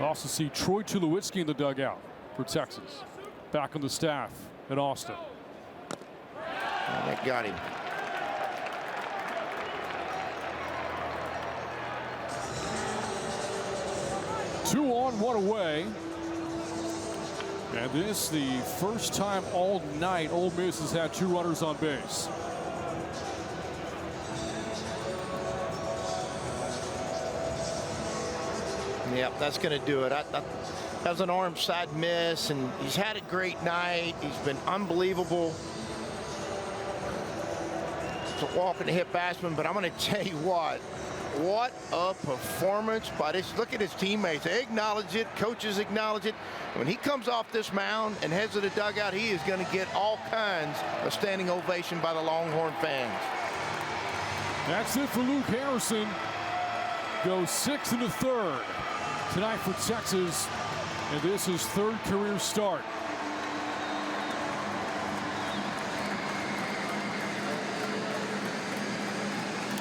Also see Troy Tulowitzki in the dugout for Texas. Back on the staff at Austin. Oh, that got him. Two on, one away. And this the first time all night Ole Miss has had two runners on base. Yep, that's going to do it. That was an arm side miss, and he's had a great night. He's been unbelievable. It's a walk and a hit batsman, but I'm going to tell you what a performance by this. Look at his teammates. They acknowledge it. Coaches acknowledge it. When he comes off this mound and heads to the dugout, he is going to get all kinds of standing ovation by the Longhorn fans. That's it for Luke Harrison. Goes 6 in the third tonight for Texas, and this is third career start.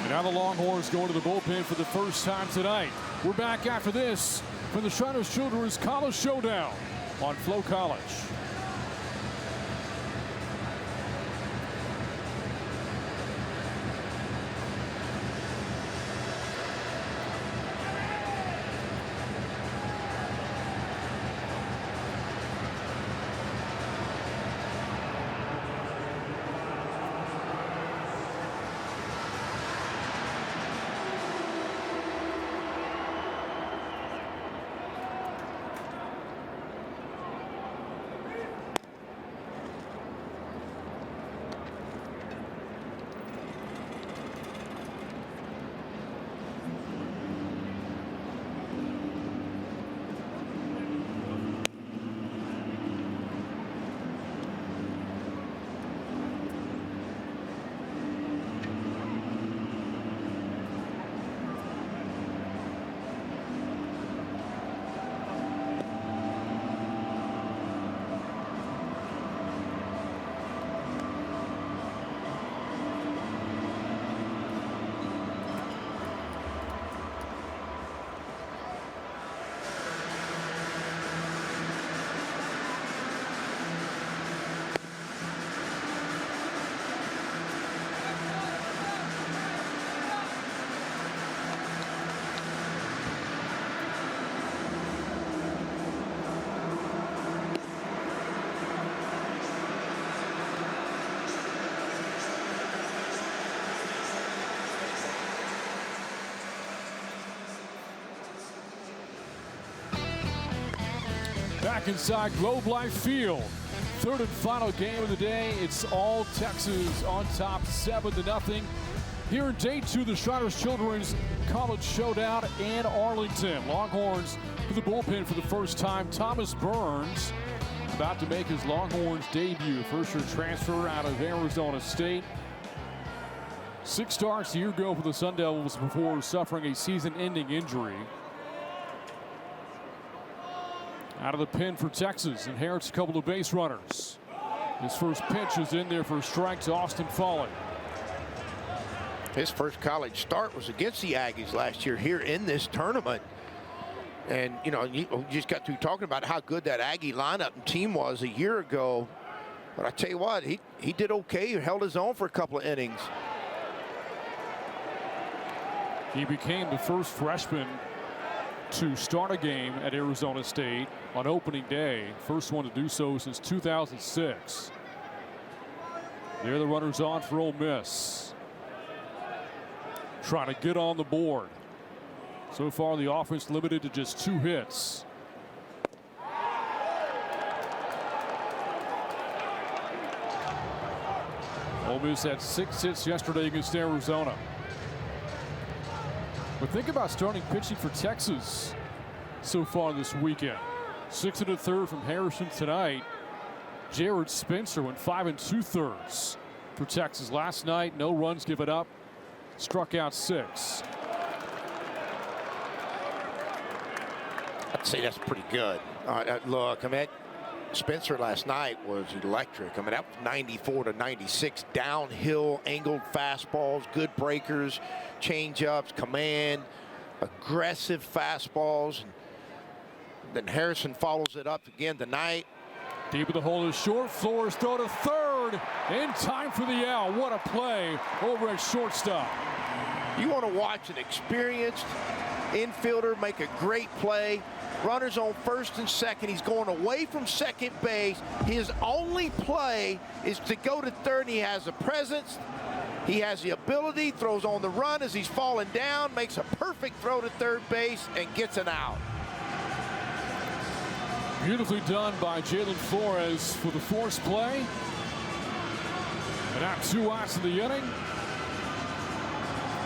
And now the Longhorns going to the bullpen for the first time tonight. We're back after this from the Shriners Children's College Showdown on Flow College. Back inside Globe Life Field. Third and final game of the day. It's all Texas on top 7-0. Here in day 2, the Shriners Children's College Showdown in Arlington. Longhorns to the bullpen for the first time. Thomas Burns about to make his Longhorns debut. First-year transfer out of Arizona State. 6 starts a year ago for the Sun Devils before suffering a season-ending injury. Out of the pen for Texas, inherits a couple of base runners. His first pitch is in there for a strike to Austin Foley. His first college start was against the Aggies last year here in this tournament. And, you know, you just got through talking about how good that Aggie lineup and team was a year ago. But I tell you what, he did okay. He held his own for a couple of innings. He became the first freshman to start a game at Arizona State on opening day. First one to do so since 2006. There the runners on for Ole Miss. Trying to get on the board. So far the offense limited to just 2 hits. Ole Miss had 6 hits yesterday against Arizona. But think about starting pitching for Texas so far this weekend. 6 1/3 from Harrison tonight. Jared Spencer went 5 2/3 for Texas last night. No runs given up. Struck out 6. I'd say that's pretty good. Look, I mean, Spencer last night was electric. I mean, that was 94 to 96, downhill, angled fastballs, good breakers, change-ups, command, aggressive fastballs. And then Harrison follows it up again tonight. Deep in the hole is short. Flores throw to third in time for the out. What a play over at shortstop. You want to watch an experienced infielder make a great play. Runners on first and second. He's going away from second base. His only play is to go to third. And he has the presence. He has the ability. Throws on the run as he's falling down. Makes a perfect throw to third base and gets an out. Beautifully done by Jalen Flores for the force play. And now 2 outs in the inning.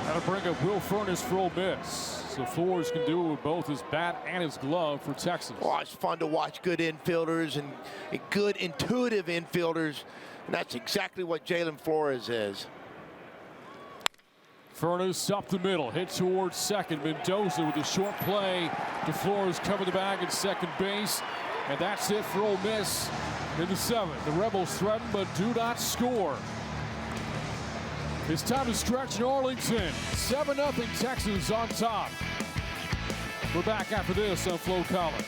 That'll bring up Will Furnace for Ole Miss. So Flores can do it with both his bat and his glove for Texas. Oh, it's fun to watch good infielders and good intuitive infielders. And that's exactly what Jalen Flores is. Furnace up the middle, hit towards second. Mendoza with a short play to Flores, cover the bag at second base. And that's it for Ole Miss in the 7th. The Rebels threaten but do not score. It's time to stretch in Arlington. 7-0 Texas on top. We're back after this on Flo College.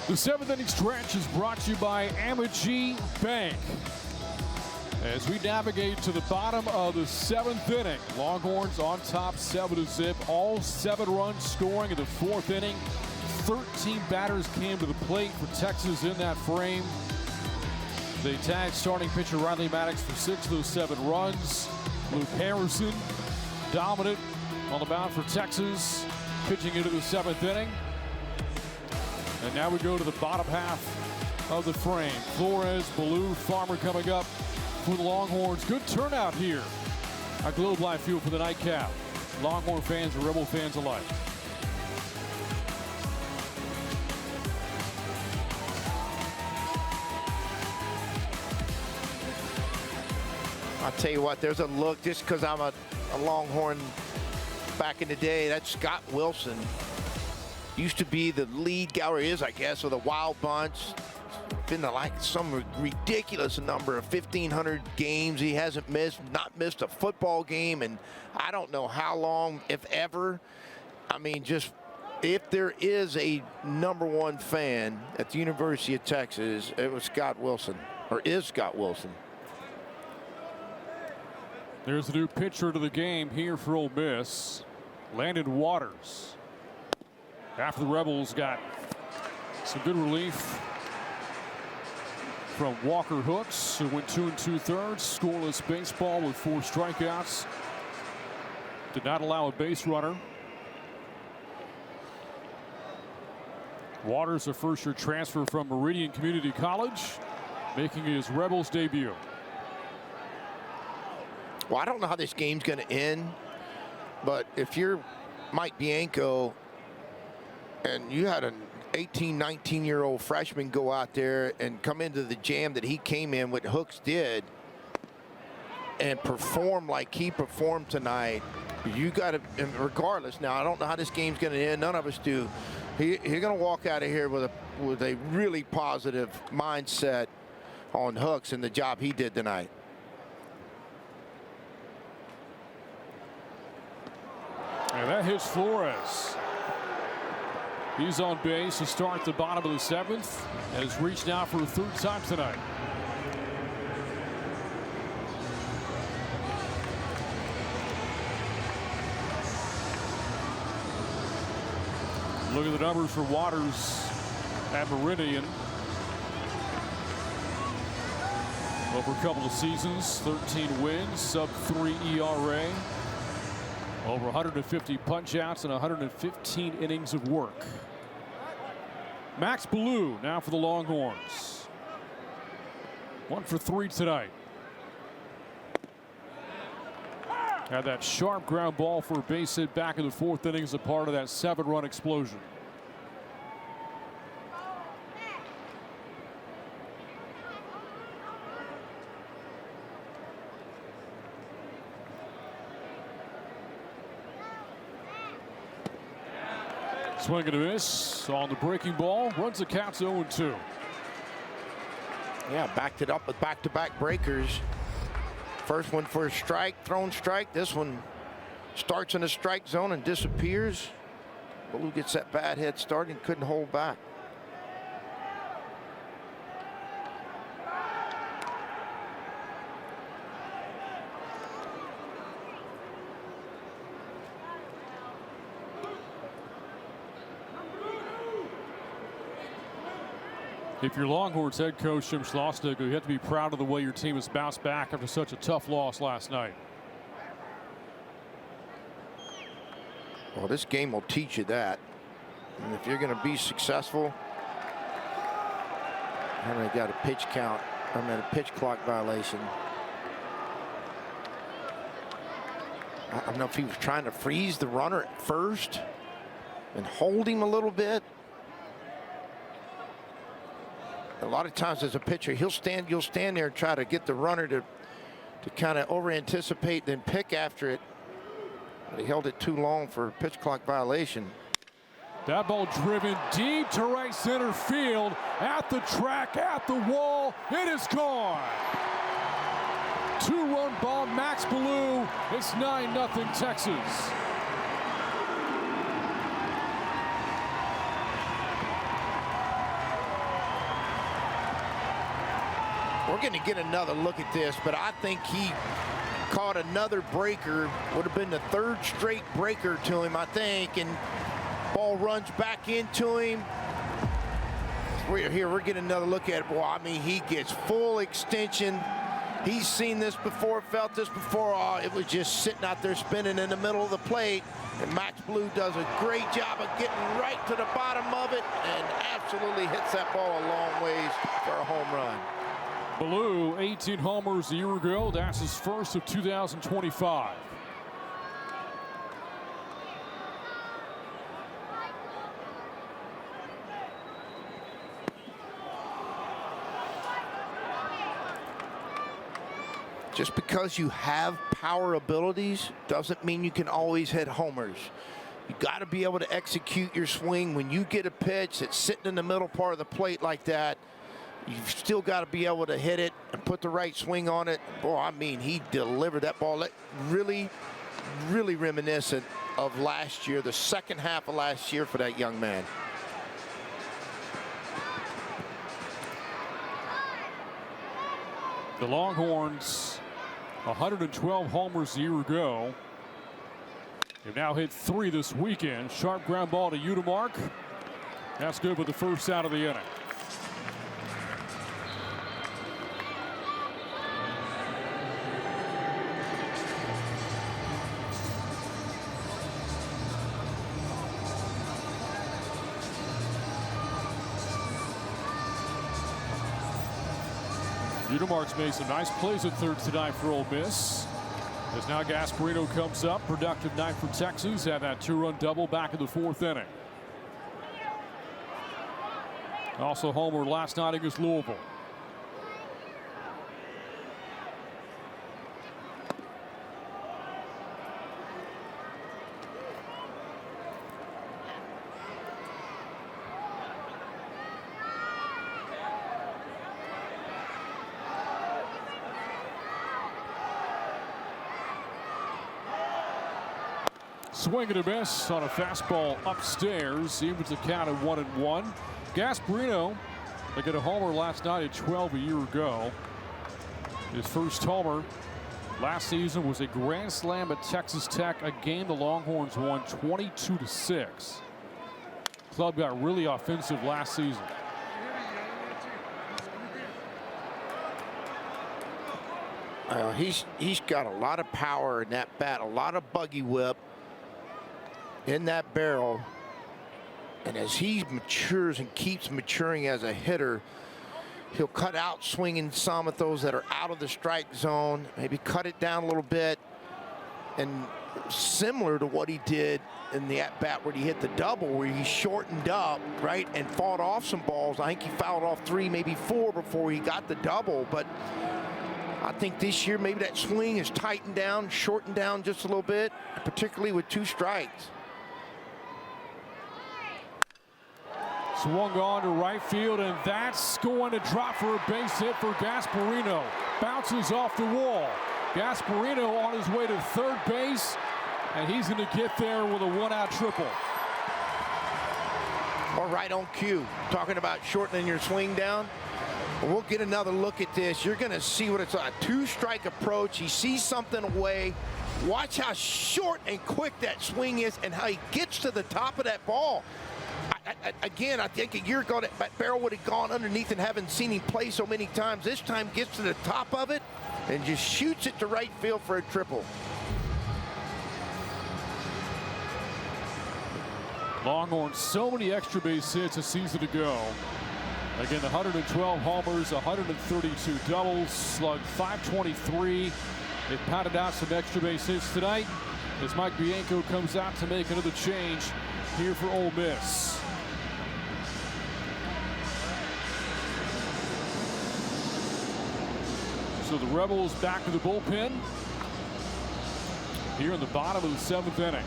The 7th inning stretch is brought to you by Amity Bank. As we navigate to the bottom of the 7th inning, Longhorns on top 7-0. All 7 runs scoring in the 4th inning. 13 batters came to the plate for Texas in that frame. They tagged starting pitcher Riley Maddox for 6 of those 7 runs. Luke Harrison dominant on the mound for Texas, pitching into the 7th inning. And now we go to the bottom half of the frame. Flores, Ballou, Farmer coming up for the Longhorns. Good turnout here at Globe Life Field for the nightcap. Longhorn fans and Rebel fans alike. I'll tell you what, there's a look, just because I'm a Longhorn back in the day, that's Scott Wilson. Used to be the lead guy, or is, I guess, of the Wild Bunch. Been to like some ridiculous number of 1,500 games. He hasn't not missed a football game, and I don't know how long, if ever. I mean, just if there is a #1 fan at the University of Texas, it was Scott Wilson, or is Scott Wilson. There's the new pitcher to the game here for Ole Miss, Landon Waters. After the Rebels got some good relief from Walker Hooks, who went 2 2/3, scoreless baseball with 4 strikeouts. Did not allow a base runner. Waters, a first-year transfer from Meridian Community College, making his Rebels debut. Well, I don't know how this game's going to end, but if you're Mike Bianco and you had an 18, 19-year-old freshman go out there and come into the jam that he came in, what Hooks did, and perform like he performed tonight, you got to, regardless, now I don't know how this game's going to end, none of us do. He's going to walk out of here with a really positive mindset on Hooks and the job he did tonight. And that hits Flores. He's on base to start the bottom of the 7th and has reached now for a 3rd time tonight. Look at the numbers for Waters at Meridian. Over a couple of seasons, 13 wins, sub-3 ERA. Over 150 punch-outs and 115 innings of work. Max Ballou now for the Longhorns. 1 for 3 tonight. Had that sharp ground ball for a base hit back in the 4th inning as a part of that 7-run explosion. Swing and a miss on the breaking ball. Runs the count 0-2. Yeah, backed it up with back-to-back breakers. First one for a strike, thrown strike. This one starts in the strike zone and disappears. Ballou gets that bad head start and couldn't hold back. If you're Longhorns head coach Jim Schlossnick, you have to be proud of the way your team has bounced back after such a tough loss last night. Well, this game will teach you that. And if you're going to be successful, and they got a pitch count, a pitch clock violation. I don't know if he was trying to freeze the runner at first and hold him a little bit. A lot of times as a pitcher, you'll stand there and try to get the runner to kind of over anticipate, then pick after it. But he held it too long for a pitch clock violation. That ball driven deep to right center field, at the track, at the wall. It is gone. 2-run ball, Max Ballou. It's 9-0 Texas. We're going to get another look at this, but I think he caught another breaker. Would have been the third straight breaker to him, I think, and ball runs back into him. We're getting another look at it. Boy, I mean, he gets full extension. He's seen this before, felt this before. Oh, it was just sitting out there spinning in the middle of the plate. And Max Blue does a great job of getting right to the bottom of it and absolutely hits that ball a long ways for a home run. Blue, 18 homers a year ago. That's his first of 2025. Just because you have power abilities doesn't mean you can always hit homers. You got to be able to execute your swing. When you get a pitch that's sitting in the middle part of the plate like that, you've still got to be able to hit it and put the right swing on it. Boy, I mean, he delivered that ball. Really, really reminiscent of last year, the second half of last year for that young man. The Longhorns, 112 homers a year ago. They've now hit 3 this weekend. Sharp ground ball to Udemark. That's good with the first out of the inning. Udemark's made some nice plays at third tonight for Ole Miss. As now Gasparino comes up. Productive night for Texas. Had that 2-run double back in the 4th inning. Also homer last night against Louisville. Swing and a miss on a fastball upstairs. Evens the count at 1-1. Gasparino, they got a homer last night at 12 a year ago. His first homer last season was a grand slam at Texas Tech, a game the Longhorns won 22-6. Club got really offensive last season. He's got a lot of power in that bat, a lot of buggy whip in that barrel, and as he matures and keeps maturing as a hitter, he'll cut out swinging some at those that are out of the strike zone, maybe cut it down a little bit, and similar to what he did in the at-bat where he hit the double, where he shortened up, right, and fought off some balls. I think he fouled off 3, maybe 4 before he got the double, but I think this year maybe that swing is tightened down, shortened down just a little bit, particularly with 2 strikes. Swung on to right field, and that's going to drop for a base hit for Gasparino. Bounces off the wall. Gasparino on his way to third base, and he's going to get there with a 1-out triple. Or right on cue. Talking about shortening your swing down. We'll get another look at this. You're going to see what it's like. A 2-strike approach. He sees something away. Watch how short and quick that swing is and how he gets to the top of that ball. Again, I think a year ago that barrel would have gone underneath and haven't seen him play so many times. This time gets to the top of it and just shoots it to right field for a triple. Longhorns, so many extra base hits a season ago. Again, 112 homers, 132 doubles, slugged .523. They pounded out some extra base hits tonight as Mike Bianco comes out to make another change here for Ole Miss. So the Rebels back to the bullpen here in the bottom of the 7th inning.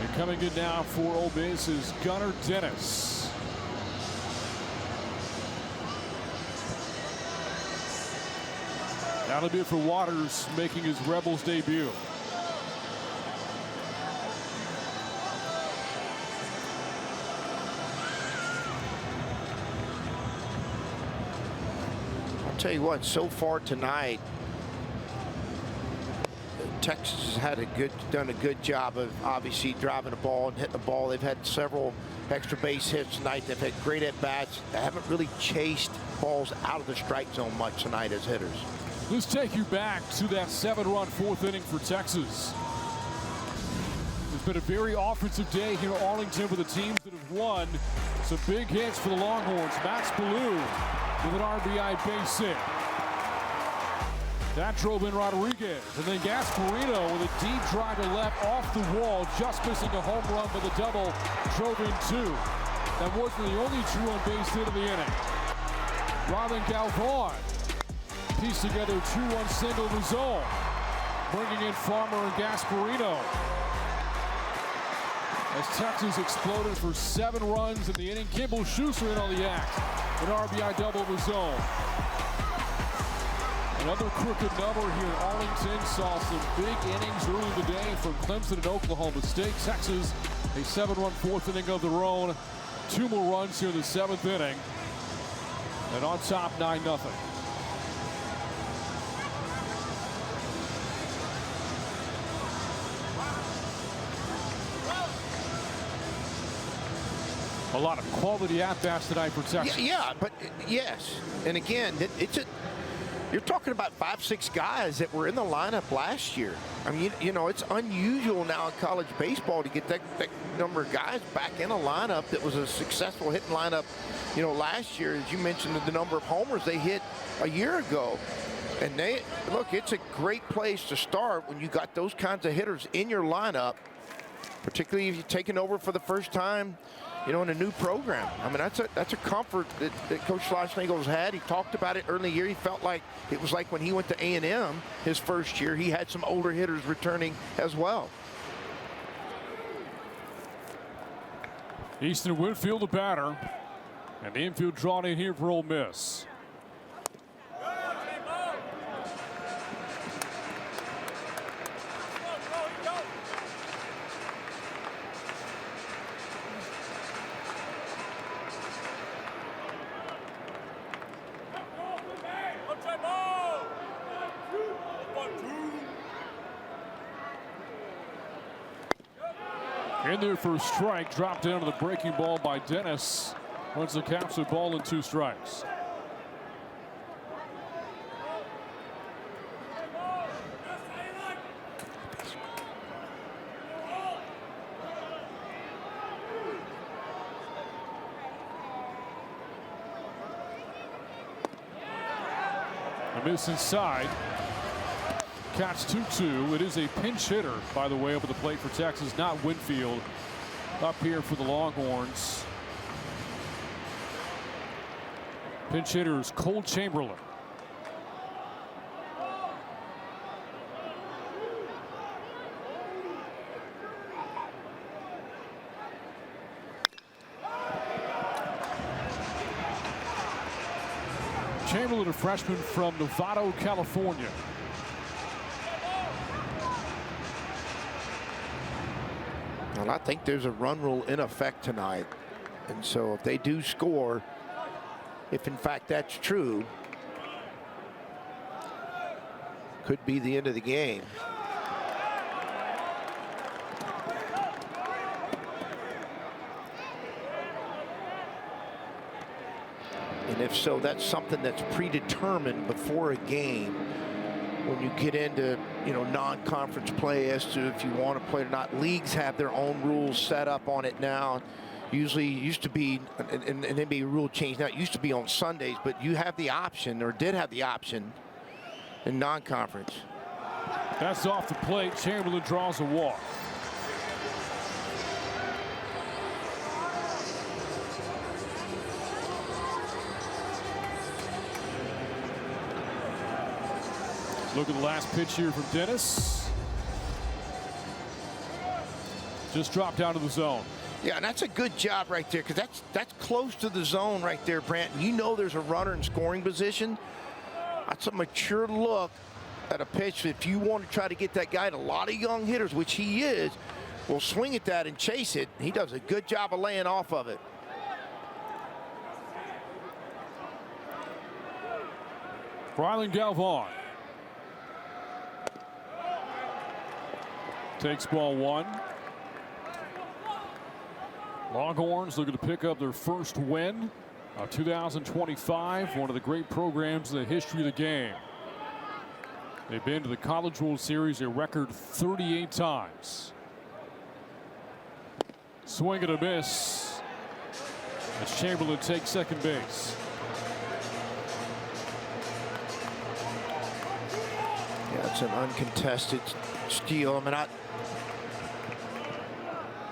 And coming in now for Ole Miss is Gunnar Dennis. That'll be it for Waters, making his Rebels debut. Tell you what, so far tonight, Texas has done a good job of obviously driving the ball and hitting the ball. They've had several extra base hits tonight. They've had great at-bats. They haven't really chased balls out of the strike zone much tonight as hitters. Let's take you back to that 7-run fourth inning for Texas. It's been a very offensive day here in Arlington for the teams that have won. Some big hits for the Longhorns. Max Ballou with an RBI base hit. That drove in Rodriguez. And then Gasparino with a deep drive to left off the wall, just missing a home run, but the double drove in 2. That wasn't the only true on base hit of the inning. Robin Galvan pieced together 2-1 single in the zone, bringing in Farmer and Gasparino. As Texas exploded for 7 runs in the inning, Kimball Schuster in on the act. An RBI double in the zone. Another crooked number here in Arlington. Saw some big innings early in the day from Clemson and Oklahoma State. Texas, a 7-run fourth inning of their own. 2 more runs here in the 7th inning. And on top, 9-0. A lot of quality at-bats tonight for Texas. Yeah, but yes. And again, you're talking about 5-6 guys that were in the lineup last year. I mean, you know, it's unusual now in college baseball to get that number of guys back in a lineup that was a successful hitting lineup, you know, last year. As you mentioned, the number of homers they hit a year ago. And look, it's a great place to start when you got those kinds of hitters in your lineup, particularly if you're taking over for the first time, you know, in a new program. I mean, that's a comfort that Coach Schlossnagle's had. He talked about it early in the year. He felt like it was like when he went to A&M his first year. He had some older hitters returning as well. Easton Winfield, the batter. And the infield drawn in here for Ole Miss. In there for a strike, dropped down to the breaking ball by Dennis. Runs the Caps with ball and 2 strikes. A miss inside. Catch 2-2. It is a pinch hitter, by the way, up at the plate for Texas, not Winfield. Up here for the Longhorns. Pinch hitter is Cole Chamberlain. Chamberlain, a freshman from Novato, California. And I think there's a run rule in effect tonight. And so if they do score, if in fact that's true, could be the end of the game. And if so, that's something that's predetermined before a game. When you get into, you know, non-conference play as to if you want to play or not. Leagues have their own rules set up on it now. Usually used to be, and then be a rule change now. It used to be on Sundays, but you have the option, or did have the option, in non-conference. That's off the plate. Chamberlain draws a walk. Look at the last pitch here from Dennis. Just dropped down to the zone. Yeah, and that's a good job right there, because that's close to the zone right there, Brant. You know there's a runner in scoring position. That's a mature look at a pitch. If you want to try to get that guy, and a lot of young hitters, which he is, will swing at that and chase it. He does a good job of laying off of it. Rylan Galvan takes ball one. Longhorns looking to pick up their first win of 2025, one of the great programs in the history of the game. They've been to the College World Series a record 38 times. Swing and a miss as Chamberlain takes second base. Yeah, it's an uncontested steal. I mean,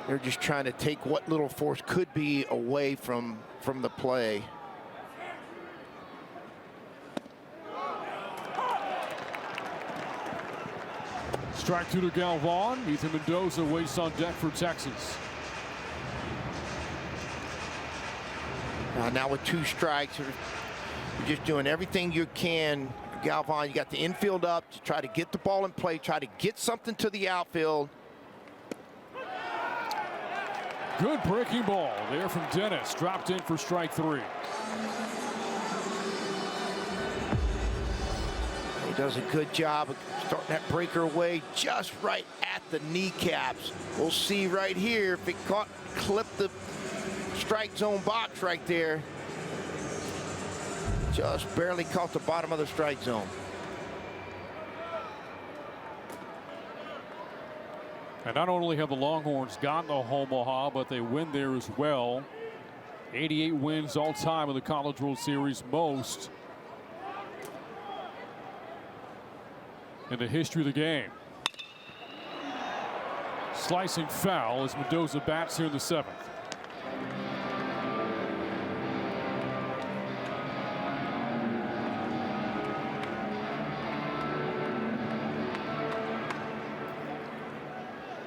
they're just trying to take what little force could be away from the play. Strike two to Galvan. Ethan Mendoza waits on deck for Texas. Now with 2 strikes, you're just doing everything you can. Galvan, you got the infield up to try to get the ball in play, try to get something to the outfield. Good breaking ball there from Dennis. Dropped in for strike 3. He does a good job of starting that breaker away just right at the kneecaps. We'll see right here if it clipped the strike zone box right there. Just barely caught the bottom of the strike zone. And not only have the Longhorns gotten to Omaha, but they win there as well. 88 wins all time in the College World Series, most in the history of the game. Slicing foul as Mendoza bats here in the 7th.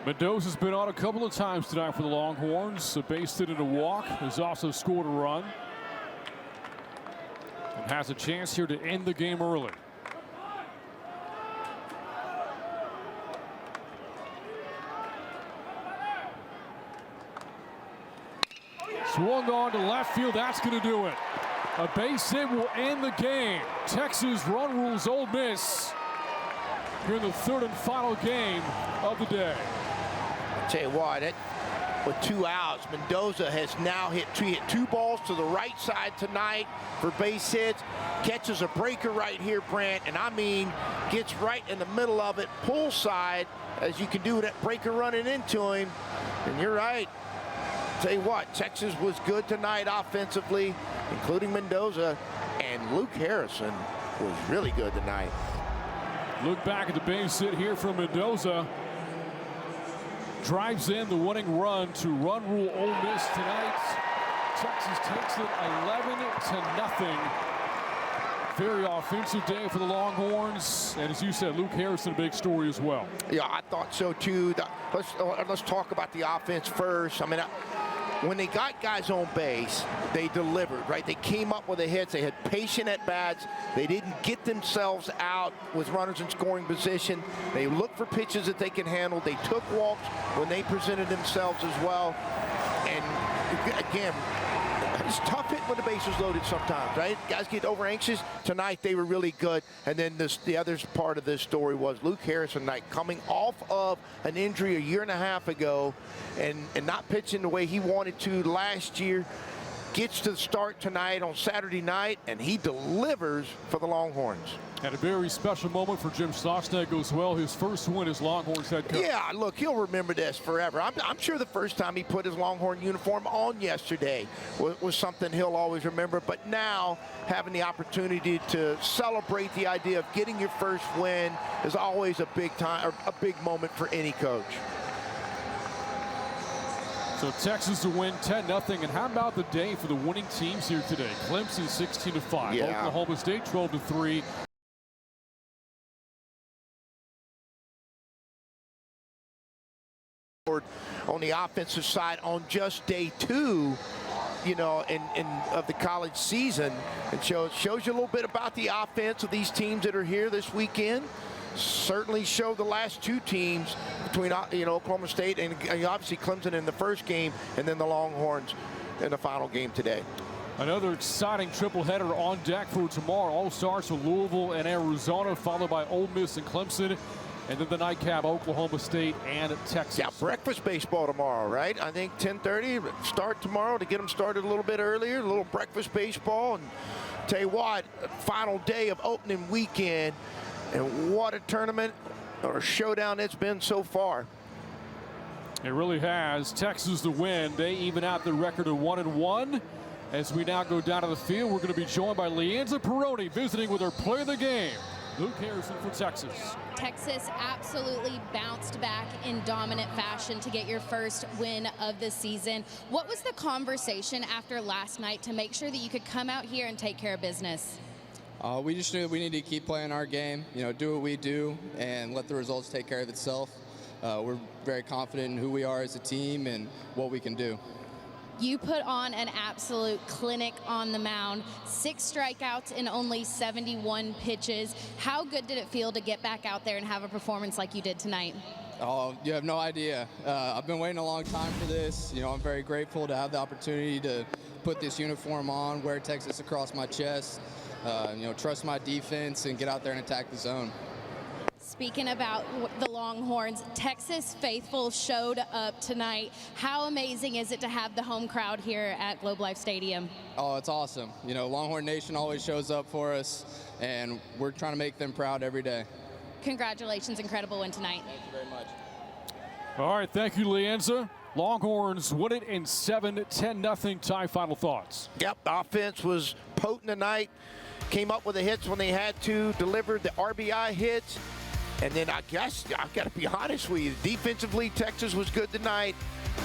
Mendoza's been on a couple of times tonight for the Longhorns. A base hit and a walk. Has also scored a run. And has a chance here to end the game early. Swung on to left field. That's going to do it. A base hit will end the game. Texas run rules Ole Miss here in the 3rd and final game of the day. Tell you what, with 2 outs, Mendoza has now hit 2 balls to the right side tonight for base hits. Catches a breaker right here, Brant, and I mean gets right in the middle of it, pull side, as you can do that breaker running into him. And you're right. Tell you what, Texas was good tonight offensively, including Mendoza, and Luke Harrison was really good tonight. Look back at the base hit here from Mendoza. Drives in the winning run to run rule Ole Miss tonight. Texas takes it 11-0. Very offensive day for the Longhorns, and as you said, Luke Harrison, a big story as well. Yeah, I thought so too. Let's talk about the offense first. I mean, when they got guys on base, they delivered, right? They came up with the hits. They had patient at-bats. They didn't get themselves out with runners in scoring position. They looked for pitches that they can handle. They took walks when they presented themselves as well. And again, it's tough hitting when the base is loaded sometimes, right? Guys get over anxious. Tonight they were really good. And then the other part of this story was Luke Harrison tonight coming off of an injury a year and a half ago and not pitching the way he wanted to last year. Gets to the start tonight on Saturday night, and he delivers for the Longhorns. And a very special moment for Jim Sosnick as well. His first win as Longhorns head coach. Yeah, look, he'll remember this forever. I'm sure the first time he put his Longhorn uniform on yesterday was something he'll always remember. But now, having the opportunity to celebrate the idea of getting your first win is always a big time, or a big moment for any coach. So Texas to win 10-0. And how about the day for the winning teams here today? Clemson 16-5. Yeah. Oklahoma State 12-3. On the offensive side on just day 2, you know, of the college season. It shows you a little bit about the offense of these teams that are here this weekend. Certainly showed the last 2 teams between, you know, Oklahoma State and obviously Clemson in the first game, and then the Longhorns in the final game today. Another exciting triple-header on deck for tomorrow. All starts with Louisville and Arizona, followed by Ole Miss and Clemson. And then the nightcap, Oklahoma State and Texas. Yeah, breakfast baseball tomorrow, right? I think 10:30 start tomorrow to get them started a little bit earlier. A little breakfast baseball. And tell you what, final day of opening weekend. And what a tournament or showdown it's been so far. It really has. Texas the win. They even out their record of 1-1. As we now go down to the field, we're going to be joined by Leanza Peroni visiting with our play of the game, Luke Harrison for Texas. Texas absolutely bounced back in dominant fashion to get your first win of the season. What was the conversation after last night to make sure that you could come out here and take care of business? We just knew that we needed to keep playing our game, do what we do and let the results take care of itself. We're very confident in who we are as a team and what we can do. You put on an absolute clinic on the mound, 6 strikeouts in only 71 pitches. How good did it feel to get back out there and have a performance like you did tonight? Oh, you have no idea. I've been waiting a long time for this. I'm very grateful to have the opportunity to put this uniform on, wear Texas across my chest, trust my defense and get out there and attack the zone. Speaking about the Longhorns, Texas faithful showed up tonight. How amazing is it to have the home crowd here at Globe Life Stadium? Oh, it's awesome. Longhorn Nation always shows up for us, and we're trying to make them proud every day. Congratulations, incredible win tonight. Thank you very much. All right, thank you, Leanza. Longhorns win it in 7, 10-0 tie. Final thoughts. Yep, the offense was potent tonight. Came up with the hits when they had to, delivered the RBI hits. And then I guess I've got to be honest with you, defensively, Texas was good tonight.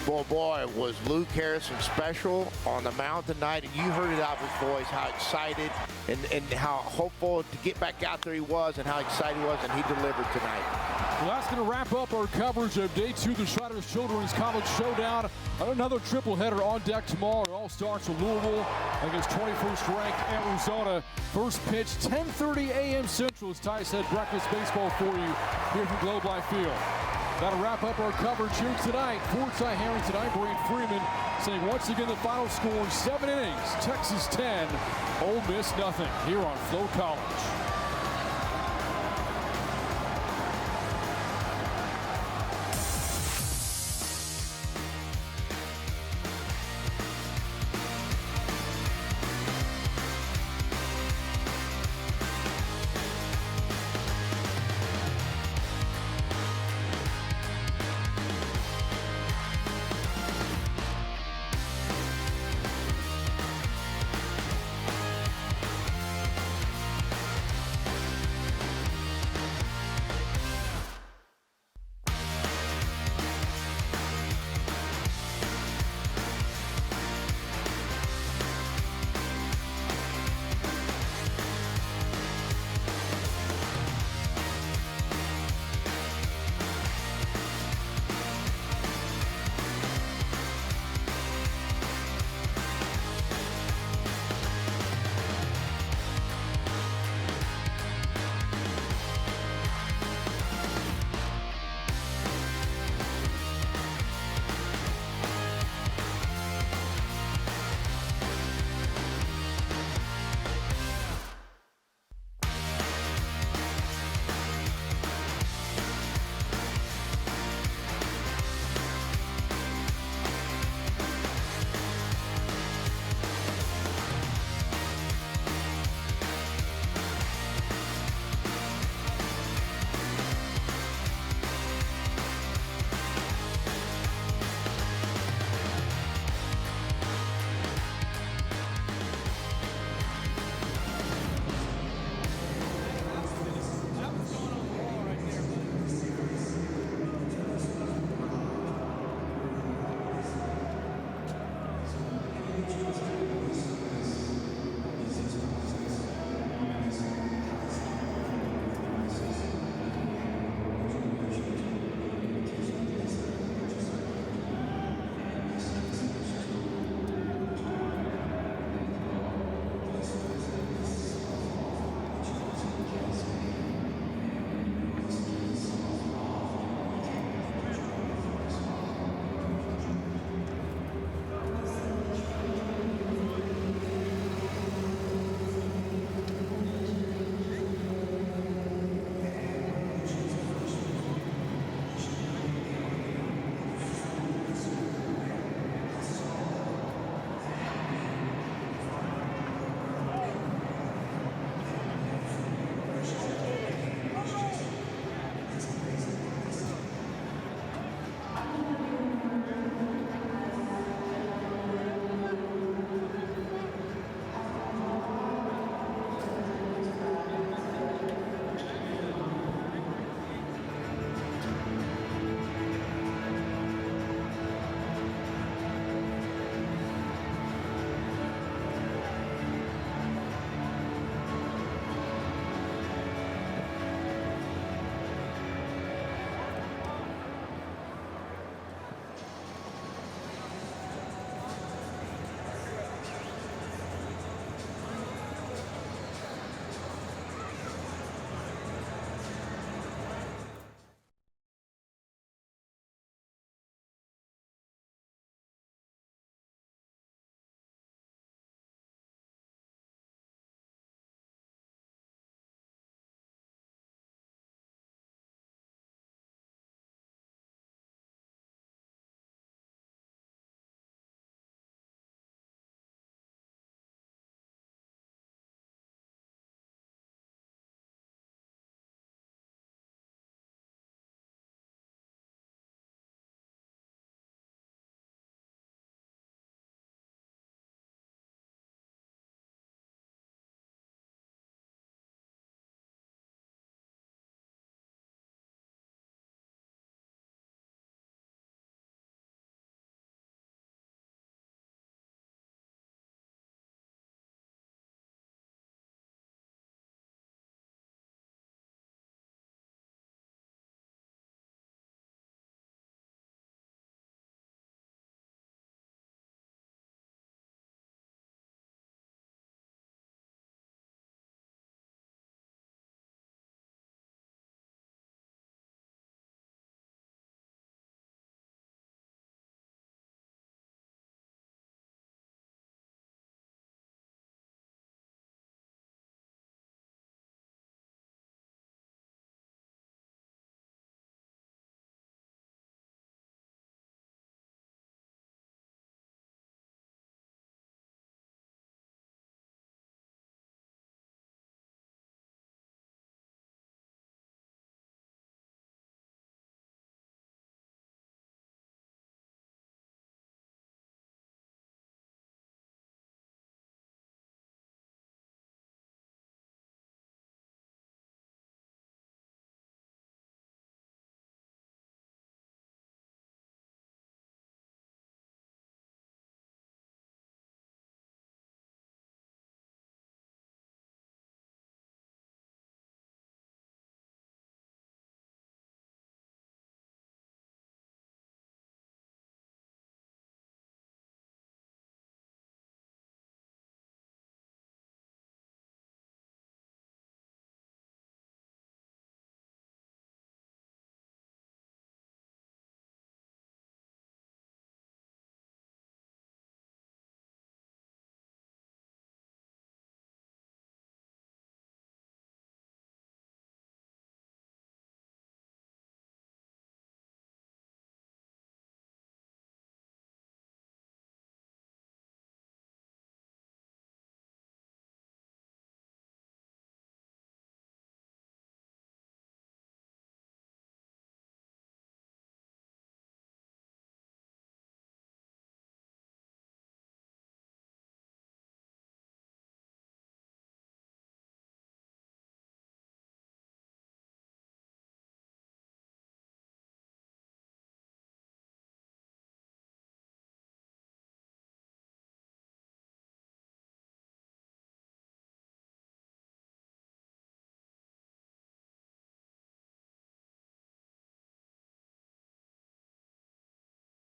Boy, was Luke Harrison special on the mound tonight. And you heard it out of his voice, how excited and how hopeful to get back out there he was and how excited he was, and he delivered tonight. Well, that's going to wrap up our coverage of Day 2 of the Shriners Children's College Showdown. Another triple-header on deck tomorrow. It all starts with Louisville against 21st-ranked Arizona. First pitch, 10:30 a.m. Central, as Ty said, breakfast baseball for you here from Globe Life Field. That'll wrap up our coverage here tonight. For Ty Harrington, I'm Brian Freeman, saying once again the final score, 7 innings, Texas 10, Ole Miss nothing, here on Flow College.